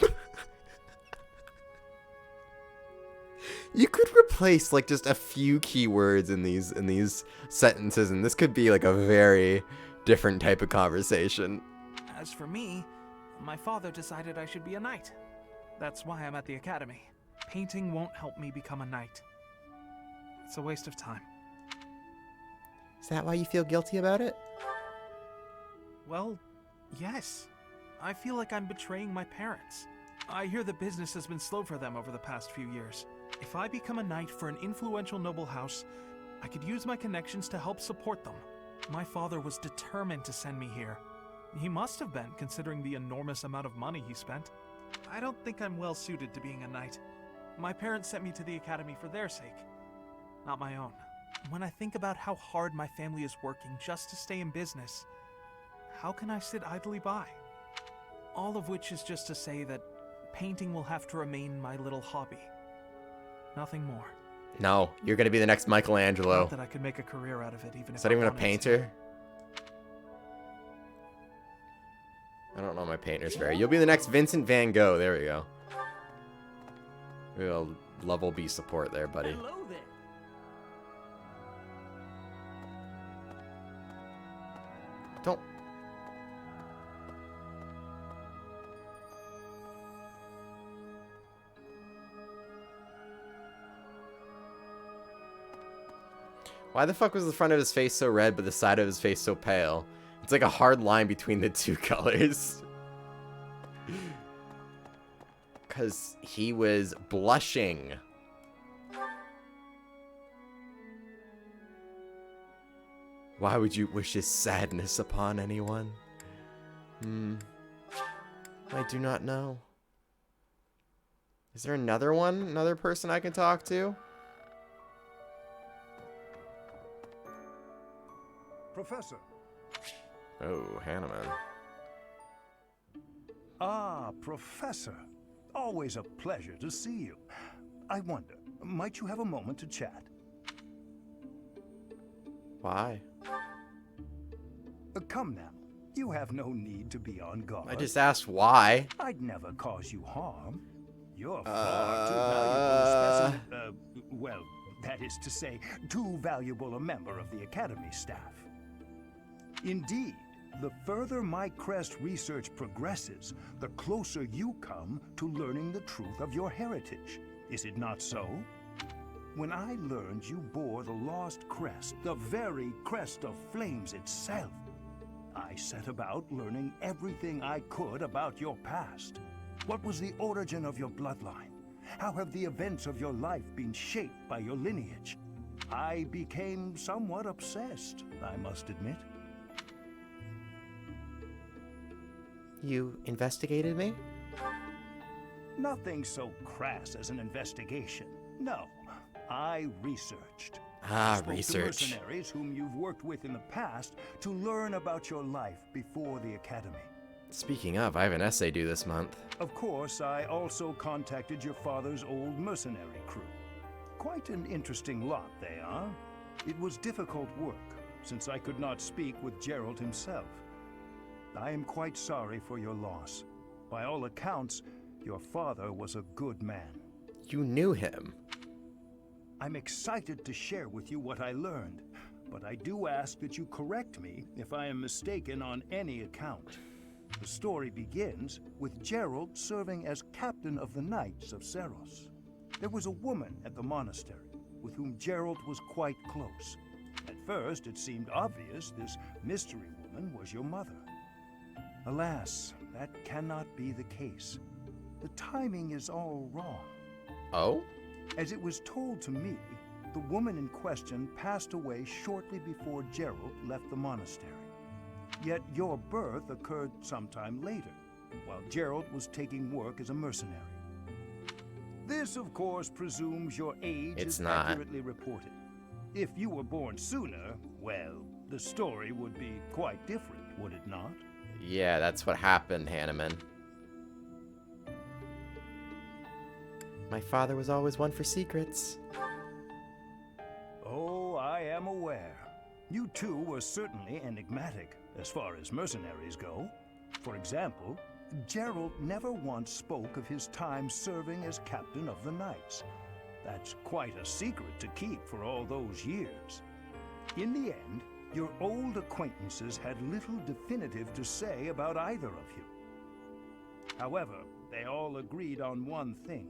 you could replace like just a few keywords in these sentences, and this could be like a very different type of conversation. As for me, my father decided I should be a knight. That's why I'm at the academy. Painting won't help me become a knight. It's a waste of time. Is that why you feel guilty about it? Well, yes. I feel like I'm betraying my parents. I hear the business has been slow for them over the past few years. If I become a knight for an influential noble house, I could use my connections to help support them. My father was determined to send me here. He must have been, considering the enormous amount of money he spent. I don't think I'm well suited to being a knight. My parents sent me to the academy for their sake, not my own. When I think about how hard my family is working just to stay in business, how can I sit idly by? All of which is just to say that painting will have to remain my little hobby. Nothing more. No, you're gonna be the next Michelangelo. Not that I could make a career out of it, even if Is that I even a wanted to. painter? I don't know my painters very. You'll be the next Vincent Van Gogh. There we go. Real level B support there, buddy. Hello there. Don't. Why the fuck was the front of his face so red, but the side of his face so pale? It's like a hard line between the two colors. Because he was blushing. Why would you wish his sadness upon anyone? I do not know. Is there another one? Another person I can talk to? Professor. Oh, Hanneman. Ah, Professor. Always a pleasure to see you. I wonder, might you have a moment to chat? Why? Come now. You have no need to be on guard. I just asked why. I'd never cause you harm. You're far too valuable a specimen. Well, that is to say, too valuable a member of the Academy staff. Indeed, the further my crest research progresses, the closer you come to learning the truth of your heritage. Is it not so? When I learned you bore the lost crest, the very crest of flames itself, I set about learning everything I could about your past. What was the origin of your bloodline? How have the events of your life been shaped by your lineage? I became somewhat obsessed, I must admit. You investigated me? Nothing so crass as an investigation. No, I researched. Ah, Spoke research. to mercenaries whom you've worked with in the past to learn about your life before the Academy. Speaking of, I have an essay due this month. Of course, I also contacted your father's old mercenary crew. Quite an interesting lot they are. It was difficult work, since I could not speak with Gerald himself. I am quite sorry for your loss. By all accounts, your father was a good man. You knew him. I'm excited to share with you what I learned, but I do ask that you correct me if I am mistaken on any account. The story begins with Gerald serving as captain of the Knights of Seros. There was a woman at the monastery with whom Gerald was quite close. At first, it seemed obvious this mystery woman was your mother. Alas, that cannot be the case. The timing is all wrong. Oh? As it was told to me, the woman in question passed away shortly before Gerald left the monastery. Yet your birth occurred sometime later, while Gerald was taking work as a mercenary. This, of course, presumes your age It's is not. accurately reported. If you were born sooner, well, the story would be quite different, would it not? Yeah, that's what happened, Hanneman. My father was always one for secrets. Oh, I am aware. You two were certainly enigmatic, as far as mercenaries go. For example, Gerald never once spoke of his time serving as captain of the Knights. That's quite a secret to keep for all those years. In the end, your old acquaintances had little definitive to say about either of you. However, they all agreed on one thing.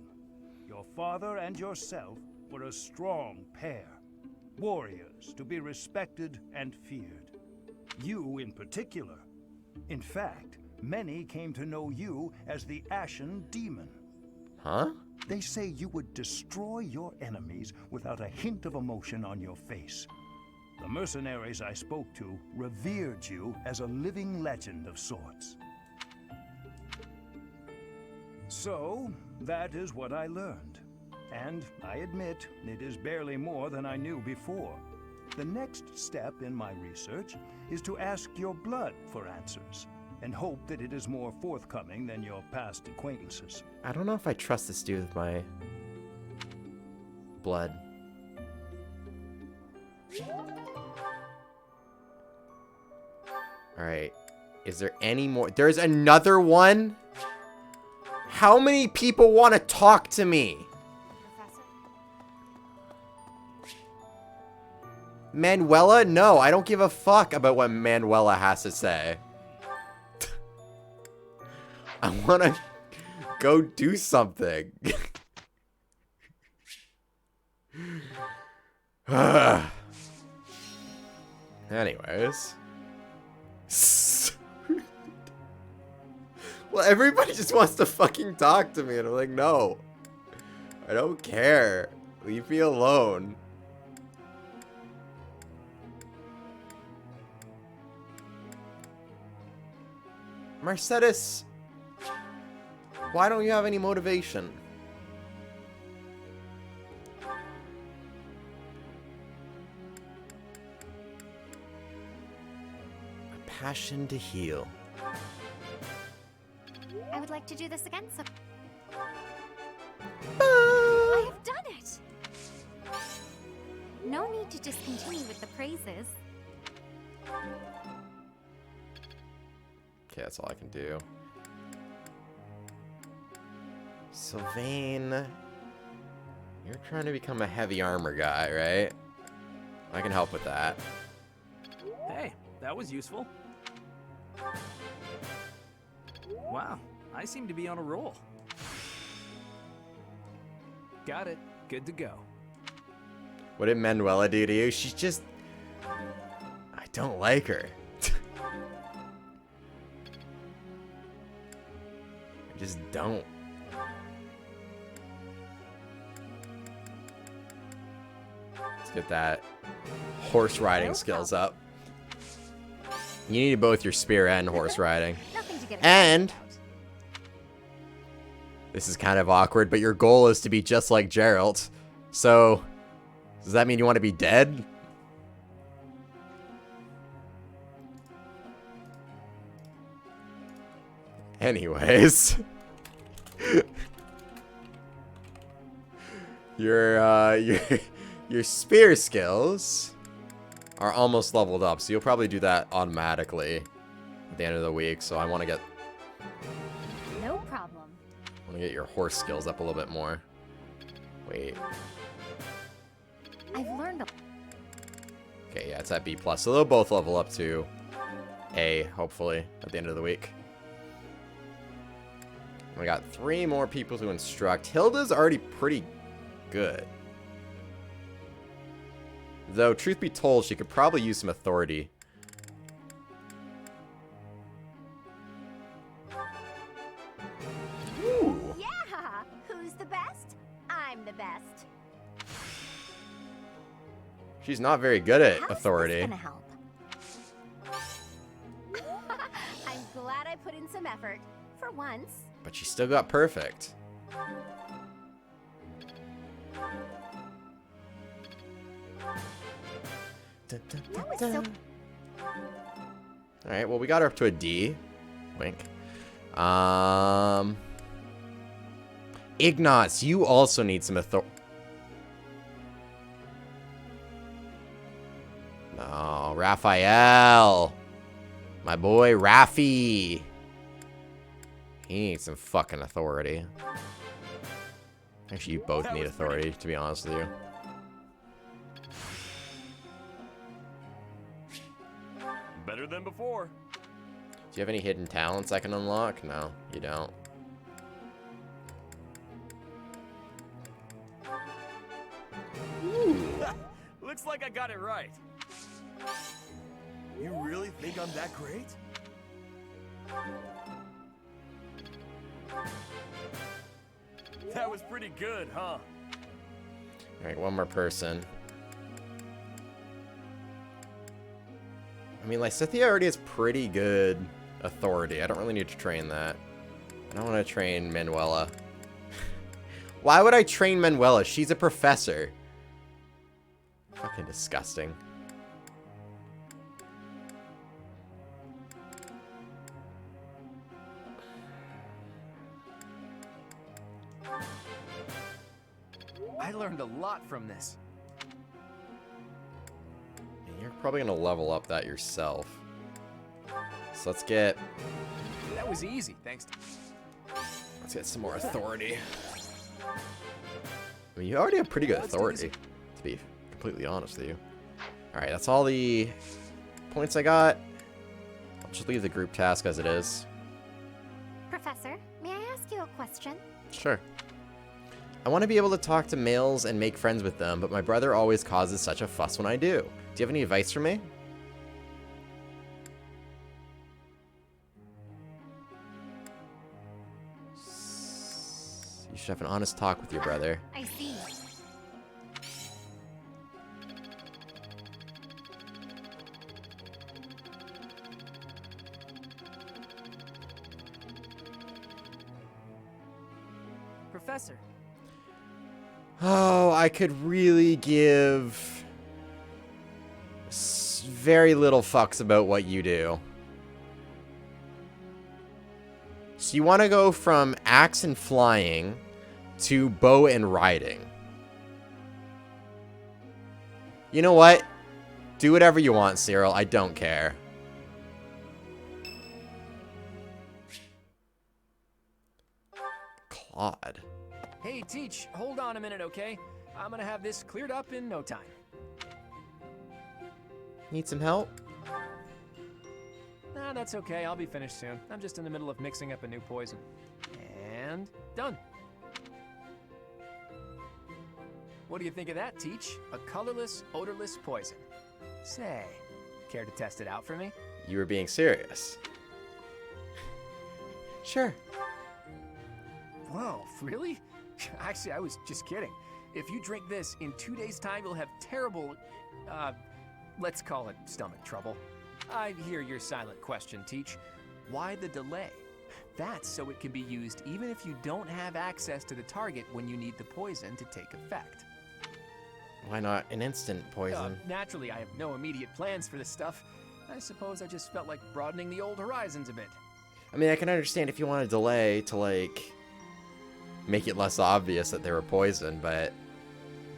Your father and yourself were a strong pair. Warriors to be respected and feared. You in particular. In fact, many came to know you as the Ashen Demon. Huh? They say you would destroy your enemies without a hint of emotion on your face. The mercenaries I spoke to revered you as a living legend of sorts. So, that is what I learned. And I admit, it is barely more than I knew before. The next step in my research is to ask your blood for answers, and hope that it is more forthcoming than your past acquaintances. I don't know if I trust this dude with my blood. Alright. Is there any more? There's another one? How many people want to talk to me? Manuela? No, I don't give a fuck about what Manuela has to say. I want to go do something. Anyways. Well, everybody just wants to fucking talk to me, and I'm like, no. I don't care. Leave me alone. Mercedes, why don't you have any motivation? A passion to heal. I would like to do this again some. I have done it! No need to discontinue with the praises. Okay, that's all I can do. Sylvain, you're trying to become a heavy armor guy, right? I can help with that. Hey, that was useful. Wow, I seem to be on a roll. Got it. Good to go. What did Manuela do to you? She's just... I don't like her. I just don't. Let's get that horse riding skills up. You need both your spear and horse riding. And this is kind of awkward, but your goal is to be just like Geralt. So, does that mean you want to be dead? Anyways. Your spear skills are almost leveled up, so you'll probably do that automatically at the end of the week. So I want to get No problem. I want to get your horse skills up a little bit more. Wait. I've learned a... Okay, yeah, it's at B+. So they'll both level up to A, hopefully, at the end of the week. We got 3 more people to instruct. Hilda's already pretty good. Though, truth be told, she could probably use some authority. Ooh. Yeah! Who's the best? I'm the best. She's not very good at How's authority. this gonna help? I'm glad I put in some effort. For once. But she still got perfect. That was so... Alright, well, we got her up to a D. Wink. Ignatz, you also need some authority. No, Raphael. My boy, Raffi. He needs some fucking authority. Actually, you both need authority, to be honest with you. Better than before. Do you have any hidden talents I can unlock? No, you don't. Looks like I got it right. You really think I'm that great? That was pretty good, huh? Alright, one more person. I mean, Lysithea already has pretty good authority. I don't really need to train that. I don't want to train Manuela. Why would I train Manuela? She's a professor. Fucking disgusting. I learned a lot from this. And you're probably going to level up that yourself. So let's get That was easy, thanks to... let's get some more authority. I mean, you already have pretty good authority, to be completely honest with you. Alright, that's all the points I got. I'll just leave the group task as it is. Professor, may I ask you a question? Sure. I want to be able to talk to males and make friends with them, but my brother always causes such a fuss when I do. Do you have any advice for me? You should have an honest talk with your brother. I see. Professor. Oh, I could really give very little fucks about what you do. So you want to go from axe and flying to bow and riding. You know what? Do whatever you want, Cyril. I don't care. Claude. Hey, Teach, hold on a minute, okay? I'm gonna have this cleared up in no time. Need some help? Nah, that's okay. I'll be finished soon. I'm just in the middle of mixing up a new poison. And done. What do you think of that, Teach? A colorless, odorless poison. Say, care to test it out for me? You were being serious. Sure. Whoa, really? Actually, I was just kidding. If you drink this, in 2 days' time, you'll have terrible, let's call it stomach trouble. I hear your silent question, Teach. Why the delay? That's so it can be used even if you don't have access to the target when you need the poison to take effect. Why not an instant poison? Naturally, I have no immediate plans for this stuff. I suppose I just felt like broadening the old horizons a bit. I mean, I can understand if you want a delay to, like, make it less obvious that they were poison, but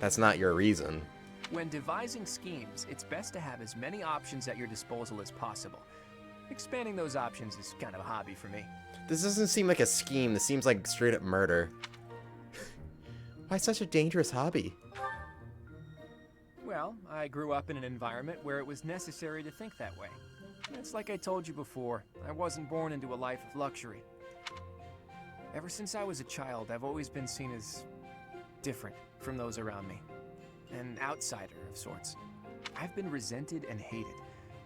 that's not your reason. When devising schemes, it's best to have as many options at your disposal as possible. Expanding those options is kind of a hobby for me. This doesn't seem like a scheme. This seems like straight up murder. Why such a dangerous hobby? Well, I grew up in an environment where it was necessary to think that way. It's like I told you before, I wasn't born into a life of luxury. Ever since I was a child, I've always been seen as different from those around me. An outsider of sorts. I've been resented and hated.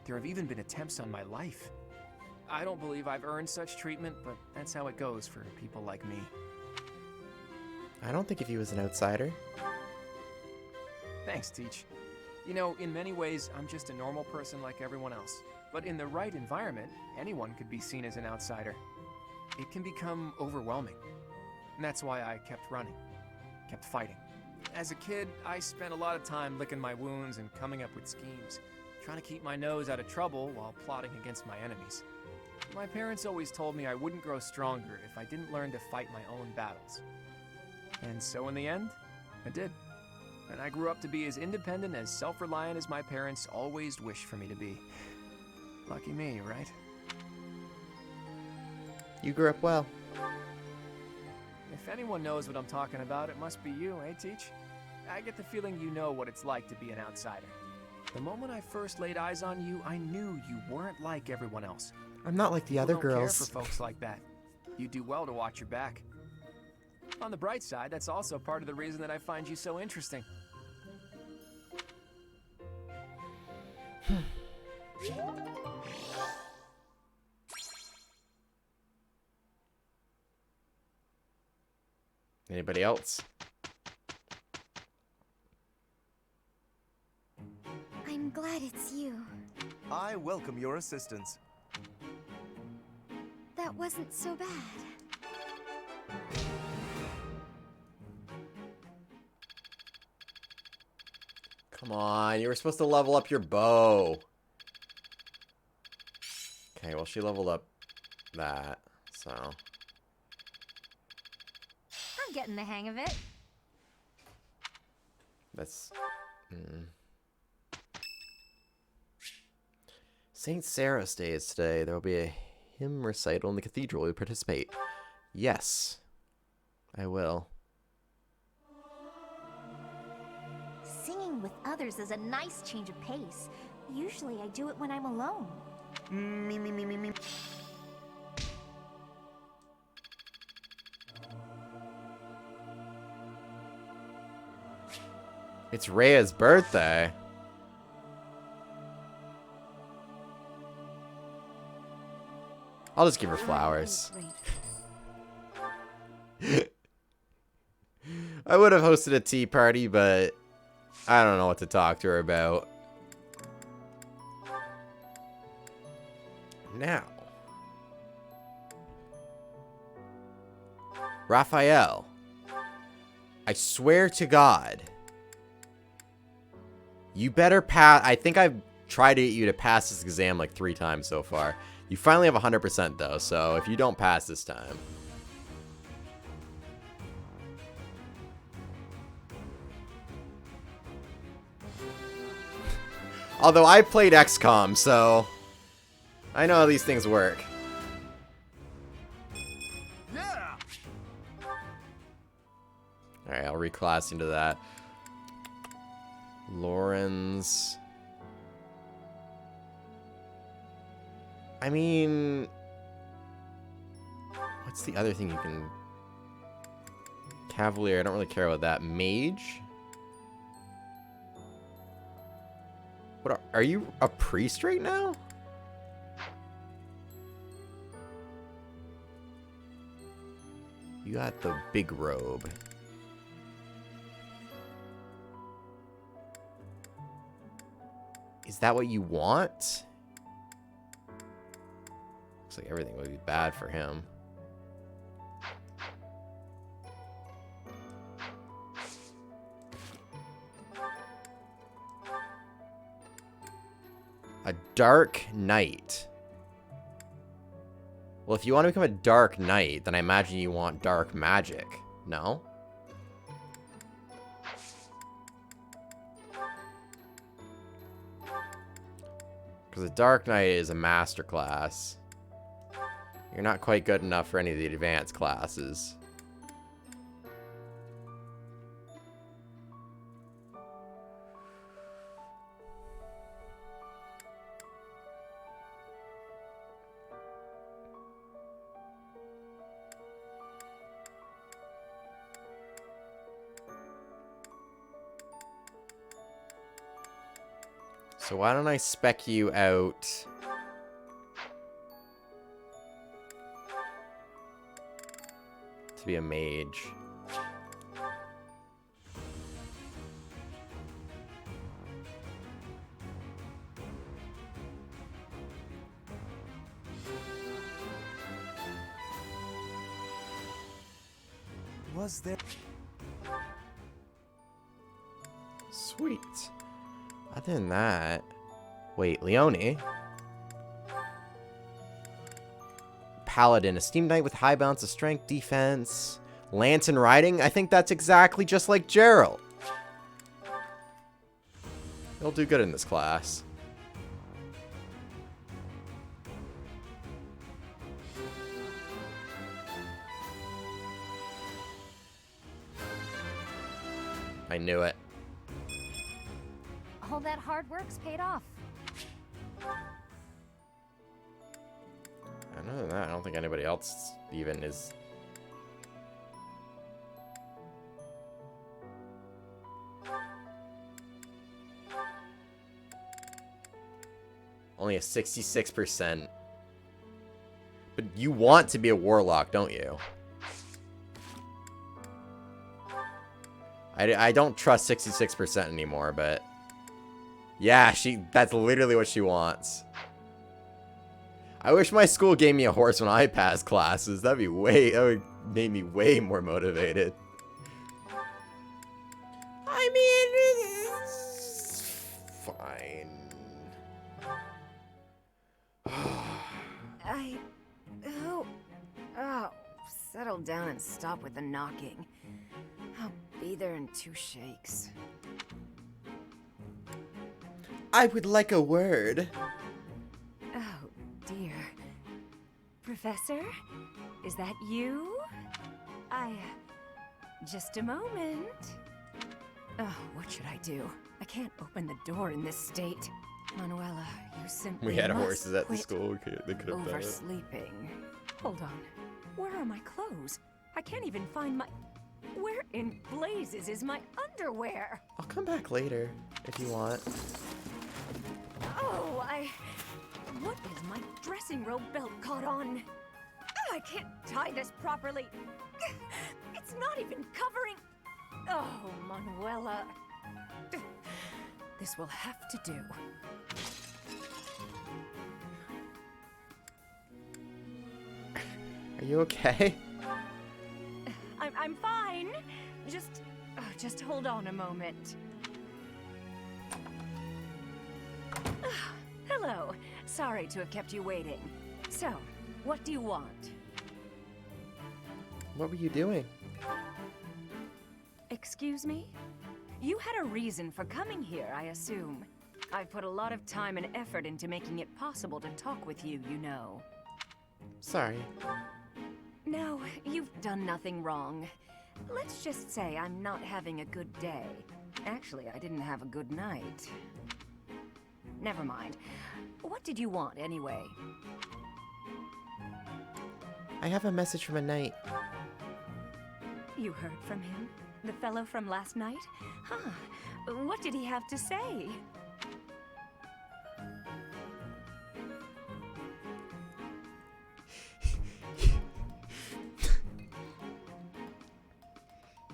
There have even been attempts on my life. I don't believe I've earned such treatment, but that's how it goes for people like me. I don't think of you as an outsider. Thanks, Teach. You know, in many ways, I'm just a normal person like everyone else. But in the right environment, anyone could be seen as an outsider. It can become overwhelming. And that's why I kept running, kept fighting. As a kid, I spent a lot of time licking my wounds and coming up with schemes, trying to keep my nose out of trouble while plotting against my enemies. My parents always told me I wouldn't grow stronger if I didn't learn to fight my own battles. And so in the end, I did. And I grew up to be as independent, as self-reliant as my parents always wished for me to be. Lucky me, right? You grew up well. If anyone knows what I'm talking about, it must be you, eh, Teach? I get the feeling you know what it's like to be an outsider. The moment I first laid eyes on you, I knew you weren't like everyone else. I'm not like the People other don't girls. care for folks like that. You do well to watch your back. On the bright side, that's also part of the reason that I find you so interesting. Anybody else? I'm glad it's you. I welcome your assistance. That wasn't so bad. Come on, you were supposed to level up your bow. Okay, well, she leveled up that, so. I'm getting the hang of it. That's... St. Sarah's Day is today. There will be a hymn recital in the cathedral. Will you participate? Yes, I will. Singing with others is a nice change of pace. Usually I do it when I'm alone. Me. It's Rhea's birthday. I'll just give her flowers. I would have hosted a tea party, but I don't know what to talk to her about. Now, Raphael, I swear to God, you better pass. I think I've tried to get you to pass this exam like 3 times so far. You finally have 100% though, so if you don't pass this time. Although I played XCOM, so I know how these things work. Yeah. Alright, I'll reclass into that. Lauren's. I mean, what's the other thing you can... Cavalier, I don't really care about that. Mage? What are you a priest right now? You got the big robe. Is that what you want? Looks like everything would be bad for him. A dark knight. Well, if you want to become a dark knight, then I imagine you want dark magic. No? Because a dark knight is a master class. You're not quite good enough for any of the advanced classes. So why don't I spec you out to be a mage? Was there... Sweet. Other than that... Wait, Leone? Paladin, a steam knight with high balance of strength, defense, lance and riding. I think that's exactly just like Gerald. He'll do good in this class. I knew it. All that hard work's paid off. Other than that, I don't think anybody else even is... Only a 66%. But you want to be a warlock, don't you? I don't trust 66% anymore, but... Yeah, that's literally what she wants. I wish my school gave me a horse when I passed classes. That would make me way more motivated. I mean, it's fine. Oh, settle down and stop with the knocking. I'll be there in 2 shakes. I would like a word. dear. Professor? Is that you? Just a moment. Oh, what should I do? I can't open the door in this state. Manuela, you simply We had must horses at the quit school. They could have done it. oversleeping. Hold on. Where are my clothes? I can't even find my... Where in blazes is my underwear? I'll come back later if you want. Oh, What is my dressing robe belt caught on? I can't tie this properly. It's not even covering... Oh, Manuela. This will have to do. Are you okay? I'm fine. Just hold on a moment. Hello. Sorry to have kept you waiting. So, what do you want? What were you doing? Excuse me? You had a reason for coming here, I assume. I've put a lot of time and effort into making it possible to talk with you, you know. Sorry. No, you've done nothing wrong. Let's just say I'm not having a good day. Actually, I didn't have a good night. Never mind. What did you want, anyway? I have a message from a knight. You heard from him? The fellow from last night? Huh. What did he have to say?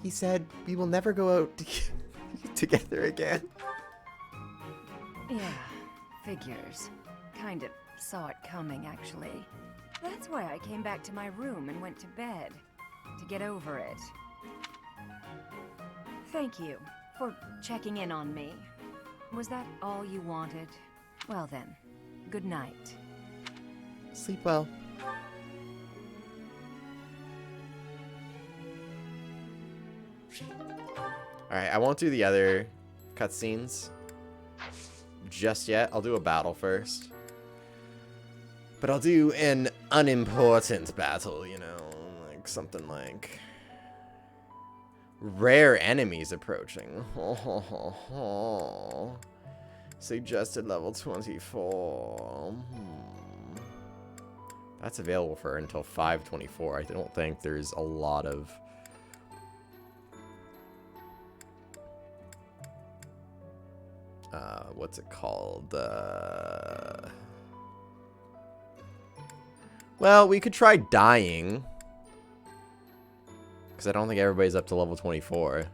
He said we will never go out together again. Yeah, figures. Kind of saw it coming, actually. That's why I came back to my room and went to bed. To get over it. Thank you for checking in on me. Was that all you wanted? Well then, good night. Sleep well. Alright, I won't do the other cutscenes just yet. I'll do a battle first. But I'll do an unimportant battle, you know, like something like rare enemies approaching. Suggested level 24. That's available for until 5/24. I don't think there's a lot of what's it called? Well, we could try dying. Because I don't think everybody's up to level 24.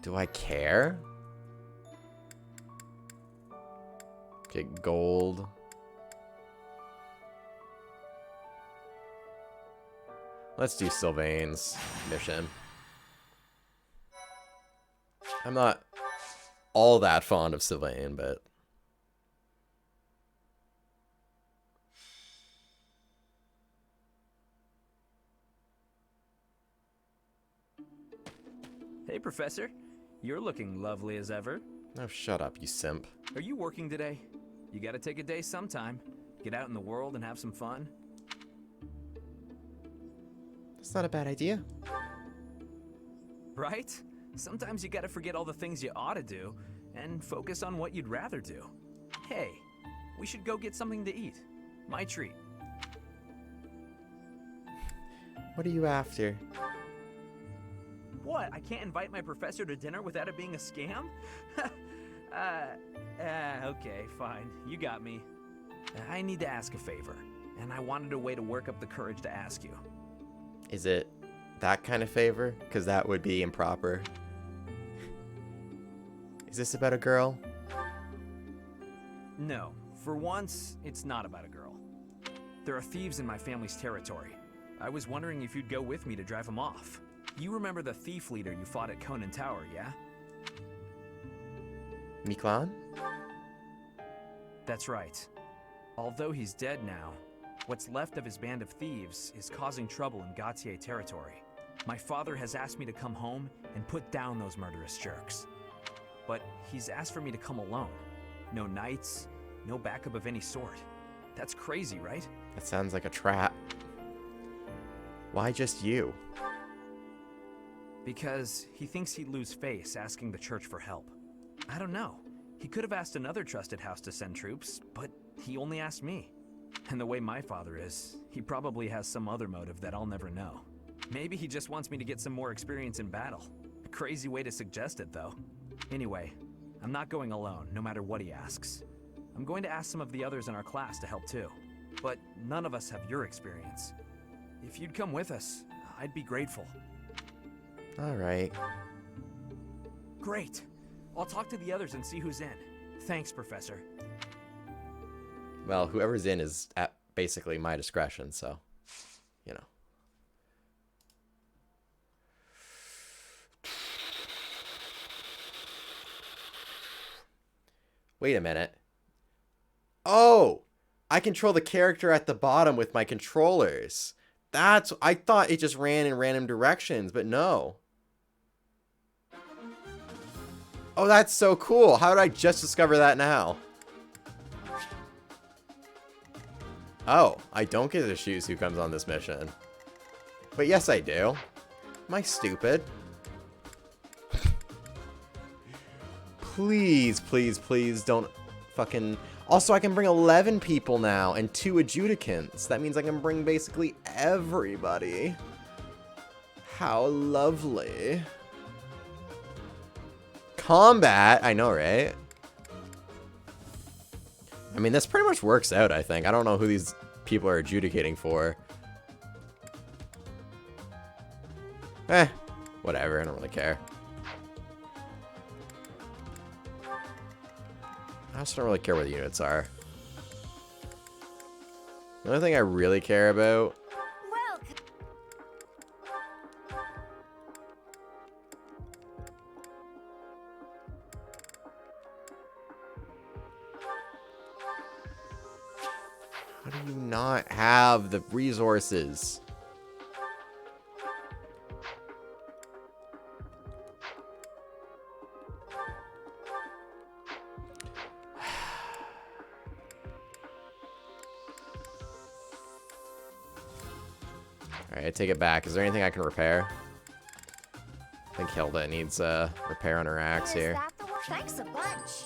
Do I care? Get gold. Let's do Sylvain's mission. I'm not all that fond of Sylvain, but... Hey, Professor. You're looking lovely as ever. Oh, shut up, you simp. Are you working today? You gotta take a day sometime. Get out in the world and have some fun. That's not a bad idea. Right? Sometimes you gotta forget all the things you ought to do and focus on what you'd rather do. Hey, we should go get something to eat. My treat. What are you after? What? I can't invite my professor to dinner without it being a scam? Okay, fine. You got me. I need to ask a favor, and I wanted a way to work up the courage to ask you. Is it that kind of favor? Because that would be improper. Is this about a girl? No. For once, it's not about a girl. There are thieves in my family's territory. I was wondering if you'd go with me to drive them off. You remember the thief leader you fought at Conan Tower, yeah? Miklan? That's right. Although he's dead now, what's left of his band of thieves is causing trouble in Gautier territory. My father has asked me to come home and put down those murderous jerks. but he's asked for me to come alone. No knights, no backup of any sort. That's crazy, right? That sounds like a trap. Why just you? Because he thinks he'd lose face asking the church for help. I don't know. He could have asked another trusted house to send troops, but he only asked me. And the way my father is, he probably has some other motive that I'll never know. Maybe he just wants me to get some more experience in battle. A crazy way to suggest it, though. Anyway, I'm not going alone, no matter what he asks. I'm going to ask some of the others in our class to help too. But none of us have your experience. If you'd come with us, I'd be grateful. All right. Great. I'll talk to the others and see who's in. Thanks, Professor. Well, whoever's in is at basically my discretion, so, you know. Wait a minute. Oh! I control the character at the bottom with my controllers. I thought it just ran in random directions, but no. Oh, that's so cool. How did I just discover that now? Oh, I don't get to choose who comes on this mission. But yes, I do. Am I stupid? Please, please, please don't fucking... Also, I can bring 11 people now and 2 adjudicants. That means I can bring basically everybody. How lovely. Combat, I know, right? I mean, this pretty much works out, I think. I don't know who these people are adjudicating for. Whatever, I don't really care. I just don't really care what the units are. The only thing I really care about... How do you not have the resources? Alright, I take it back. Is there anything I can repair? I think Hilda needs repair on her axe here. Thanks a bunch.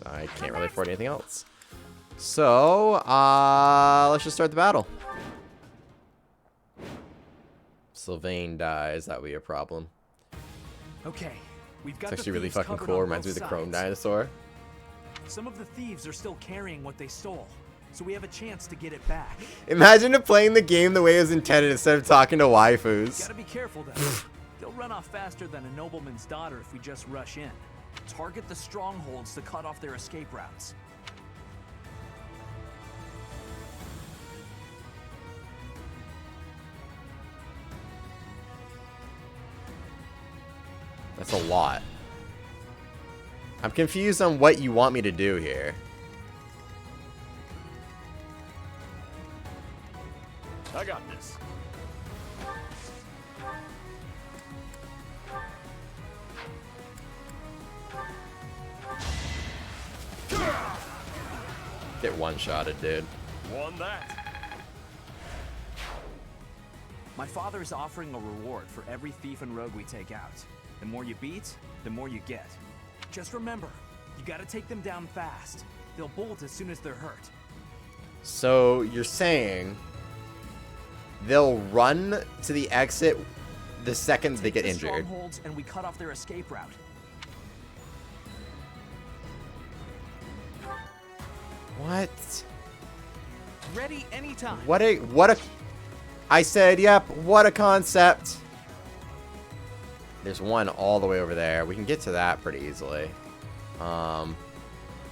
I can't really afford anything else. So, let's just start the battle. Sylvain dies. That would be a problem. Okay, we've got It's actually the really thieves fucking covered cool. on Reminds me of both the Chrome sides. Dinosaur. Some of the thieves are still carrying what they stole, so we have a chance to get it back. Imagine playing the game the way it was intended instead of talking to waifus. Gotta be careful though. They'll run off faster than a nobleman's daughter if we just rush in. Target the strongholds to cut off their escape routes. That's a lot. I'm confused on what you want me to do here. I got this. Get one-shotted, dude. Won that. My father is offering a reward for every thief and rogue we take out. The more you beat, the more you get. Just remember, you gotta take them down fast. They'll bolt as soon as they're hurt. So you're saying they'll run to the exit the second they get The injured. strongholds and we cut off their escape route. What? Ready anytime. What a... I said, yep, what a concept. There's one all the way over there. We can get to that pretty easily. I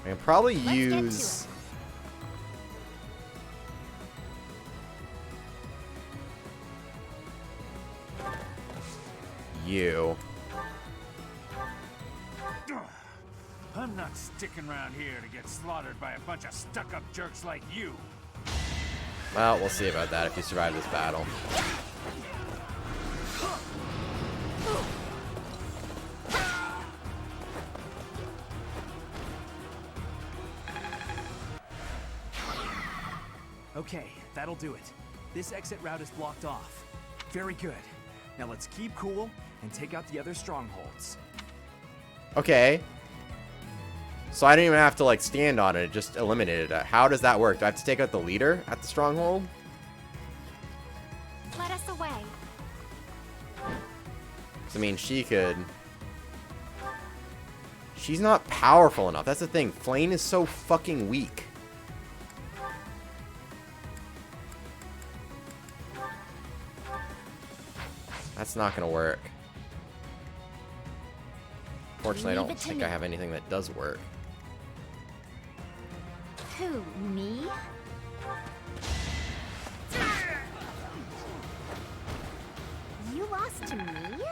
can probably use... you. I'm not sticking around here to get slaughtered by a bunch of stuck-up jerks like you. Well, we'll see about that if you survive this battle. Okay, that'll do it. This exit route is blocked off. Very good. Now let's keep cool and take out the other strongholds. Okay. So I didn't even have to, like, stand on it. It just eliminated it. How does that work? Do I have to take out the leader at the stronghold? Let us away. 'Cause, I mean, she could... She's not powerful enough. That's the thing. Flame is so fucking weak. That's not gonna work. Fortunately, I don't think I have anything that does work. Who, me? You lost to me?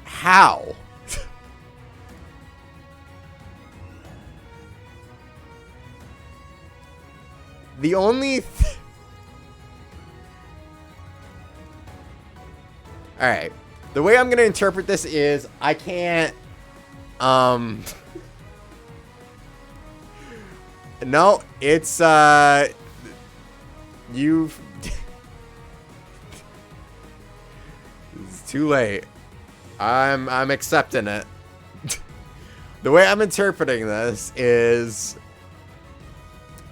How? The only... Alright. The way I'm going to interpret this is I can't... No, it's, you've... It's too late. I'm accepting it. The way I'm interpreting this is...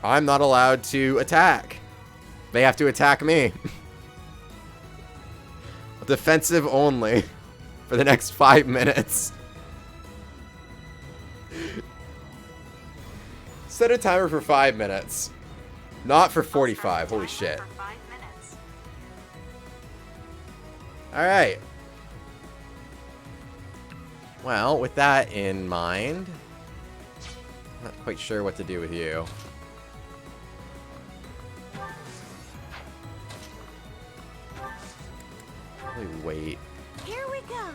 I'm not allowed to attack. They have to attack me. Defensive only for the next 5 minutes. Set a timer for 5 minutes. Not for 45. Holy shit. Alright. Well, with that in mind, not quite sure what to do with you. Probably wait. Here we go.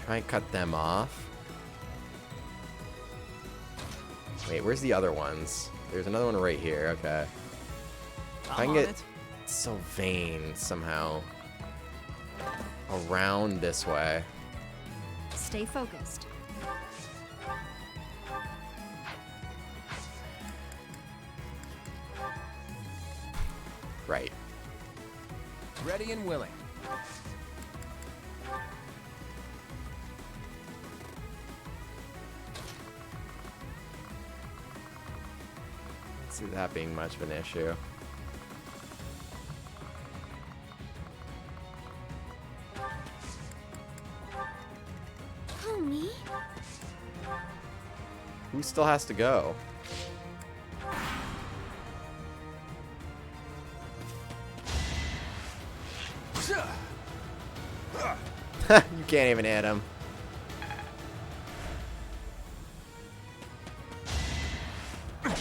Try and cut them off. Wait, where's the other ones? There's another one right here. Okay. If I can get Sylvain somehow around this way. Stay focused. Right. Ready and willing. Don't see that being much of an issue. Who, me? Who still has to go? You can't even hit him.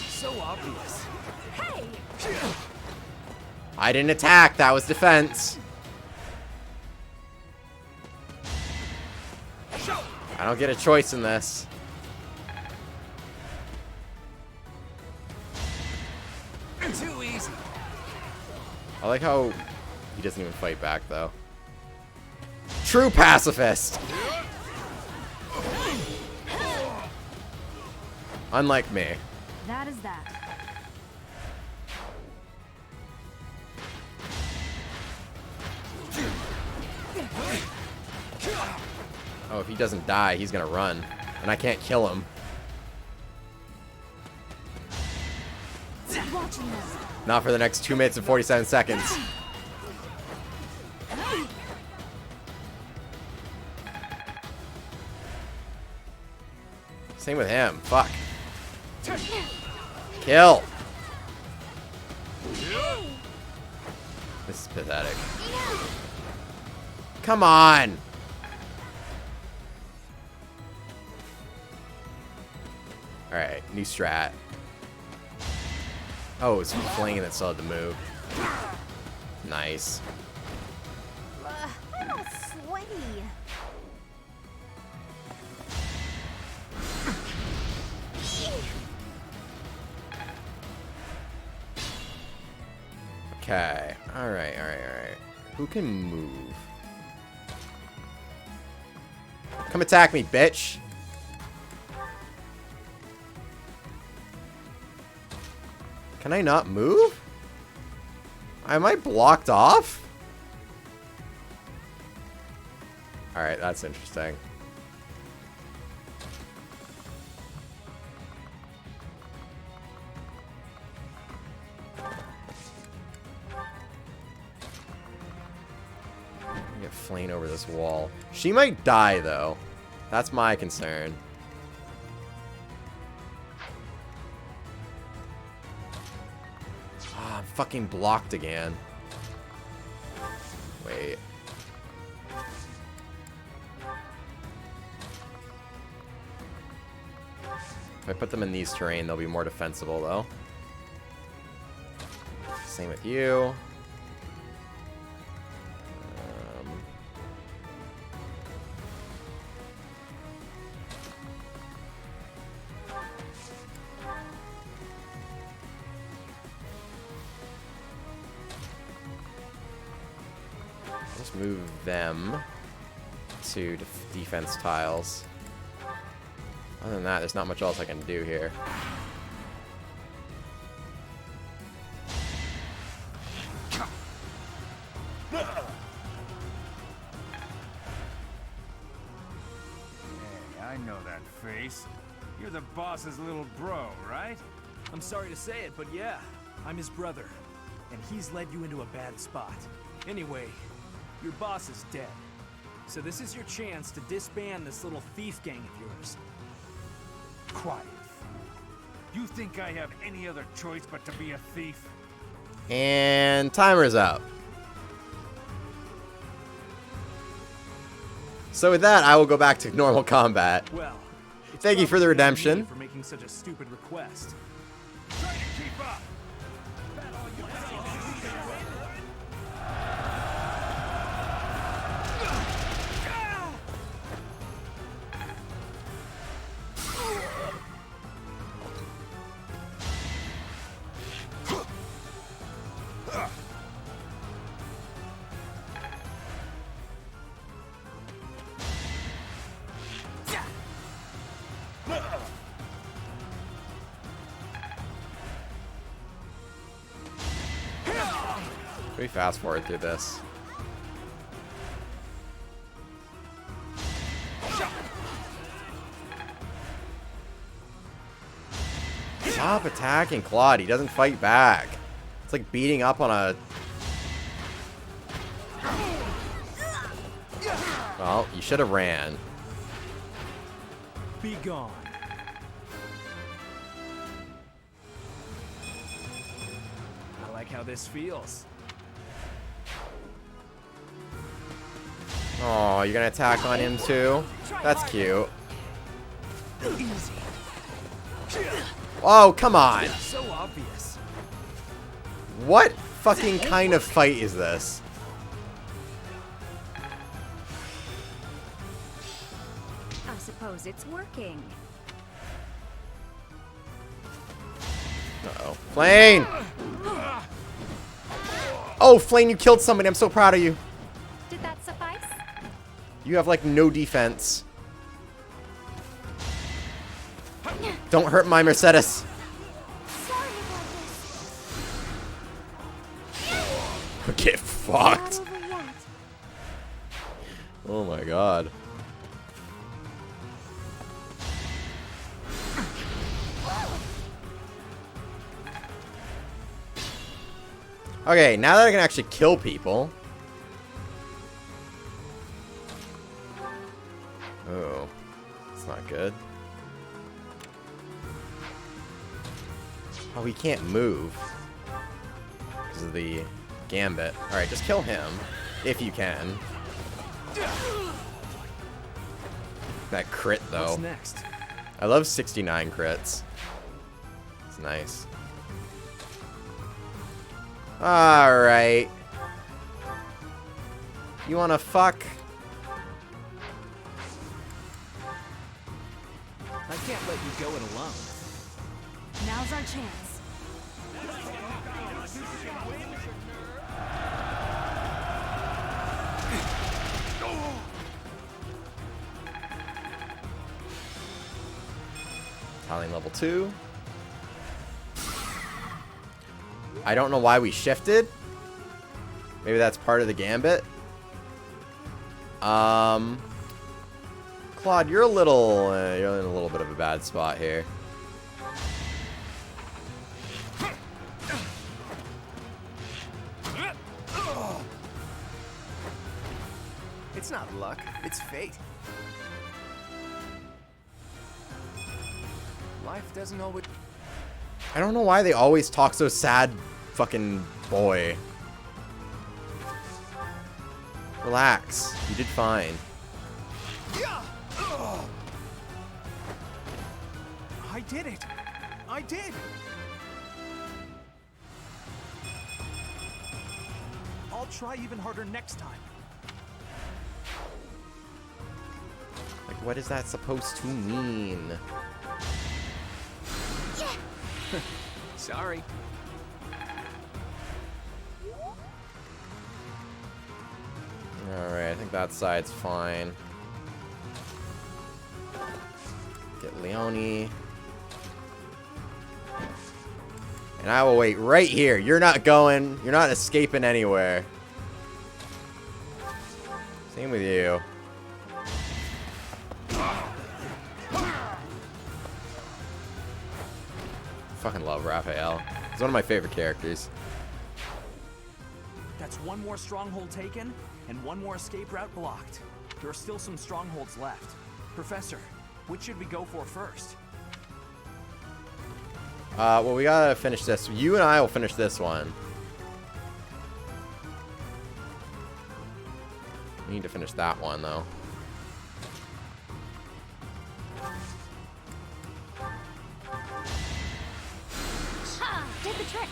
So obvious. Hey! I didn't attack. That was defense. I don't get a choice in this. Too easy. I like how he doesn't even fight back, though. True pacifist. Unlike me. That is that. Oh, if he doesn't die, he's gonna run. And I can't kill him. Not for the next 2 minutes and 47 seconds. Same with him. Fuck. Kill. This is pathetic. Come on. Alright, new strat. Oh, it's Flame that still had to move. Nice. Okay. Alright. Who can move? Come attack me, bitch! Can I not move? Am I blocked off? Alright, that's interesting. Get Flame over this wall. She might die, though. That's my concern. Ah, I'm fucking blocked again. Wait. If I put them in these terrain, they'll be more defensible, though. Same with you. Let's move them to defense tiles. Other than that, there's not much else I can do here. Hey, I know that face. You're the boss's little bro, right? I'm sorry to say it, but yeah, I'm his brother. And he's led you into a bad spot. Anyway, your boss is dead. So this is your chance to disband this little thief gang of yours. Quiet. You think I have any other choice but to be a thief? And timer's up. So with that, I will go back to normal combat. Well, thank you for the redemption. For making such a stupid request. Try to keep up. We fast forward through this. Stop attacking Claude. He doesn't fight back. It's like beating up on a... Well, you should have ran. Be gone. I like how this feels. Oh, you're gonna attack on him too? That's cute. Easy. Oh, come on. So obvious. What fucking kind of fight is this? I suppose it's working. Uh-oh. Flame! Oh, Flame, you killed somebody. I'm so proud of you. Did that suffice? You have, like, no defense. Don't hurt my Mercedes. Get fucked. Oh my god. Okay, now that I can actually kill people. Oh, it's not good. Oh, he can't move because of the gambit. Alright, just kill him if you can. That crit, though. What's next? I love 69 crits. It's nice. Alright. You wanna fuck? I can't let you go it alone. Now's our chance. Battalion level 2. I don't know why we shifted. Maybe that's part of the gambit. Claude, you're in a little bit of a bad spot here. It's not luck, it's fate. Life doesn't always... I don't know why they always talk so sad, fucking boy. Relax. You did fine. I did it! I did! I'll try even harder next time. Like, what is that supposed to mean? Sorry. Alright, I think that side's fine. Get Leone. And I will wait right here. You're not going. You're not escaping anywhere. Same with you. Fucking love Raphael. He's one of my favorite characters. That's one more stronghold taken, and one more escape route blocked. There are still some strongholds left. Professor, which should we go for first? Well, we gotta finish this. You and I will finish this one. We need to finish that one, though. Did the trick.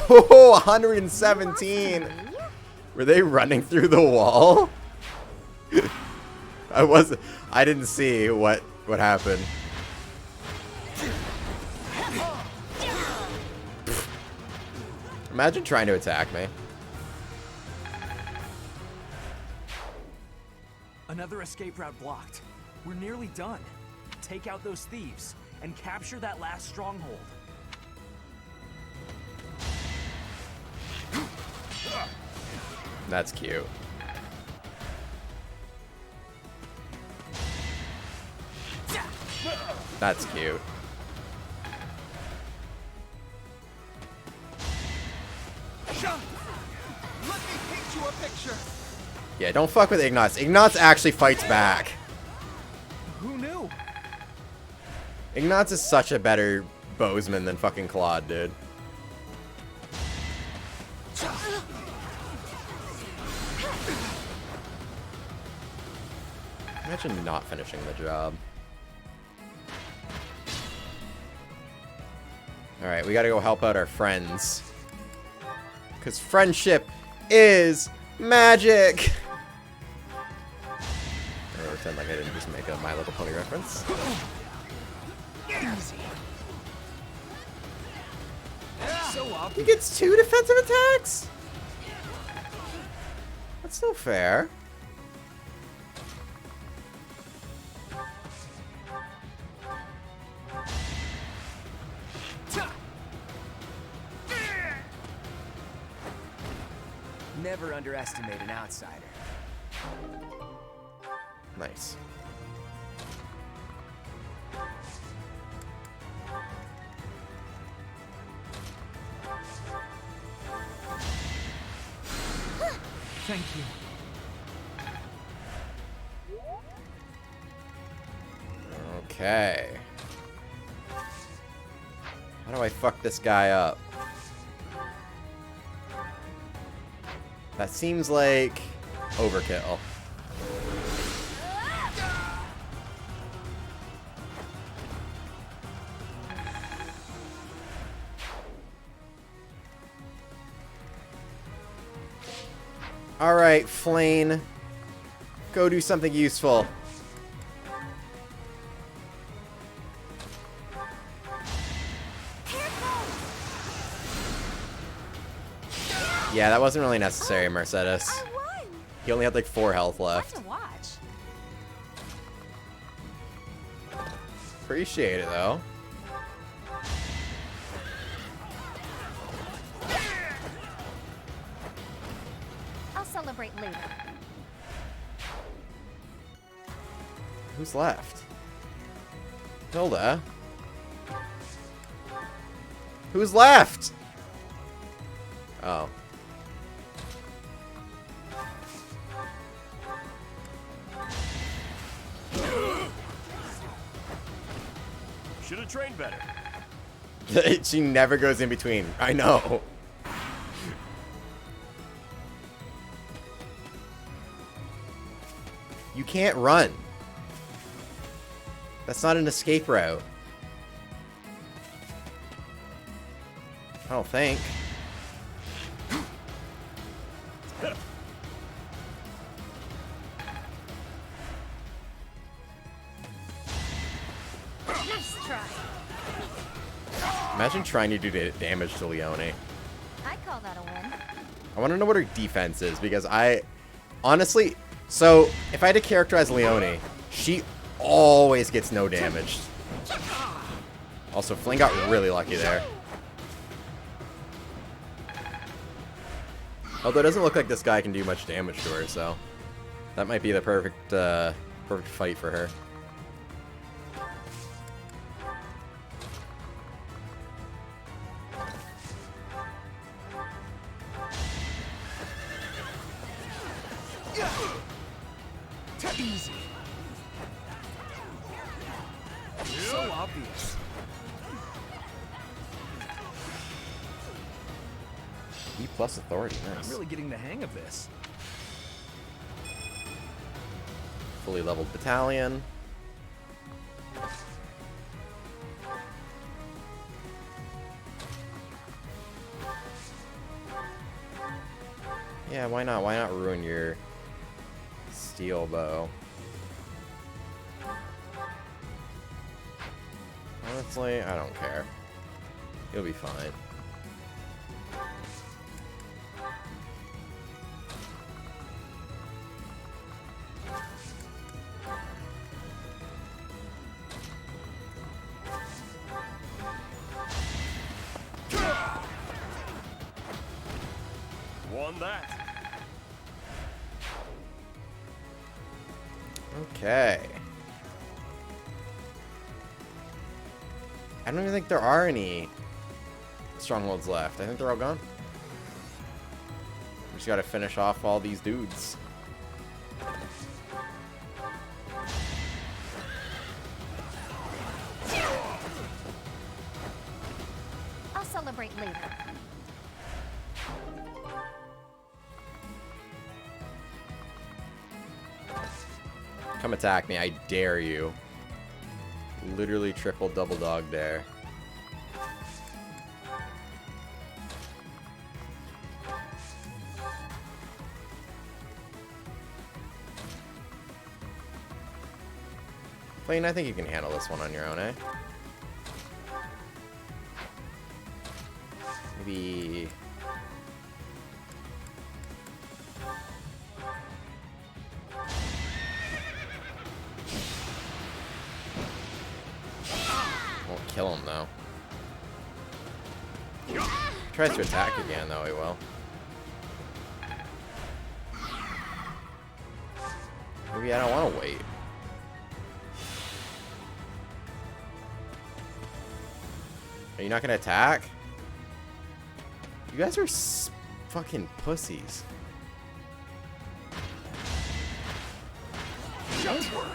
Oh, 117. Were they running through the wall? I didn't see what happened. Imagine trying to attack me. Another escape route blocked. We're nearly done. Take out those thieves and capture that last stronghold. That's cute. That's cute. Let me paint you a picture. Yeah, don't fuck with Ignatz. Ignatz actually fights back. Who knew? Ignatz is such a better bowsman than fucking Claude, dude. Imagine not finishing the job. Alright, we gotta go help out our friends. Because friendship is magic! I'm gonna pretend like I didn't just make a My Little Pony reference. He gets 2 defensive attacks? That's so fair. Never underestimate an outsider. Nice. Thank you. Okay. How do I fuck this guy up? That seems like overkill. Alright, Flane. Go do something useful. Yeah, that wasn't really necessary, Mercedes. He only had like 4 health left. To watch. Appreciate it though. I'll celebrate later. Who's left? Hilda? Who's left? Oh. Should have trained better. She never goes in between. I know. You can't run. That's not an escape route. I don't think. Nice try. Imagine trying to do damage to Leone. I call that a win. I want to know what her defense is because I honestly, so if I had to characterize Leone, she always gets no damage. Also, Flynn got really lucky there. Although it doesn't look like this guy can do much damage to her, so that might be the perfect perfect fight for her. Easy. So obvious. E plus authority, nice. I'm really getting the hang of this. Fully leveled battalion. Yeah, why not? Why not ruin your steel bow? Honestly, I don't care. You'll be fine. Won that. Okay. I don't even think there are any strongholds left. I think they're all gone. We just gotta finish off all these dudes. I'll celebrate later. Come attack me, I dare you. Literally triple double dog dare. Plain, I think you can handle this one on your own, eh? Maybe... Won't kill him, though. Tries to attack again, though, he will. Maybe I don't want to wait. Are you not gonna attack? You guys are fucking pussies. Don't work.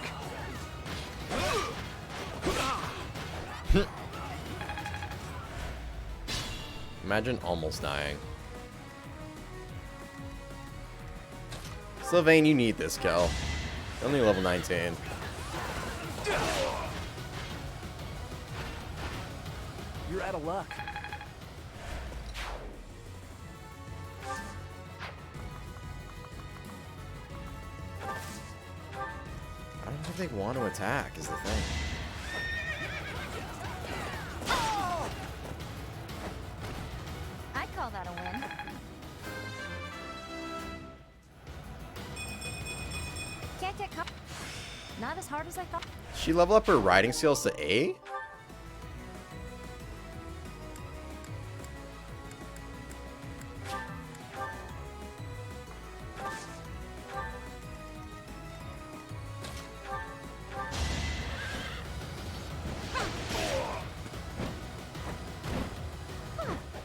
Imagine almost dying. Sylvain, you need this kill. Only level 19. You're out of luck. I don't think they want to attack, is the thing. I call that a win. Not as hard as I thought. She level up her riding skills to A?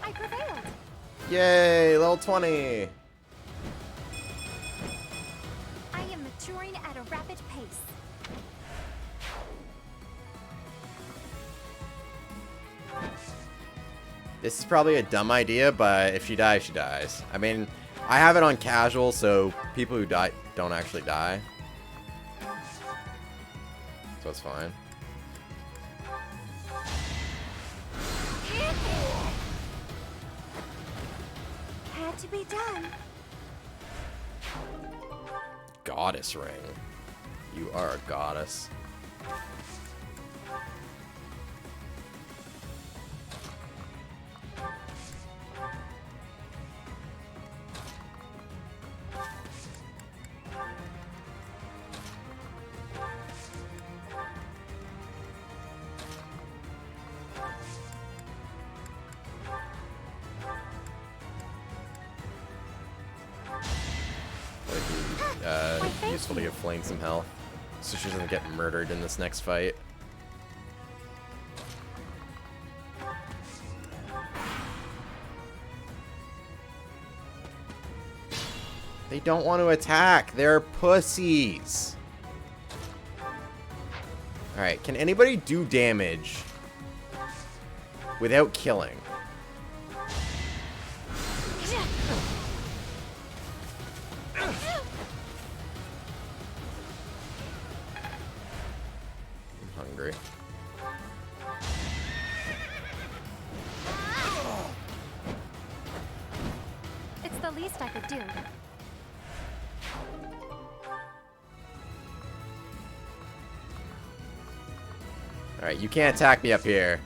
I prevailed. Yay, level 20. I am maturing at a rapid pace. This is probably a dumb idea, but if she dies, she dies. I mean, I have it on casual, so people who die don't actually die. So it's fine. Had to be done. Goddess ring. You are a goddess. Useful to give Flame some health, so she doesn't get murdered in this next fight. They don't want to attack. They're pussies. Alright, can anybody do damage without killing? Hungry. It's the least I could do. Alright, you can't attack me up here.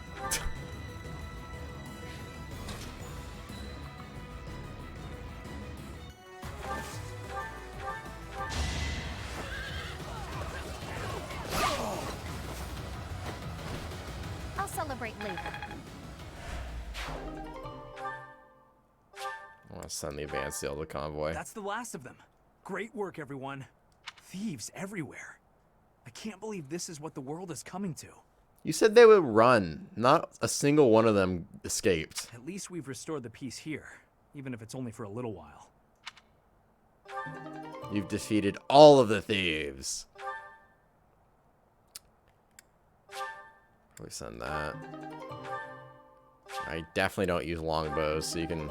I'll celebrate later. I want to send the advance seal to the convoy. That's the last of them. Great work, everyone. Thieves everywhere. I can't believe this is what the world is coming to. You said they would run. Not a single one of them escaped. At least we've restored the peace here, even if it's only for a little while. You've defeated all of the thieves. Probably send that. I definitely don't use longbows, so you can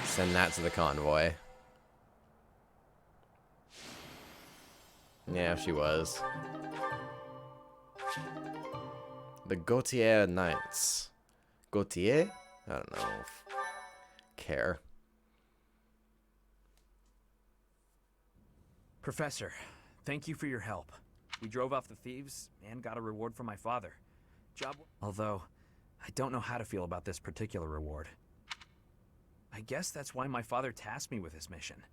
send that to the convoy. Yeah, she was. The Gautier Knights. Gautier? I don't know. Care. Professor, thank you for your help. We drove off the thieves and got a reward from my father. Although, I don't know how to feel about this particular reward. I guess that's why my father tasked me with this mission.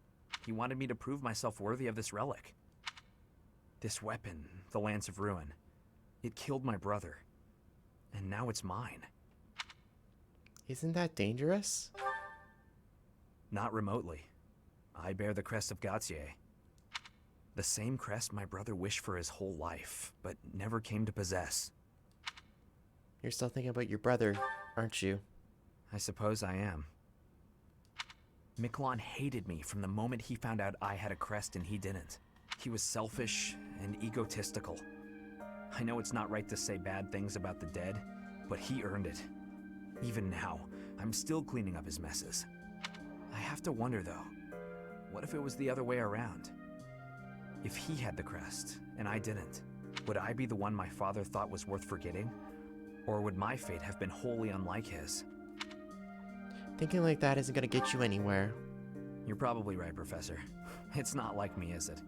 He wanted me to prove myself worthy of this relic. This weapon, the Lance of Ruin, it killed my brother. And now it's mine. Isn't that dangerous? Not remotely. I bear the crest of Gautier. The same crest my brother wished for his whole life, but never came to possess. You're still thinking about your brother, aren't you? I suppose I am. Miquelon hated me from the moment he found out I had a crest and he didn't. He was selfish and egotistical. I know it's not right to say bad things about the dead, but he earned it. Even now, I'm still cleaning up his messes. I have to wonder, though, what if it was the other way around? If he had the crest, and I didn't, would I be the one my father thought was worth forgetting? Or would my fate have been wholly unlike his? Thinking like that isn't gonna get you anywhere. You're probably right, Professor. It's not like me, is it?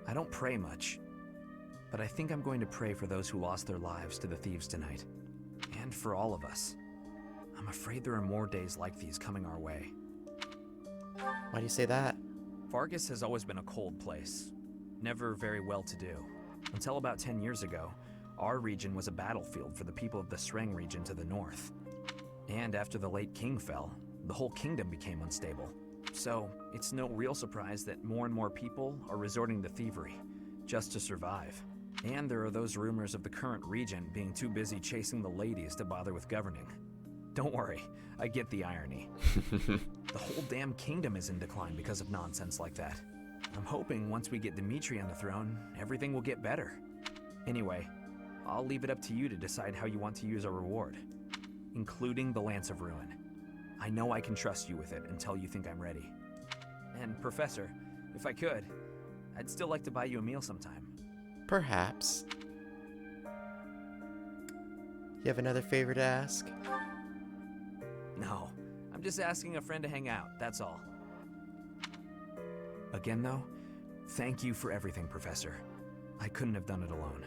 I don't pray much, but I think I'm going to pray for those who lost their lives to the thieves tonight. And for all of us. I'm afraid there are more days like these coming our way. Why do you say that? Vargas has always been a cold place, never very well-to-do. Until about 10 years ago, our region was a battlefield for the people of the Sreng region to the north. And after the late king fell, the whole kingdom became unstable. So, it's no real surprise that more and more people are resorting to thievery, just to survive. And there are those rumors of the current regent being too busy chasing the ladies to bother with governing. Don't worry, I get the irony. The whole damn kingdom is in decline because of nonsense like that. I'm hoping once we get Dimitri on the throne, everything will get better. Anyway, I'll leave it up to you to decide how you want to use our reward, including the Lance of Ruin. I know I can trust you with it until you think I'm ready. And Professor, if I could, I'd still like to buy you a meal sometime. Perhaps. You have another favor to ask? No, I'm just asking a friend to hang out, that's all. Again though, thank you for everything, Professor. I couldn't have done it alone.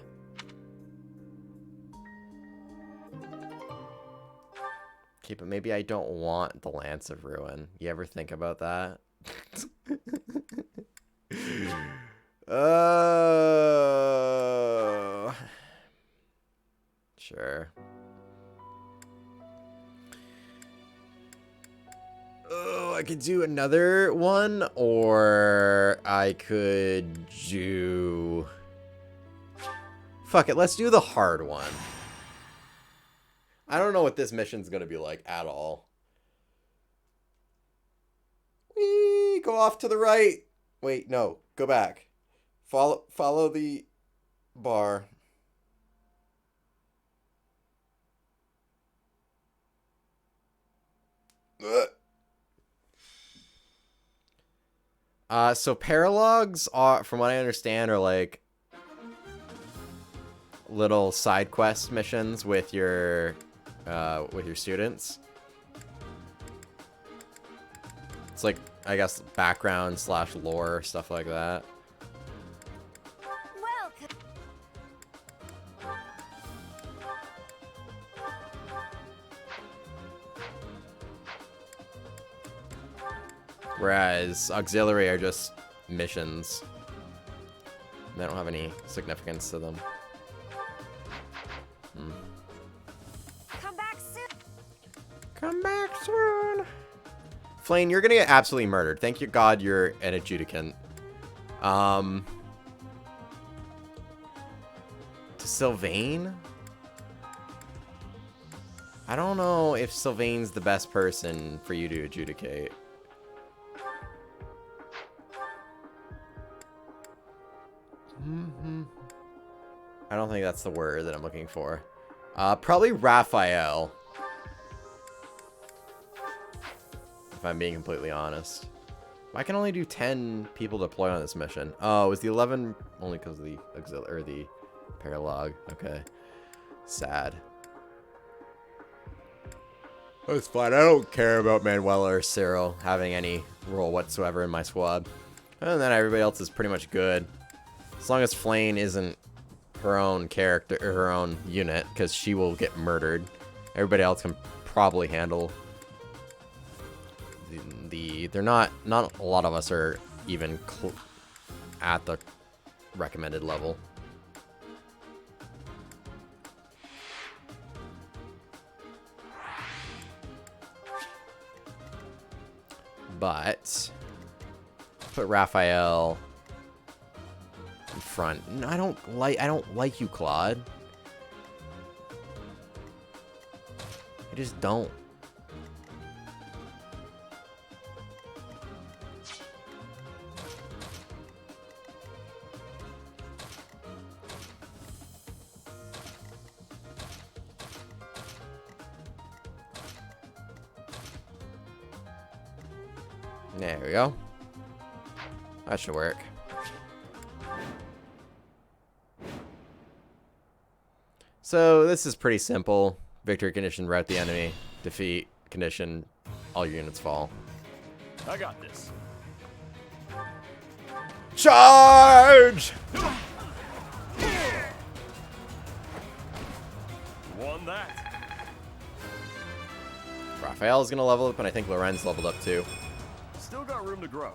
Okay, but maybe I don't want the Lance of Ruin. You ever think about that? Oh. Sure. Oh, I could do another one, or I could do... Fuck it, let's do the hard one. I don't know what this mission's gonna be like at all. Whee! Go off to the right. Wait, no, go back. Follow the bar. So paralogs are, from what I understand, are like little side quest missions with your students. It's like, I guess, background / lore, stuff like that. Whereas auxiliary are just missions. They don't have any significance to them. Come back soon. Come back soon. Flane, you're gonna get absolutely murdered. Thank you, God, you're an adjudicant. To Sylvain? I don't know if Sylvain's the best person for you to adjudicate. I don't think that's the word that I'm looking for. Probably Raphael. If I'm being completely honest. I can only do 10 people deploy on this mission. Oh, it was the 11 only because of the auxiliary, or the paralog. Okay. Sad. That's fine. I don't care about Manuela or Cyril having any role whatsoever in my squad. Other than that, everybody else is pretty much good. As long as Flane isn't her own character or her own unit, because she will get murdered. Everybody else can probably handle they're not a lot of us are even at the recommended level. But put Raphael in front. No, I don't like you, Claude. I just don't. There we go. That should work. So this is pretty simple. Victory condition, rout the enemy. Defeat condition, all your units fall. I got this. Charge! Won that. Raphael's gonna level up, and I think Lorenz leveled up too. Still got room to grow.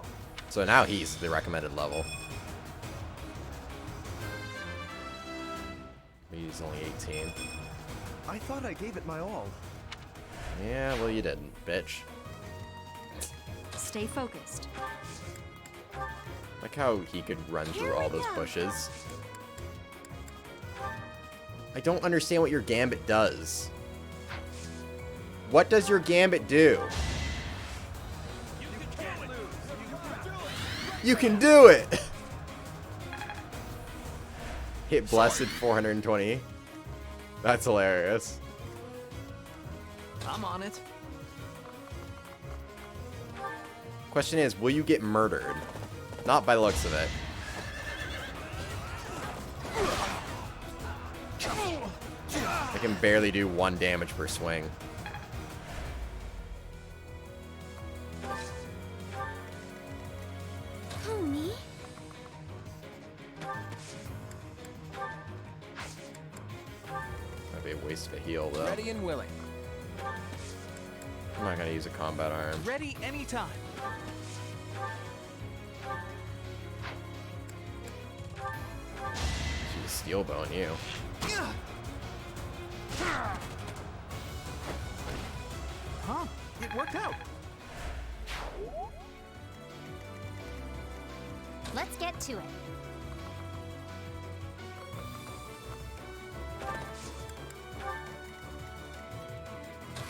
So now he's the recommended level. He's only 18. I thought I gave it my all. Yeah, well you didn't, bitch. Stay focused. Like how he could run through all those bushes. I don't understand what your gambit does. What does your gambit do? You can do it! Hit blessed 420. That's hilarious. I'm on it. Question is, will you get murdered? Not by the looks of it. I can barely do 1 damage per swing. Homie? That'd be a waste of a heal, though. Ready and willing. I'm not gonna use a combat arm. Ready anytime. She's steel bone you. Huh? It worked out. Let's get to it.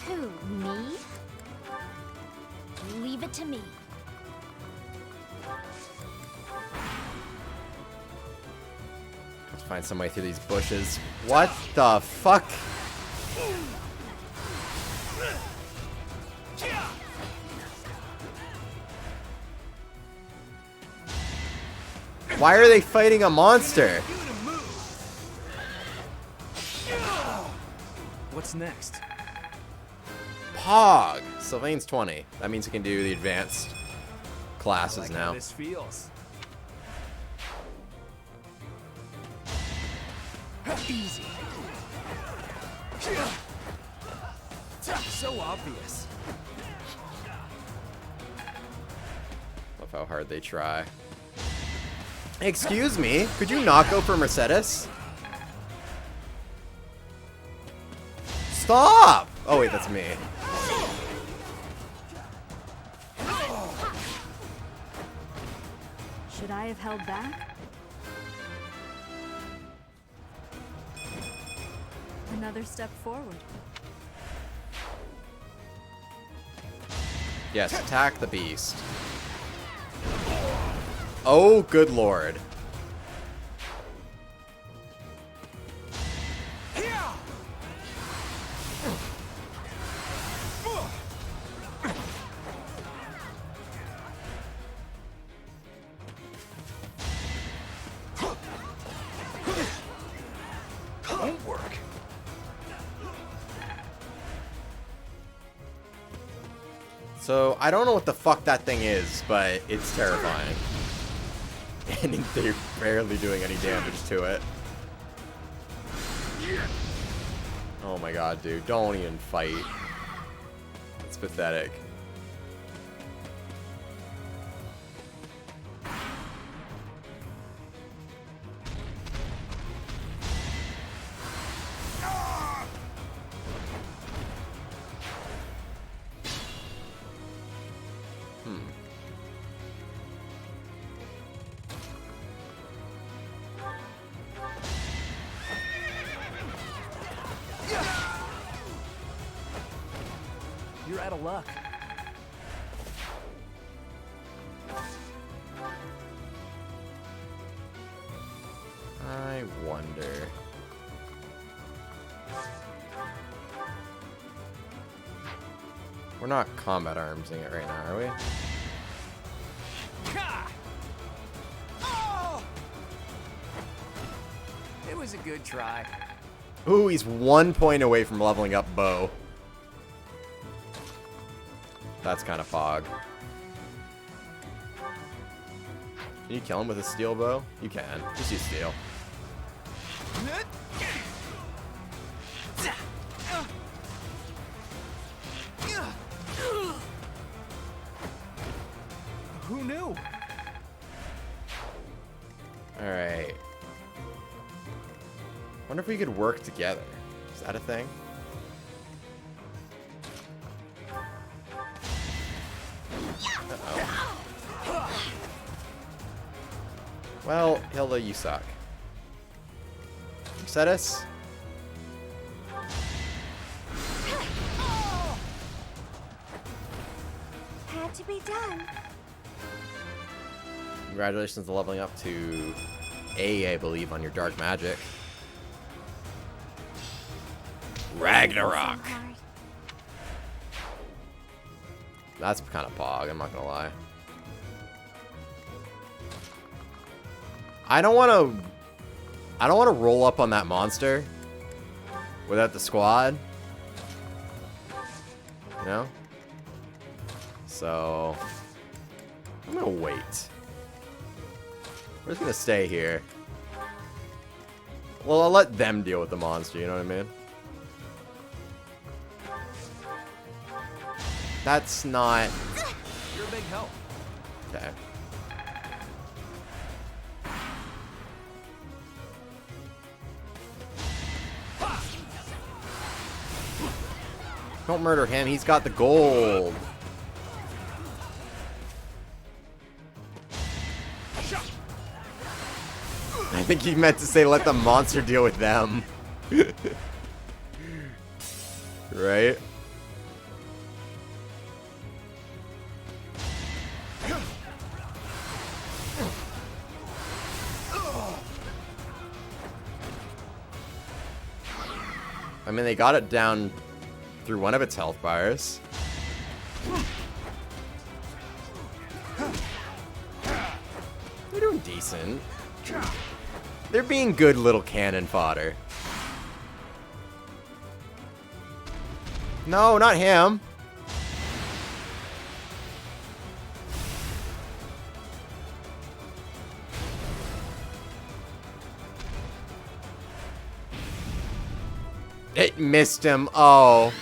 Who, me? Leave it to me. Let's find some way through these bushes. What the fuck? Why are they fighting a monster? What's next? Pog! Sylvain's 20. That means he can do the advanced classes I like now. How this feels. Easy. So obvious. Love how hard they try. Excuse me, could you not go for Mercedes? Stop! Oh wait, that's me. Should I have held back? Another step forward. Yes, attack the beast. Oh, good lord. Homework. So, I don't know what the fuck that thing is, but it's terrifying. And they're barely doing any damage to it. Oh my god, dude. Don't even fight. It's pathetic. You're out of luck. I wonder. We're not combat armsing it right now, are we? It was a good try. Ooh, he's 1 point away from leveling up bow. That's kind of fog. Can you kill him with a steel bow? You can. Just use steel. Who knew? Alright. Wonder if we could work together. Is that a thing? Uh-oh. Well, Hilda, you suck. Mercedes? Had to be done. Congratulations on leveling up to A, I believe, on your dark magic. Ragnarok! That's kind of pog, I'm not gonna lie. I don't wanna roll up on that monster without the squad. You know? So I'm gonna wait. We're just gonna stay here. Well, I'll let them deal with the monster, you know what I mean? That's not... You're a big help. Okay. Don't murder him, he's got the gold. I think he meant to say let the monster deal with them. Right? I mean, they got it down through one of its health bars. They're doing decent. They're being good little cannon fodder. No, not him. It missed him. Oh.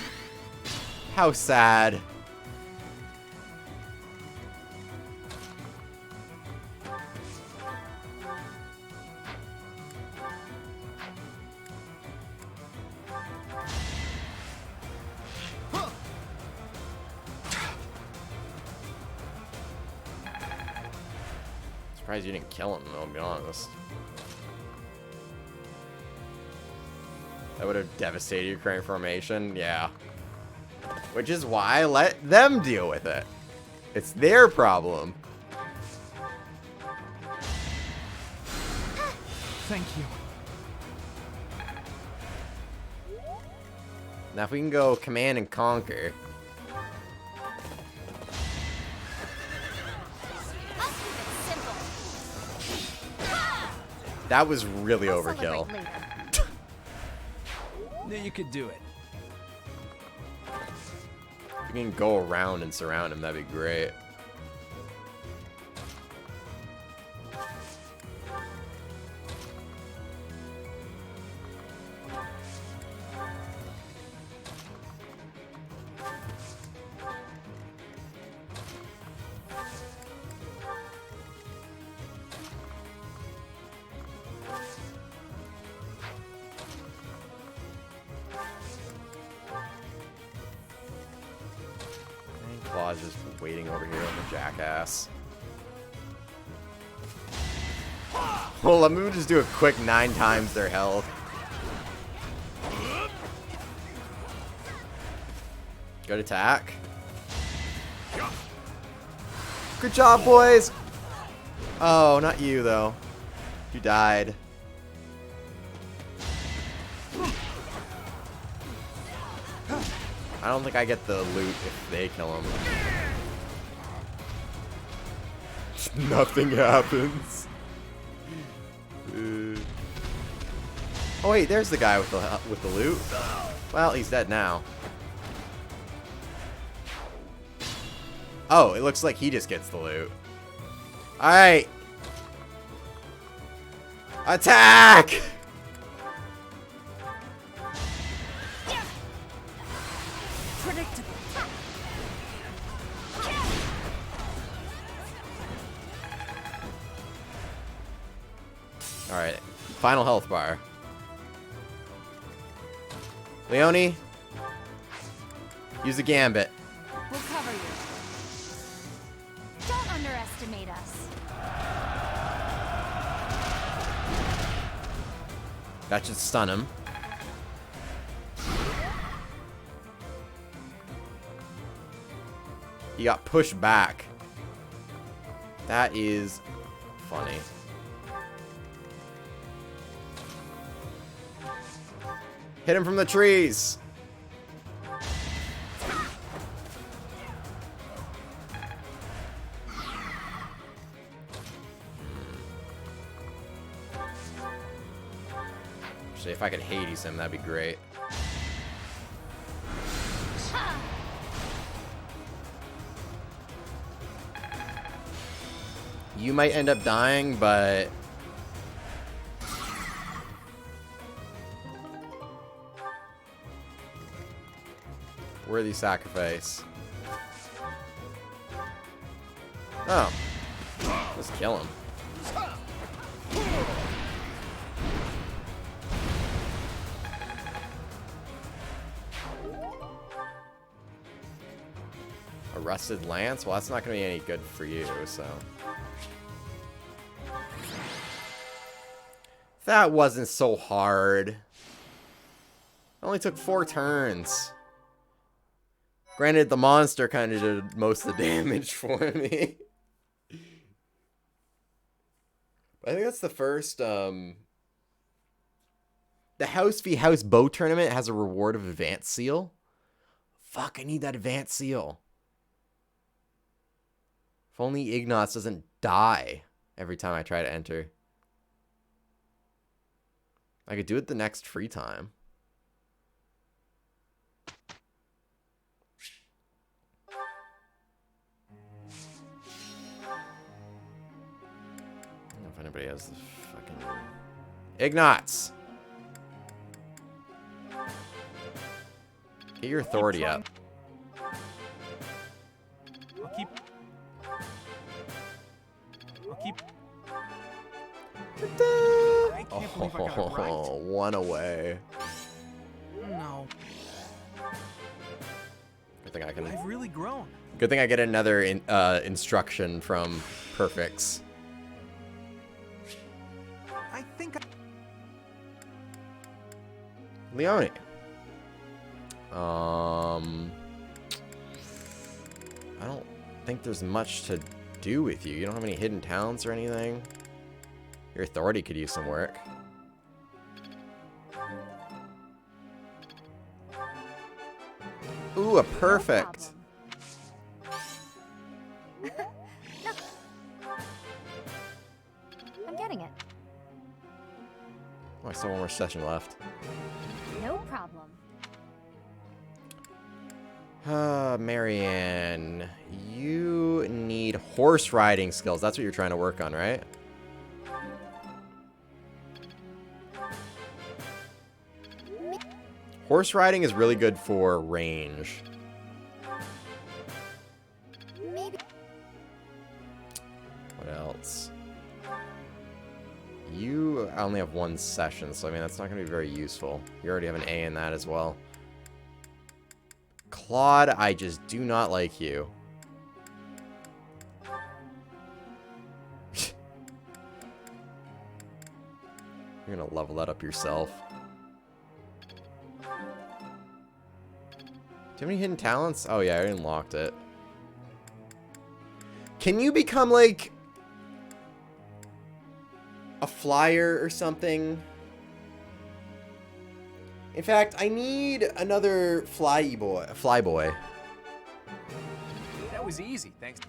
How sad. Surprised you didn't kill him, though, to be honest. That would have devastated your current formation, yeah. Which is why I let them deal with it. It's their problem. Thank you. Now if we can go command and conquer. That was really overkill. Knew you could do it. If we can go around and surround him, that'd be great. Claw's just waiting over here like a jackass. Well, let me just do a quick 9 times their health. Good attack. Good job, boys! Oh, not you, though. You died. I don't think I get the loot if they kill him. Nothing happens. Oh wait, there's the guy with the loot. Well, he's dead now. Oh, it looks like he just gets the loot. All right. Attack! Predictable. Alright, final health bar. Leone, use the gambit. We'll cover you. Don't underestimate us. That should stun him. He got pushed back. That is funny. Hit him from the trees. Actually, if I could Hades him, that'd be great. You might end up dying, but worthy sacrifice. Oh. Let's kill him. A rusted lance? Well, that's not going to be any good for you, so. That wasn't so hard. It only took 4 turns. Granted, the monster kind of did most of the damage for me. I think that's the first, the House v House Bow Tournament has a reward of Advanced Seal. Fuck, I need that Advanced Seal. If only Ignatz doesn't die every time I try to enter. I could do it the next free time. I don't know if anybody has the fucking Ignatz. Get your authority up. I'll keep. I can't believe I got it right. One away. No. Good thing I can. I've really grown. Good thing I get another instruction from Perfects. I think Leone. I don't think there's much to do with you. You don't have any hidden talents or anything. Your authority could use some work. Ooh, a perfect. No. I'm getting it. Oh, I still have one more session left. No problem. Marianne, you need horse riding skills. That's what you're trying to work on, right? Horse riding is really good for range. Maybe. What else? You only have 1 session, so I mean, that's not going to be very useful. You already have an A in that as well. Claude, I just do not like you. You're going to level that up yourself. Do you have any hidden talents? Oh yeah, I unlocked it. Can you become like a flyer or something? In fact, I need another flyboy. That was easy, thanks.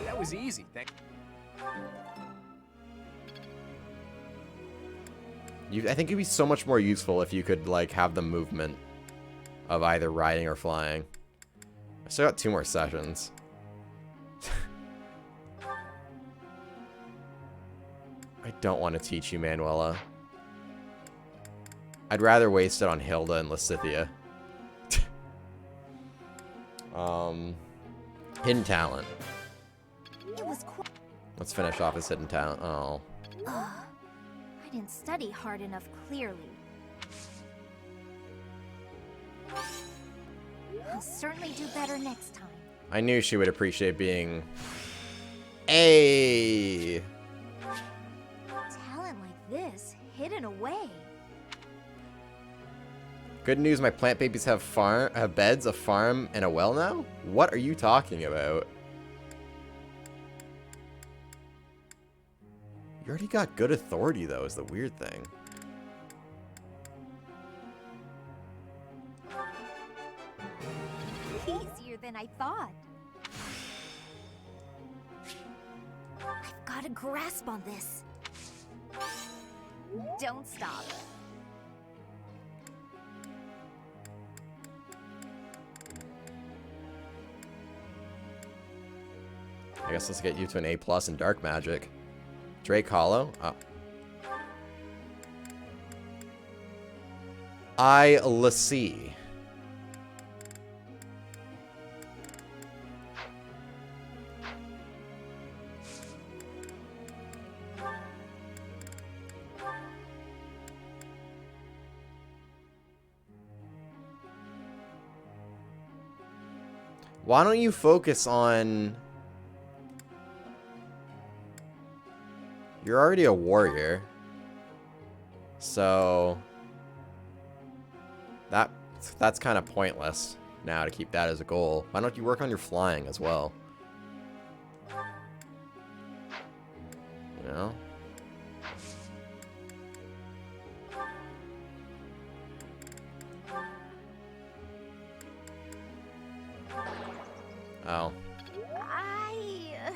That was easy, thanks. I think it'd be so much more useful if you could like have the movement of either riding or flying. I still got 2 more sessions. I don't want to teach you Manuela. I'd rather waste it on Hilda and Lysithea. Hidden talent. was Let's finish off his hidden talent. Oh. Ugh. I didn't study hard enough, clearly. I'll certainly do better next time. I knew she would appreciate being a Talent like this, hidden away. Good news, my plant babies have beds, a farm, and a well now? What are you talking about? You already got good authority, though, is the weird thing. Easier than I thought. I've got a grasp on this. Don't stop. I guess let's get you to an A+ in Dark Magic. Drake Hollow? Oh. I-La-See. Why don't you focus on... You're already a warrior. So... That's kind of pointless now to keep that as a goal. Why don't you work on your flying as well? You know? Oh. I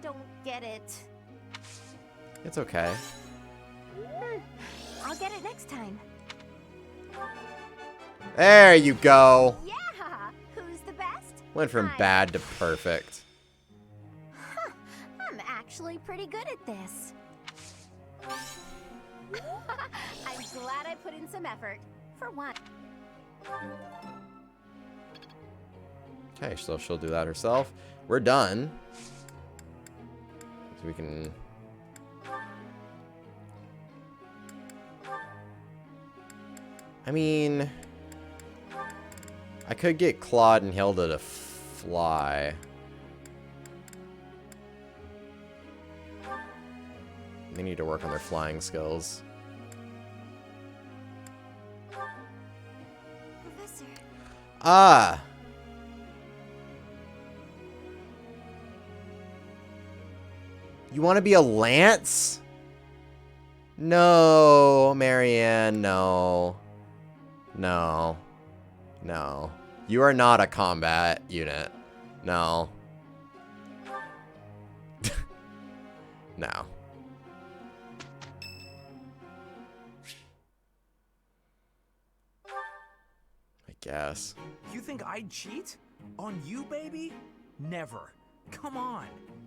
don't get it. It's okay. I'll get it next time. There you go. Yeah, who's the best? Went from bad to perfect. Huh, I'm actually pretty good at this. I'm glad I put in some effort. For one. Okay, so she'll do that herself. We're done. So we can... I mean... I could get Claude and Hilda to fly. They need to work on their flying skills. Professor. Ah! You want to be a lance? No, Marianne, no. No. No. You are not a combat unit. No. No. I guess. You think I'd cheat? On you, baby? Never. Come on.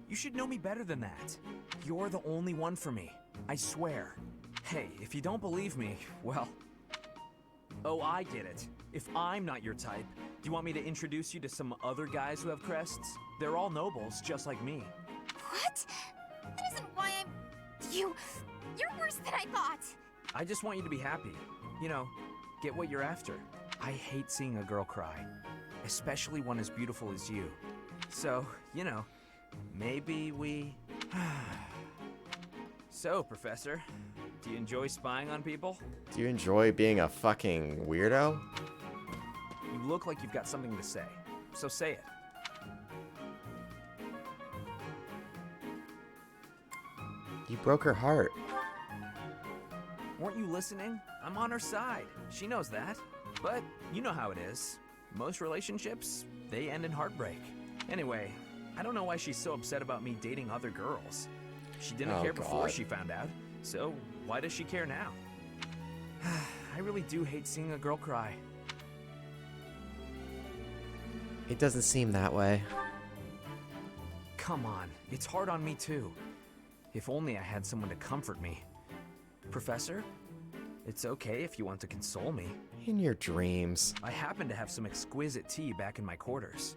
You should know me better than that. You're the only one for me. I swear. Hey, if you don't believe me, well... Oh, I get it. If I'm not your type, do you want me to introduce you to some other guys who have crests? They're all nobles, just like me. What? That isn't why I'm... You're worse than I thought. I just want you to be happy. You know, get what you're after. I hate seeing a girl cry. Especially one as beautiful as you. So, you know, maybe we... So, Professor, do you enjoy spying on people? Do you enjoy being a fucking weirdo? You look like you've got something to say, so say it. You broke her heart. Weren't you listening? I'm on her side. She knows that. But you know how it is. Most relationships, they end in heartbreak. Anyway, I don't know why she's so upset about me dating other girls. She didn't care before she found out, so why does she care now? I really do hate seeing a girl cry. It doesn't seem that way. Come on, it's hard on me too. If only I had someone to comfort me. Professor, it's okay if you want to console me. In your dreams. I happen to have some exquisite tea back in my quarters.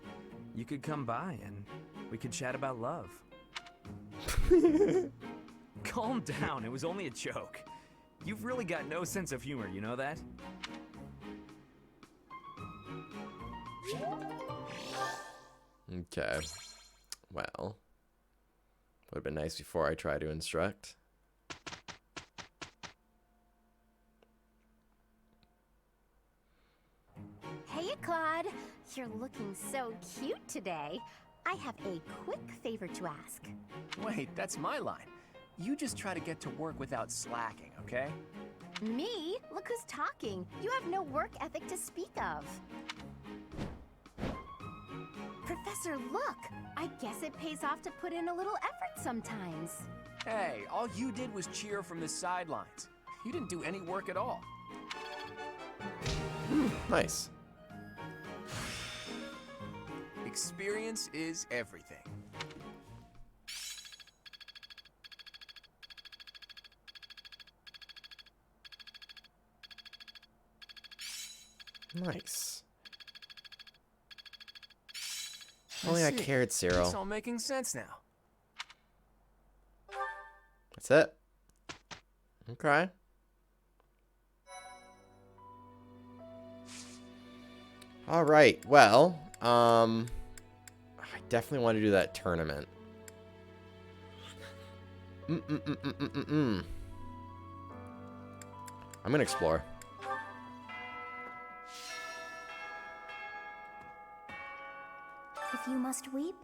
You could come by and we could chat about love. Calm down, it was only a joke. You've really got no sense of humor, you know that? Okay. Well, would have been nice before I try to instruct. Hey, Claude. You're looking so cute today. I have a quick favor to ask. Wait, that's my line. You just try to get to work without slacking, okay? Me? Look who's talking. You have no work ethic to speak of. Professor, look! I guess it pays off to put in a little effort sometimes. Hey, all you did was cheer from the sidelines. You didn't do any work at all. Nice. Experience is everything. Nice. Only I cared, Cyril. It's all making sense now. That's it. Okay. All right. Well, I definitely want to do that tournament. I'm gonna explore. If you must weep,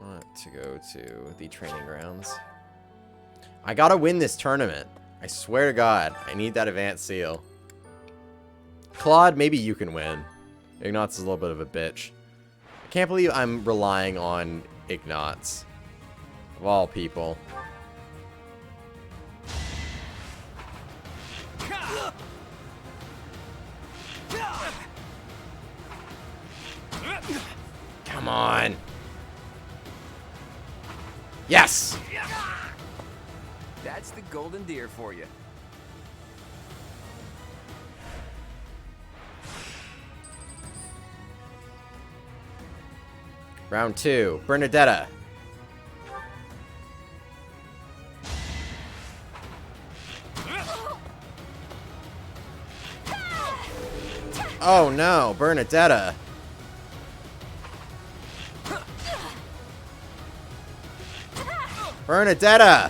Want to go to the training grounds. I gotta win this tournament. I swear to God, I need that advanced seal. Claude, maybe you can win. Ignatz is a little bit of a bitch. I can't believe I'm relying on Ignatz. Of all people. Come on. Yes! That's the golden deer for you. Round 2, Bernadetta. Oh no, Bernadetta. Bernadetta!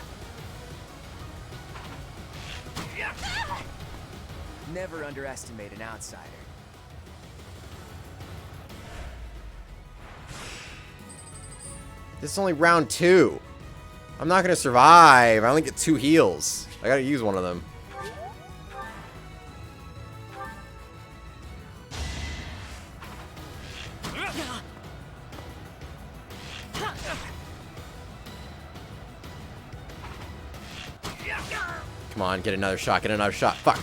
Never underestimate an outsider. This is only round 2. I'm not gonna survive. I only get 2 heals. I gotta use one of them. Come on, get another shot, get another shot. Fuck.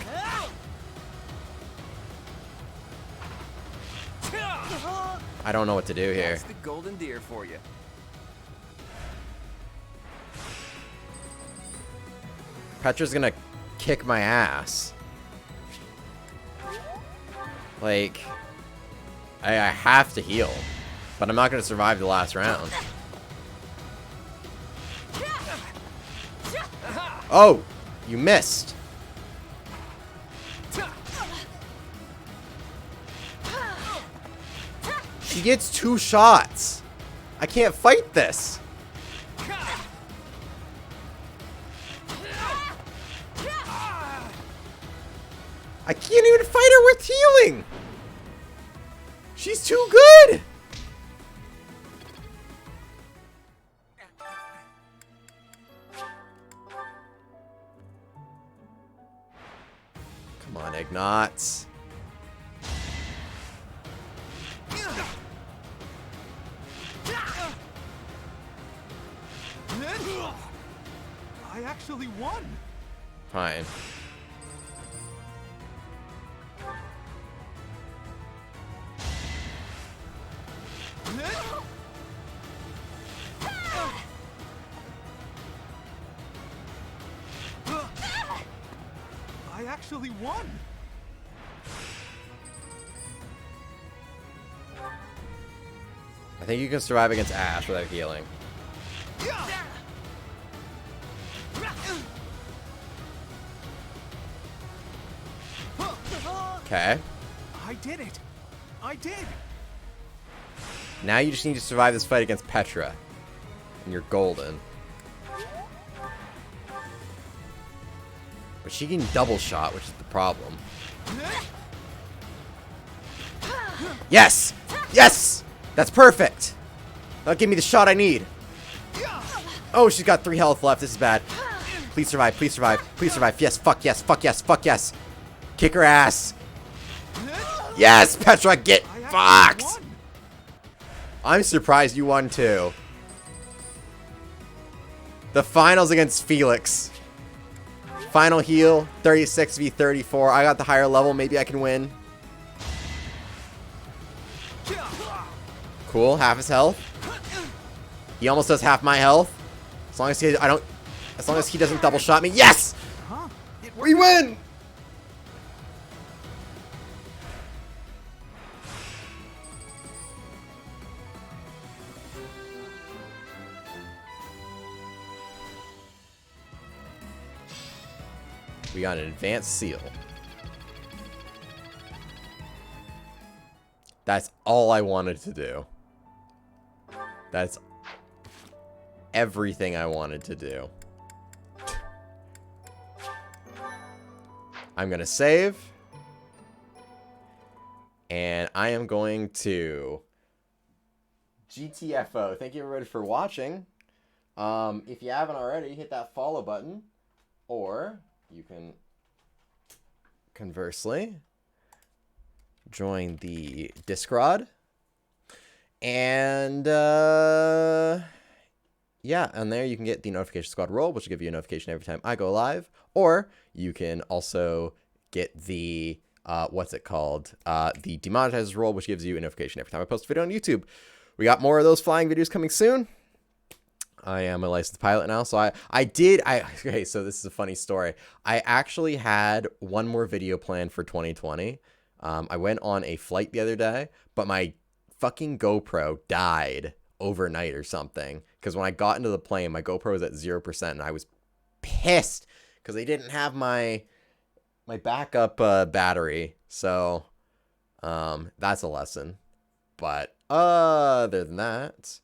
I don't know what to do here. That's the golden deer for you. Petra's gonna kick my ass. Like, I have to heal, but I'm not gonna survive the last round. Oh, you missed. She gets 2 shots. I can't fight this. I can't even fight her with healing. She's too good. Come on, Ignatz. I actually won. Fine. actually won! I think you can survive against Ash without healing. Okay. I did it! I did! Now you just need to survive this fight against Petra. And you're golden. But she can double shot, which is the problem. Yes! Yes! That's perfect! That'll give me the shot I need. Oh, she's got 3 health left. This is bad. Please survive. Please survive. Please survive. Yes. Fuck yes. Fuck yes. Fuck yes. Kick her ass. Yes, Petra, get fucked! I'm surprised you won too. The finals against Felix. Final heal, 36 v 34. I got the higher level. Maybe I can win. Cool, half his health. He almost does half my health. As long as he doesn't double shot me. Yes! We win! We got an advanced seal. That's all I wanted to do. That's everything I wanted to do. I'm going to save. And I am going to GTFO. Thank you everybody for watching. If you haven't already, hit that follow button. Or you can, conversely, join the Discord. And, yeah, and there you can get the Notification Squad role, which will give you a notification every time I go live. Or you can also get the, what's it called? The Demonetized role, which gives you a notification every time I post a video on YouTube. We got more of those flying videos coming soon. I am a licensed pilot now, so okay, so this is a funny story. I actually had one more video planned for 2020. I went on a flight the other day, but my fucking GoPro died overnight or something. Because when I got into the plane, my GoPro was at 0%, and I was pissed because they didn't have my backup battery. So, that's a lesson. But other than that,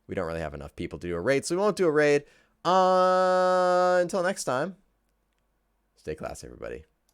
we don't really have enough people to do a raid, so we won't do a raid. Until next time, stay classy, everybody.